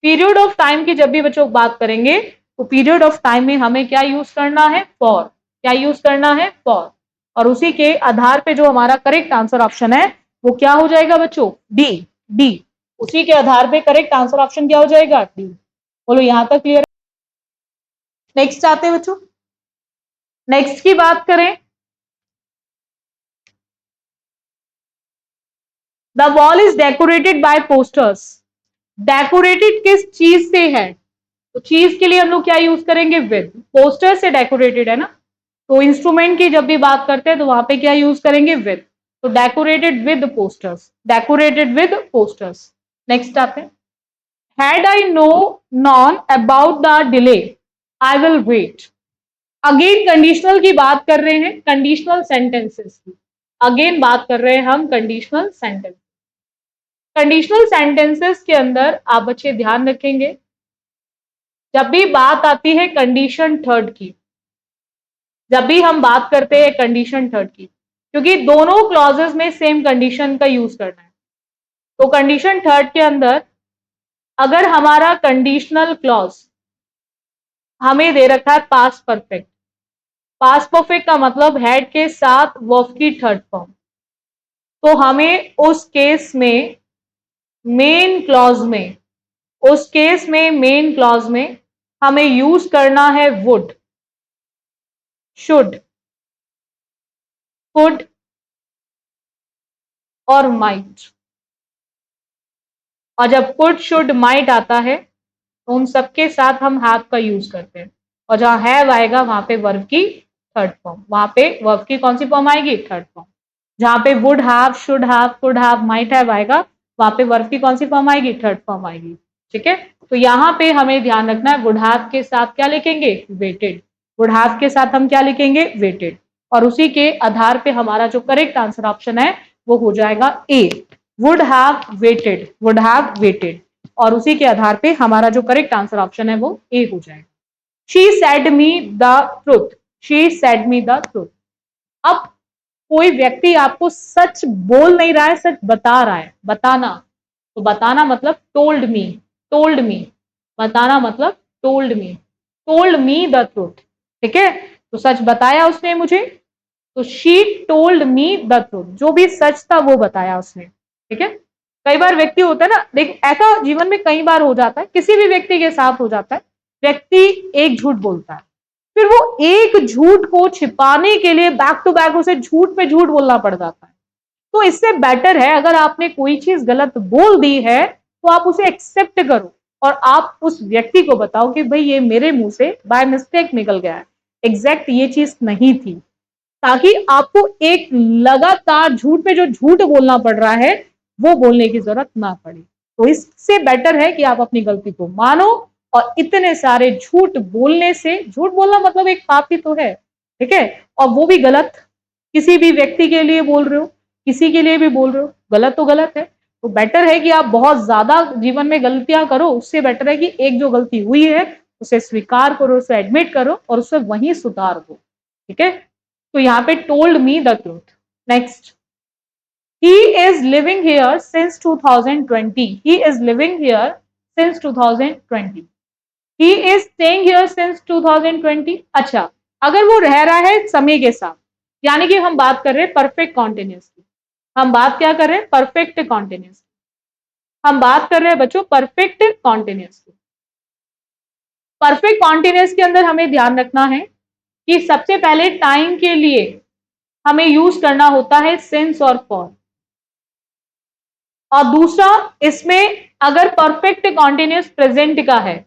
Period of time की जब भी बच्चों बात करेंगे तो पीरियड ऑफ टाइम में हमें क्या यूज करना है, फॉर। क्या यूज करना है, फॉर। और उसी के आधार पे जो हमारा करेक्ट आंसर ऑप्शन है वो क्या हो जाएगा बच्चों, डी। डी, उसी के आधार पे करेक्ट आंसर ऑप्शन क्या हो जाएगा, डी। बोलो यहां तक क्लियर है। नेक्स्ट आते हैं बच्चों, नेक्स्ट की बात करें, the wall is decorated by posters. Decorated किस चीज से है, तो चीज के लिए हम लोग क्या यूज करेंगे, विद। पोस्टर से डेकोरेटेड है ना, तो इंस्ट्रूमेंट की जब भी बात करते हैं तो वहां पे क्या यूज करेंगे, विद। तो decorated with posters, decorated with posters. Next आते हैं, had I known about the delay I will wait. Again conditional की बात कर रहे हैं, कंडीशनल सेंटेंसेस की अगेन बात कर रहे हैं हम, कंडीशनल सेंटेंस। कंडीशनल सेंटेंसेस के अंदर आप बच्चे ध्यान रखेंगे, जब भी बात आती है कंडीशन थर्ड की, जब भी हम बात करते हैं कंडीशन थर्ड की, क्योंकि दोनों क्लॉजेस में सेम कंडीशन का यूज करना है। तो कंडीशन थर्ड के अंदर अगर हमारा कंडीशनल क्लॉज हमें दे रखा है पास्ट परफेक्ट, पास्ट परफेक्ट का मतलब हैड के साथ वर्ब की थर्ड फॉर्म, तो हमें उस केस में मेन क्लॉज में, उस केस में मेन क्लॉज में हमें यूज करना है वुड, शुड, कुड और माइट। और जब कुड शुड माइट आता है तो उन सबके साथ हम हैव का यूज करते हैं, और जहां हैव आएगा वहां पे वर्ब की थर्ड फॉर्म, वहां पे वर्ब की कौन सी फॉर्म आएगी, थर्ड फॉर्म। जहां पे would have, should have, could have, might have आएगा वहां पे वर्ब की कौन सी फॉर्म आएगी, थर्ड फॉर्म आएगी। ठीक है, तो यहाँ पे हमें ध्यान रखना है, वुड हैव के साथ क्या लिखेंगे, वेटेड। वुड हैव के साथ हम क्या लिखेंगे, वेटेड। और उसी के आधार पे हमारा जो करेक्ट आंसर ऑप्शन है वो हो जाएगा A, would have waited, would have waited. और उसी के आधार पे हमारा जो करेक्ट आंसर ऑप्शन है वो ए हो जाएगा। She said me the truth, she said me the truth. अब कोई व्यक्ति आपको सच बोल नहीं रहा है, सच बता रहा है, बताना। तो बताना मतलब टोल्ड मी, टोल्ड मी। बताना मतलब told me, told me the truth. ठीक है, तो सच बताया उसने मुझे, तो she told me the truth, जो भी सच था वो बताया उसने। ठीक है, कई बार व्यक्ति होता है ना, देख ऐसा जीवन में कई बार हो जाता है, किसी भी व्यक्ति के साथ हो जाता है, व्यक्ति एक झूठ बोलता है, फिर वो एक झूठ को छिपाने के लिए बैक टू बैक उसे झूठ पे झूठ बोलना पड़ जाता है। तो इससे बेटर है अगर आपने कोई चीज गलत बोल दी है तो आप उसे एक्सेप्ट करो और आप उस व्यक्ति को बताओ कि भाई ये मेरे मुंह से बाय मिस्टेक निकल गया है, एग्जैक्ट ये चीज नहीं थी, ताकि आपको एक लगातार झूठ पे जो झूठ बोलना पड़ रहा है वो बोलने की जरूरत ना पड़े। तो इससे बेटर है कि आप अपनी गलती को मानो, और इतने सारे झूठ बोलने से, झूठ बोलना मतलब एक पाप ही तो है, ठीक है, और वो भी गलत, किसी भी व्यक्ति के लिए बोल रहे हो, किसी के लिए भी बोल रहे हो, गलत तो गलत है। तो बेटर है कि आप बहुत ज्यादा जीवन में गलतियां करो, उससे बेटर है कि एक जो गलती हुई है उसे स्वीकार करो, उसे एडमिट करो और उसे वहीं सुधार दो। ठीक है, तो यहाँ पे told me the truth. Next, he is living here since 2020, he is living here since 2020। He is staying here since 2020। अच्छा, अगर वो रह रहा है समय के साथ, यानी कि हम बात कर रहे हैं परफेक्ट कॉन्टिन्यूस की। हम बात क्या कर रहे हैं? Perfect continuous. हम बात कर रहे हैं बच्चों परफेक्ट कॉन्टिन्यूस की। परफेक्ट कॉन्टिन्यूस के अंदर हमें ध्यान रखना है कि सबसे पहले टाइम के लिए हमें यूज करना होता है सिंस और फॉर, और दूसरा इसमें अगर परफेक्ट कॉन्टिन्यूस प्रेजेंट का है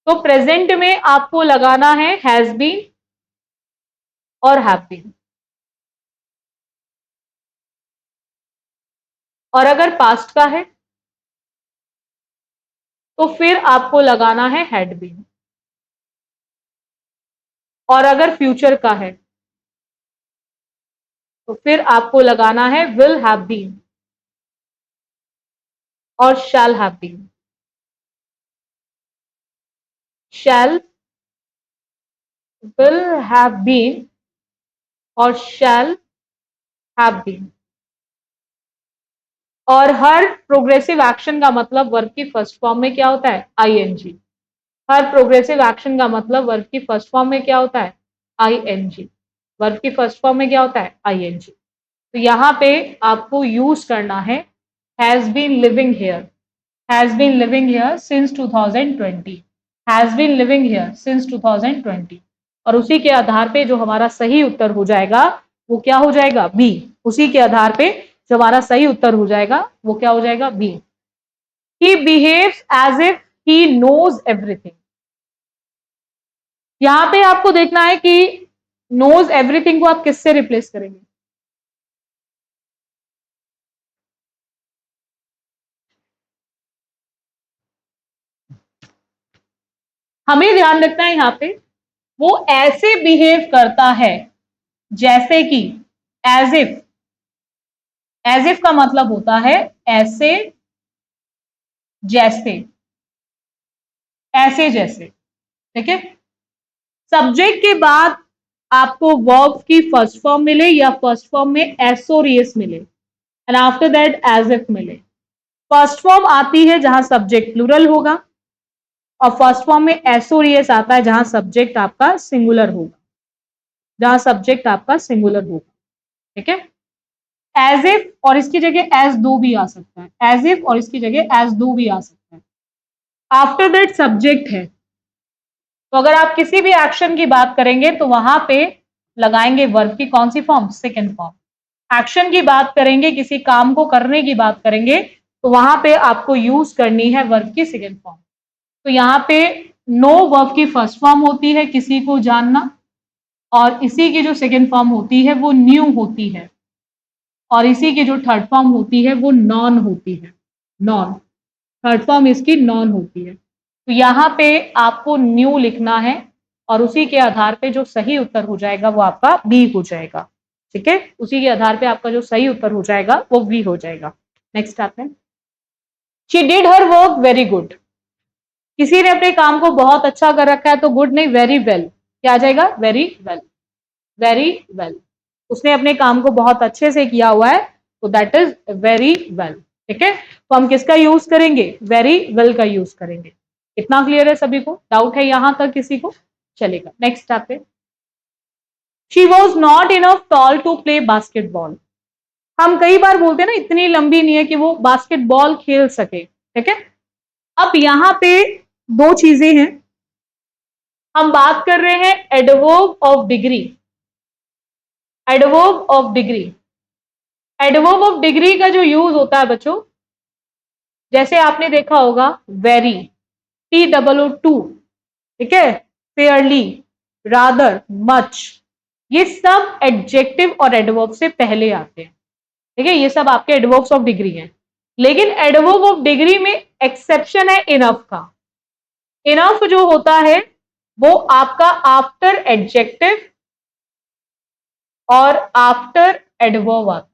तो प्रेजेंट में आपको लगाना है हैज बीन और हैव बीन, और अगर पास्ट का है तो फिर आपको लगाना है हैड बीन, और अगर फ्यूचर का है तो फिर आपको लगाना है विल हैव बीन और shall have been. Shall, will have been और शैल हैव बीन। और हर प्रोग्रेसिव एक्शन का मतलब वर्ब की फर्स्ट फॉर्म में क्या होता है? आईएनजी। हर प्रोग्रेसिव एक्शन का मतलब वर्ब की फर्स्ट फॉर्म में क्या होता है? आईएनजी। वर्ब की फर्स्ट फॉर्म में क्या होता है? आईएनजी। तो यहां पे आपको यूज करना है has been living here, has been living here since 2020, has been living here since 2020। और उसी के आधार पे जो हमारा सही उत्तर हो जाएगा वो क्या हो जाएगा? बी। उसी के आधार पे जो हमारा सही उत्तर हो जाएगा वो क्या हो जाएगा? B. He behaves as if he knows everything. यहां पे आपको देखना है कि नोज एवरीथिंग को आप किससे रिप्लेस करेंगे? हमें ध्यान रखना है यहां पे वो ऐसे बिहेव करता है जैसे कि, एज इफ का मतलब होता है ऐसे जैसे, ऐसे जैसे। ठीक है, सब्जेक्ट के बाद आपको वर्ब की फर्स्ट फॉर्म मिले या फर्स्ट फॉर्म में एसोरियस मिले and after that as if मिले। फर्स्ट फॉर्म आती है जहां सब्जेक्ट प्लूरल होगा और फर्स्ट फॉर्म में एसोरियस आता है जहां सब्जेक्ट आपका सिंगुलर होगा, जहां सब्जेक्ट आपका सिंगुलर होगा। ठीक है, एज इफ और इसकी जगह एज दो भी आ सकता है, एज इफ और इसकी जगह एज दो भी आ सकता है। आफ्टर दैट सब्जेक्ट है, तो अगर आप किसी भी एक्शन की बात करेंगे तो वहां पे लगाएंगे वर्ब की कौन सी फॉर्म? Second form. एक्शन की बात करेंगे, किसी काम को करने की बात करेंगे तो वहां पे आपको यूज करनी है वर्ब की सेकेंड फॉर्म। तो यहाँ पे नो वर्ब की फर्स्ट फॉर्म होती है किसी को जानना, और इसी की जो सेकेंड फॉर्म होती है वो न्यू होती है, और इसी की जो थर्ड फॉर्म होती है वो नॉन होती है। नॉन, थर्ड फॉर्म इसकी नॉन होती है। तो यहाँ पे आपको न्यू लिखना है और उसी के आधार पे जो सही उत्तर हो जाएगा वो आपका बी हो जाएगा। ठीक है, उसी के आधार पे आपका जो सही उत्तर हो जाएगा वो बी हो जाएगा। नेक्स्ट आते हैं, she did her work very good. किसी ने अपने काम को बहुत अच्छा कर रखा है तो गुड नहीं, वेरी वेल। क्या आ जाएगा? Very well, very well. उसने अपने काम को बहुत अच्छे से किया हुआ है तो दैट इज वेरी वेल। ठीक है, तो हम किसका यूज करेंगे? वेरी वेल का यूज करेंगे। इतना क्लियर है सभी को? डाउट है यहां तक किसी को? चलेगा, नेक्स्ट आते। She was not enough tall to play basketball. हम कई बार बोलते हैं ना इतनी लंबी नहीं है कि वो बास्केटबॉल खेल सके। ठीक है, अब यहां पे दो चीजें हैं। हम बात कर रहे हैं adverb of degree, adverb of degree. Adverb of degree का जो यूज होता है बच्चों, जैसे आपने देखा होगा वेरी, TOO, ठीक है, फेयरली, रादर, मच, ये सब एडजेक्टिव और एडवर्ब से पहले आते हैं। ठीक है, ये सब आपके एडवर्ब्स ऑफ डिग्री हैं। लेकिन एडवर्ब ऑफ डिग्री में एक्सेप्शन है इनफ का। इनफ जो होता है वो आपका आफ्टर एडजेक्टिव और आफ्टर एडवर्ब आता है,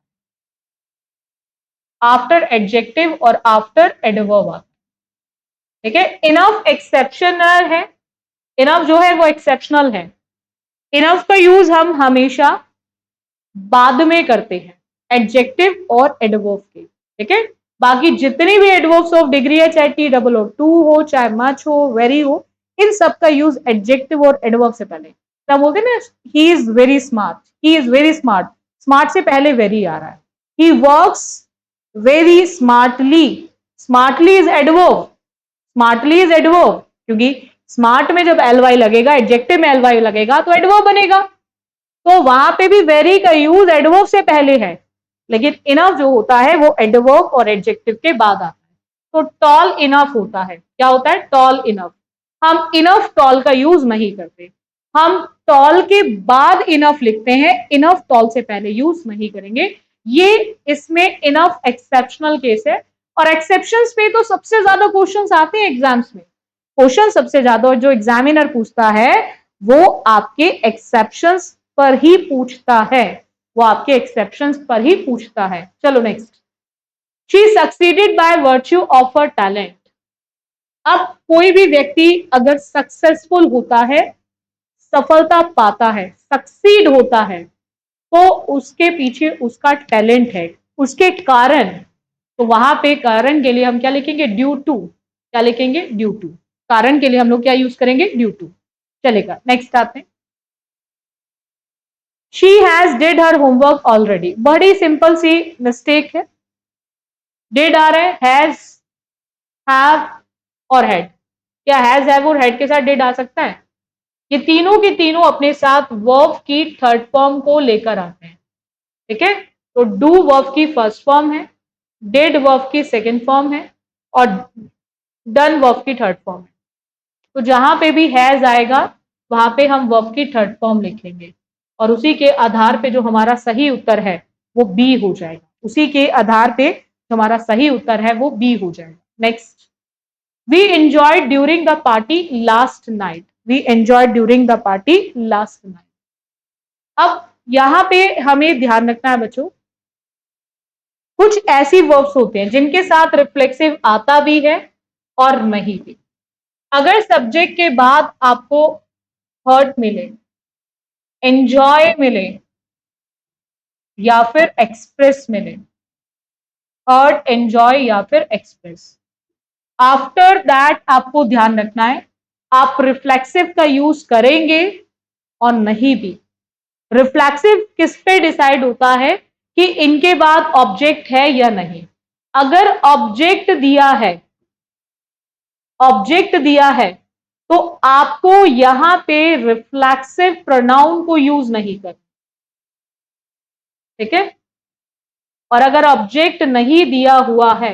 आफ्टर एडजेक्टिव और आफ्टर एडवर्ब आता है। ठीक है, इनफ एक्सेप्शनल है, इनफ जो है वो एक्सेप्शनल है। इनफ का यूज हम हमेशा बाद में करते हैं एडजेक्टिव और एडवर्ब के। ठीक है, बाकी जितनी भी एडवर्ब्स ऑफ डिग्री है, चाहे टी डबल हो, टू हो, चाहे मच हो, वेरी हो, इन सब का यूज एडजेक्टिव और एडवर्ब से पहले। तब बोलते ना, he is very smart, he is very smart, smart से पहले वेरी आ रहा है। He works very smartly, smartly is adverb, smartly is adverb, क्योंकि स्मार्ट में जब एल वाई लगेगा, एडजेक्टिव में एल वाई लगेगा तो एडवर्ब बनेगा। तो वहां पे भी वेरी का यूज एडवर्ब से पहले है, लेकिन इनफ जो होता है वो एडवर्ब और एडजेक्टिव के बाद आता है। तो टॉल इनफ होता है, क्या होता है? Tall enough. हम इनफ टॉल का यूज नहीं करते, हम टॉल के बाद इनफ लिखते हैं, इनफ टॉल से पहले यूज नहीं करेंगे। ये इसमें इनफ एक्सेप्शनल केस है, और एक्सेप्शंस पे तो सबसे ज्यादा क्वेश्चंस आते हैं एग्जाम्स में। क्वेश्चन सबसे ज्यादा जो एग्जामिनर पूछता है वो आपके एक्सेप्शंस पर ही पूछता है, वो आपके एक्सेप्शंस पर ही पूछता है। चलो next. She succeeded by virtue of her talent. अब कोई भी व्यक्ति अगर सक्सेसफुल होता है, सफलता पाता है, सक्सीड होता है, तो उसके पीछे उसका टैलेंट है, उसके कारण। तो वहां पे कारण के लिए हम क्या लिखेंगे? Due to. क्या लिखेंगे? Due to. कारण के लिए हम लोग क्या यूज करेंगे? Due to. चलेगा, नेक्स्ट आते हैं। She has did her homework already. बड़ी सिंपल सी मिस्टेक है, डिड आ रहा है, हैज, हैव और हैड। क्या हैज, हैव और हैड के साथ डिड आ सकता है? ये तीनों के तीनों अपने साथ वर्ब की थर्ड फॉर्म को लेकर आते हैं, ठीक है। तो डू वर्ब की फर्स्ट फॉर्म है, डिड वर्ब की सेकेंड फॉर्म है, और डन वर्ब की थर्ड फॉर्म है। तो जहां पे भी हैज आएगा वहां पे हम वर्ब की थर्ड फॉर्म लिखेंगे, और उसी के आधार पे जो हमारा सही उत्तर है वो बी हो जाएगा। उसी के आधार पे जो हमारा सही उत्तर है वो बी हो जाएगा। Next. We enjoyed during the party last night. We enjoyed during the party last night. अब यहां पे हमें ध्यान रखना है बच्चों, कुछ ऐसी वर्ब्स होते हैं जिनके साथ रिफ्लेक्सिव आता भी है और नहीं भी। अगर सब्जेक्ट के बाद आपको हर्ट मिले, एंजॉय मिले, या फिर एक्सप्रेस मिले, हर्ट, एंजॉय या फिर एक्सप्रेस, आफ्टर दैट आपको ध्यान रखना है आप रिफ्लेक्सिव का यूज करेंगे और नहीं भी। रिफ्लेक्सिव किस पे डिसाइड होता है कि इनके बाद ऑब्जेक्ट है या नहीं। अगर ऑब्जेक्ट दिया है, ऑब्जेक्ट दिया है, तो आपको यहां पे रिफ्लेक्सिव प्रोनाउन को यूज नहीं करना, ठीक है। और अगर ऑब्जेक्ट नहीं दिया हुआ है,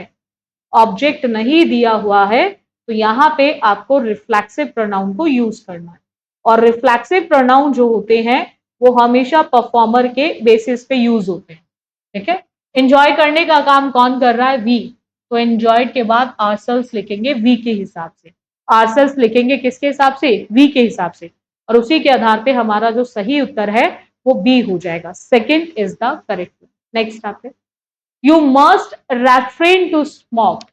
ऑब्जेक्ट नहीं दिया हुआ है, तो यहां पे आपको रिफ्लेक्सिव प्रोनाउन को यूज करना है। और रिफ्लेक्सिव प्रोनाउन जो होते हैं वो हमेशा परफॉर्मर के बेसिस पे यूज होते हैं, ठीक है। एंजॉय करने का काम कौन कर रहा है? वी। तो एंजॉयड के बाद आरसेल्स लिखेंगे वी के हिसाब से। आरसेल्स लिखेंगे किसके हिसाब से? वी के हिसाब से। और उसी के आधार पे हमारा जो सही उत्तर है वो बी हो जाएगा। Second is the correct. Next आते, you must refrain to smoke.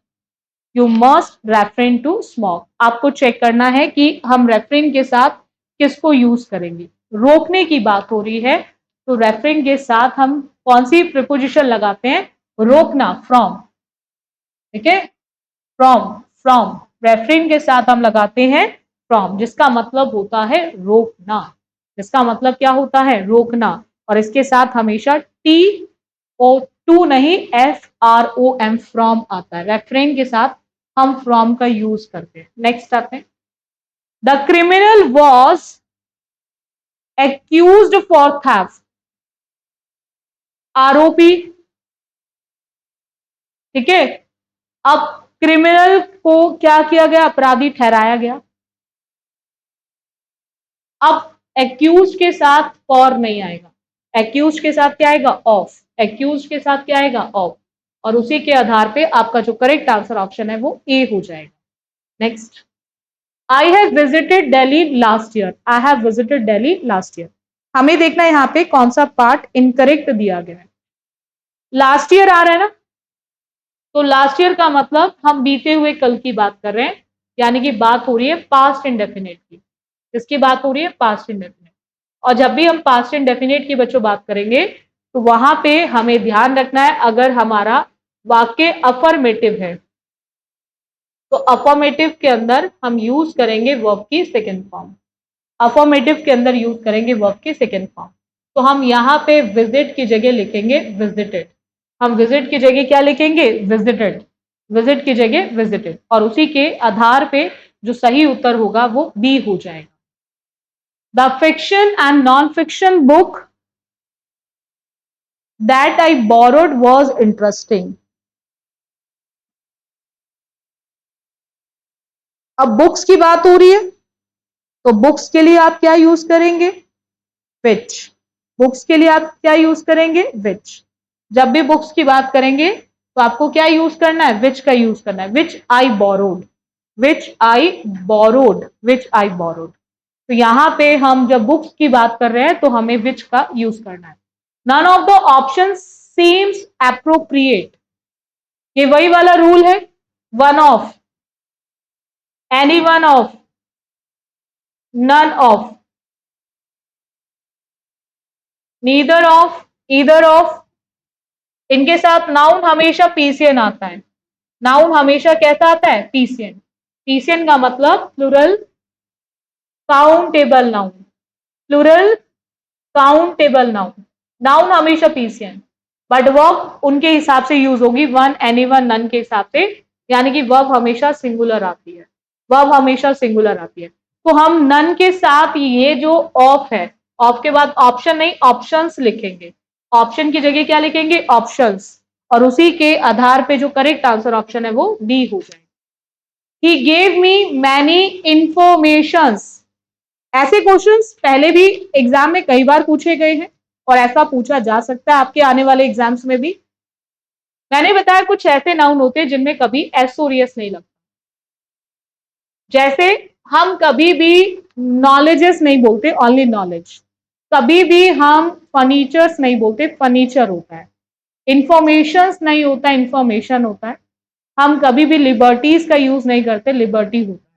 You must refrain to smoke. आपको चेक करना है कि हम रेफ्रेन के साथ किसको यूज करेंगे। रोकने की बात हो रही है तो रेफ्रेन के साथ हम कौन सी प्रिपोजिशन लगाते हैं? रोकना, फ्रॉम, ठीक है। From, from. रेफ्रेन के साथ हम लगाते हैं फ्रॉम, जिसका मतलब होता है रोकना। जिसका मतलब क्या होता है? रोकना। और इसके साथ हमेशा टी ओ टू नहीं, F R O M, from आता है। रेफ्रेन के साथ हम फ्रॉम का यूज करते हैं। नेक्स्ट आते हैं। The criminal was accused for theft. आरोपी, ठीक है। अब क्रिमिनल को क्या किया गया? अपराधी ठहराया गया। अब एक्यूज के साथ फॉर नहीं आएगा, एक्यूज के साथ क्या आएगा? ऑफ। एक्यूज के साथ क्या आएगा? ऑफ। और उसी के आधार पे आपका जो करेक्ट आंसर ऑप्शन है वो ए हो जाएगा। Next. I have visited Delhi last year. I have visited Delhi last year. हमें देखना है यहाँ पे कौन सा पार्ट इनकरेक्ट दिया गया है। लास्ट ईयर आ रहा है ना, तो लास्ट ईयर का मतलब हम बीते हुए कल की बात कर रहे हैं, यानी कि बात हो रही है पास्ट इंडेफिनिट की। किसकी बात हो रही है? Past indefinite. और जब भी हम पास्ट इंडेफिनिट की बच्चों बात करेंगे तो वहां पे हमें ध्यान रखना है, अगर हमारा वाक्य अफर्मेटिव है तो अफर्मेटिव के अंदर हम यूज करेंगे वर्ब की सेकेंड फॉर्म। अफर्मेटिव के अंदर यूज करेंगे वर्ब की सेकेंड फॉर्म। तो हम यहाँ पे विजिट की जगह लिखेंगे विजिटेड। हम विजिट की जगह क्या लिखेंगे? विजिटेड। विजिट की जगह विजिटेड, और उसी के आधार पे जो सही उत्तर होगा वो बी हो जाएगा। The fiction and non fiction book that I borrowed was interesting. अब बुक्स की बात हो रही है तो बुक्स के लिए आप क्या यूज करेंगे? विच। बुक्स के लिए आप क्या यूज करेंगे? विच। जब भी बुक्स की बात करेंगे तो आपको क्या यूज करना है? विच का यूज करना है। Which I borrowed, which I borrowed, which I borrowed. तो यहां पे हम जब बुक्स की बात कर रहे हैं तो हमें विच का यूज करना है। None of the option seems appropriate, ये वही वाला रूल है, one of, any one of, none of, neither of, either of. इनके साथ नाउन हमेशा पीसीएन आता है। नाउन हमेशा कैसा आता है? पीसीएन। पीसीएन का मतलब plural countable noun, plural countable noun. Noun हमेशा पीसीएन, बट वर्ब उनके हिसाब से यूज होगी, वन, एनी वन, नन के हिसाब से, यानी कि वर्ब हमेशा सिंगुलर आती है। वर्ब हमेशा सिंगुलर आती है। तो हम नन के साथ ये जो ऑफ है, ऑफ के बाद ऑप्शन नहीं ऑप्शंस लिखेंगे। ऑप्शन की जगह क्या लिखेंगे? ऑप्शंस, और उसी के आधार पे जो करेक्ट आंसर ऑप्शन है वो डी हो जाएगा। He gave me many informations। ऐसे क्वेश्चंस पहले भी एग्जाम में कई बार पूछे गए हैं और ऐसा पूछा जा सकता है आपके आने वाले एग्जाम्स में भी। मैंने बताया कुछ ऐसे नाउन होते हैं जिनमें कभी एस और एस नहीं लगता। जैसे हम कभी भी नॉलेजेस नहीं बोलते, ओनली नॉलेज। कभी भी हम फर्नीचर्स नहीं बोलते, फर्नीचर होता है। इंफॉर्मेशन नहीं होता, इंफॉर्मेशन होता है। हम कभी भी लिबर्टीज का यूज नहीं करते, लिबर्टी होता है।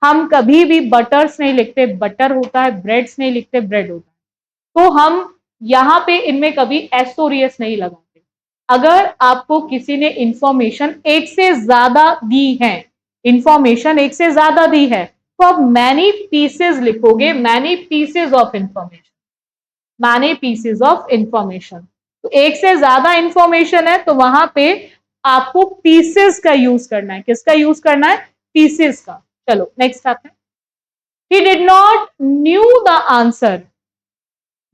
हम कभी भी बटर्स नहीं लिखते, बटर होता है। ब्रेड्स नहीं लिखते, ब्रेड होता है। तो हम यहाँ पे इनमें कभी एस और एस नहीं लगाते। अगर आपको किसी ने इंफॉर्मेशन एक से ज्यादा दी है, इंफॉर्मेशन एक से ज्यादा दी है, तो आप मैनी पीसेस लिखोगे, many pieces of information, many pieces of information. तो एक से ज्यादा इंफॉर्मेशन है तो वहां पे आपको पीसेस का यूज करना है। किसका यूज करना है? पीसेस का। चलो नेक्स्ट आते हैं। He did not knew the answer।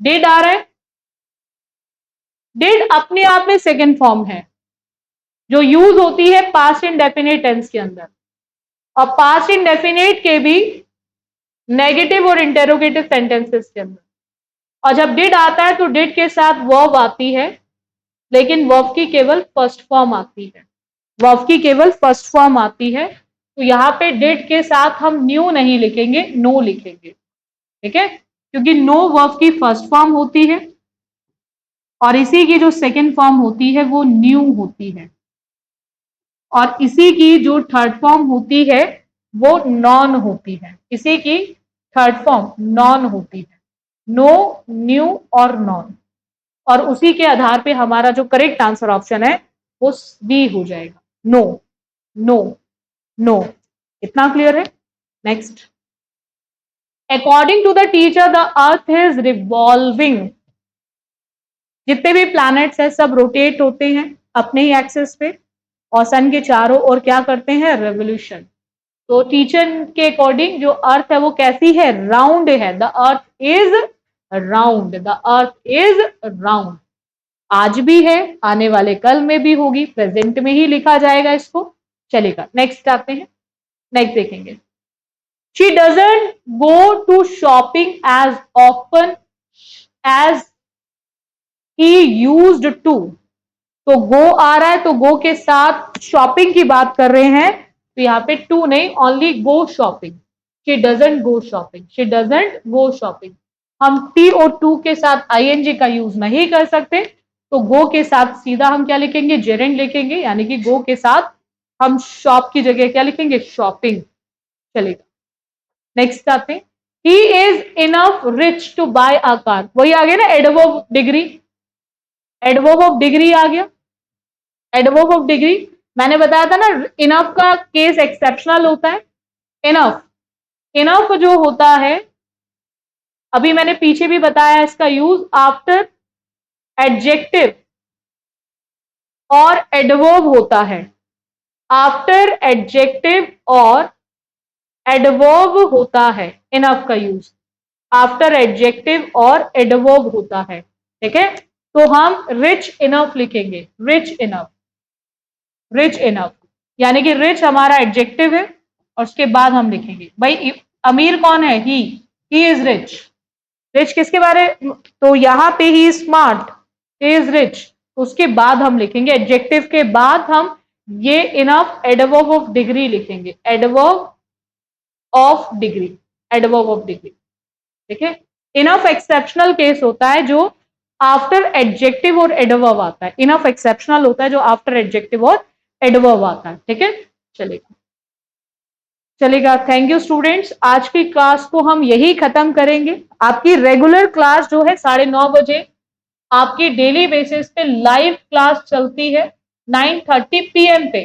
Did आ रहा है। डिड अपने आप में सेकेंड फॉर्म है जो यूज होती है पास्ट इंडेफिनिट टेंस के अंदर, और पास्ट इंडेफिनिट के भी नेगेटिव और इंटेरोगेटिव सेंटेंसेस के अंदर। और जब डिड आता है तो डिड के साथ वर्ब आती है, लेकिन वर्ब की केवल फर्स्ट फॉर्म आती है। वर्ब की केवल फर्स्ट फॉर्म आती है। तो यहां पे डिड के साथ हम न्यू नहीं लिखेंगे, नो लिखेंगे। ठीक है, क्योंकि नो वर्ब की फर्स्ट फॉर्म होती है और इसी की जो सेकेंड फॉर्म होती है वो न्यू होती है, और इसी की जो थर्ड फॉर्म होती है वो नॉन होती है। इसी की थर्ड फॉर्म नॉन होती है। नो, न्यू और नॉन, और उसी के आधार पे हमारा जो करेक्ट आंसर ऑप्शन है वो बी हो जाएगा। No, no, no. इतना क्लियर है? Next. According to the teacher the earth is revolving. जितने भी प्लैनेट्स हैं सब रोटेट होते हैं अपने ही एक्सिस पे, और सन के चारों ओर क्या करते हैं? रेवोल्यूशन। तो टीचर के अकॉर्डिंग जो अर्थ है वो कैसी है? राउंड है। The earth is round, the earth is round. आज भी है, आने वाले कल में भी होगी, प्रेजेंट में ही लिखा जाएगा इसको। चलेगा, नेक्स्ट आते हैं। नेक्स्ट देखेंगे। She doesn't go to shopping as often as he used to. तो गो आ रहा है तो गो के साथ शॉपिंग की बात कर रहे हैं, तो यहाँ पे टू नहीं, only go shopping. She doesn't go shopping, she doesn't go shopping. हम टी और टू के साथ आईएनजी का यूज नहीं कर सकते, तो गो के साथ सीधा हम क्या लिखेंगे? जेरेंड लिखेंगे, यानी कि गो के साथ हम शॉप की जगह क्या लिखेंगे? शॉपिंग। चलेगा, नेक्स्ट आते हैं। He is enough rich to buy a car. वही आ गया ना adverb of degree, adverb of degree आ गया। एडवर्ब ऑफ डिग्री मैंने बताया था ना, इनफ का केस एक्सेप्शनल होता है। इनफ, इनफ जो होता है, अभी मैंने पीछे भी बताया इसका यूज आफ्टर एडजेक्टिव और एडवर्ब होता है। आफ्टर एडजेक्टिव और एडवर्ब होता है इनफ का यूज, आफ्टर एडजेक्टिव और एडवर्ब होता है। ठीक है, तो हम रिच इनफ लिखेंगे, रिच इनफ, रिच इनफ, यानी कि रिच हमारा एडजेक्टिव है और उसके बाद हम लिखेंगे भाई अमीर कौन है, ही इज रिच। रिच किसके बारे, तो यहां पे ही स्मार्ट, ही इज रिच, उसके बाद हम लिखेंगे एडजेक्टिव के बाद हम ये इनफ एडवर्ब ऑफ डिग्री लिखेंगे, adverb of degree, adverb of degree. ठीक है, इनफ एक्सेप्शनल केस होता है जो आफ्टर एडजेक्टिव और एडवर्ब आता है, इनफ एक्सेप्शनल होता है जो आफ्टर एडजेक्टिव और एडवर्ब आता है। ठीक है, चलेगा चलेगा। थैंक यू स्टूडेंट्स, आज की क्लास को हम यही खत्म करेंगे। आपकी रेगुलर क्लास जो है 9:30 बजे आपकी डेली बेसिस पे लाइव क्लास चलती है 9:30 PM पे,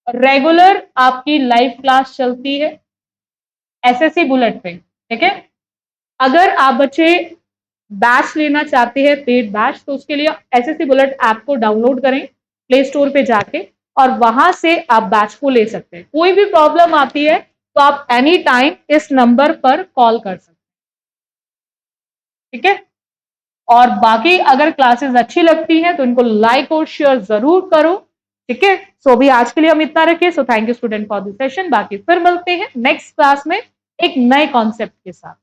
रेगुलर आपकी लाइव क्लास चलती है एसएससी बुलेट पे। ठीक है, अगर आप बच्चे बैच लेना चाहते हैं पेड बैच, तो उसके लिए एसएससी बुलेट ऐप को डाउनलोड करें प्ले स्टोर पे जाके और वहां से आप बैच को ले सकते हैं। कोई भी प्रॉब्लम आती है तो आप एनी टाइम इस नंबर पर कॉल कर सकते हैं। ठीक है, और बाकी अगर क्लासेस अच्छी लगती हैं तो इनको लाइक और शेयर जरूर करो। ठीक है, सो भी आज के लिए हम इतना रखें। So thank you student for this session, बाकी फिर मिलते हैं नेक्स्ट क्लास में एक नए कॉन्सेप्ट के साथ।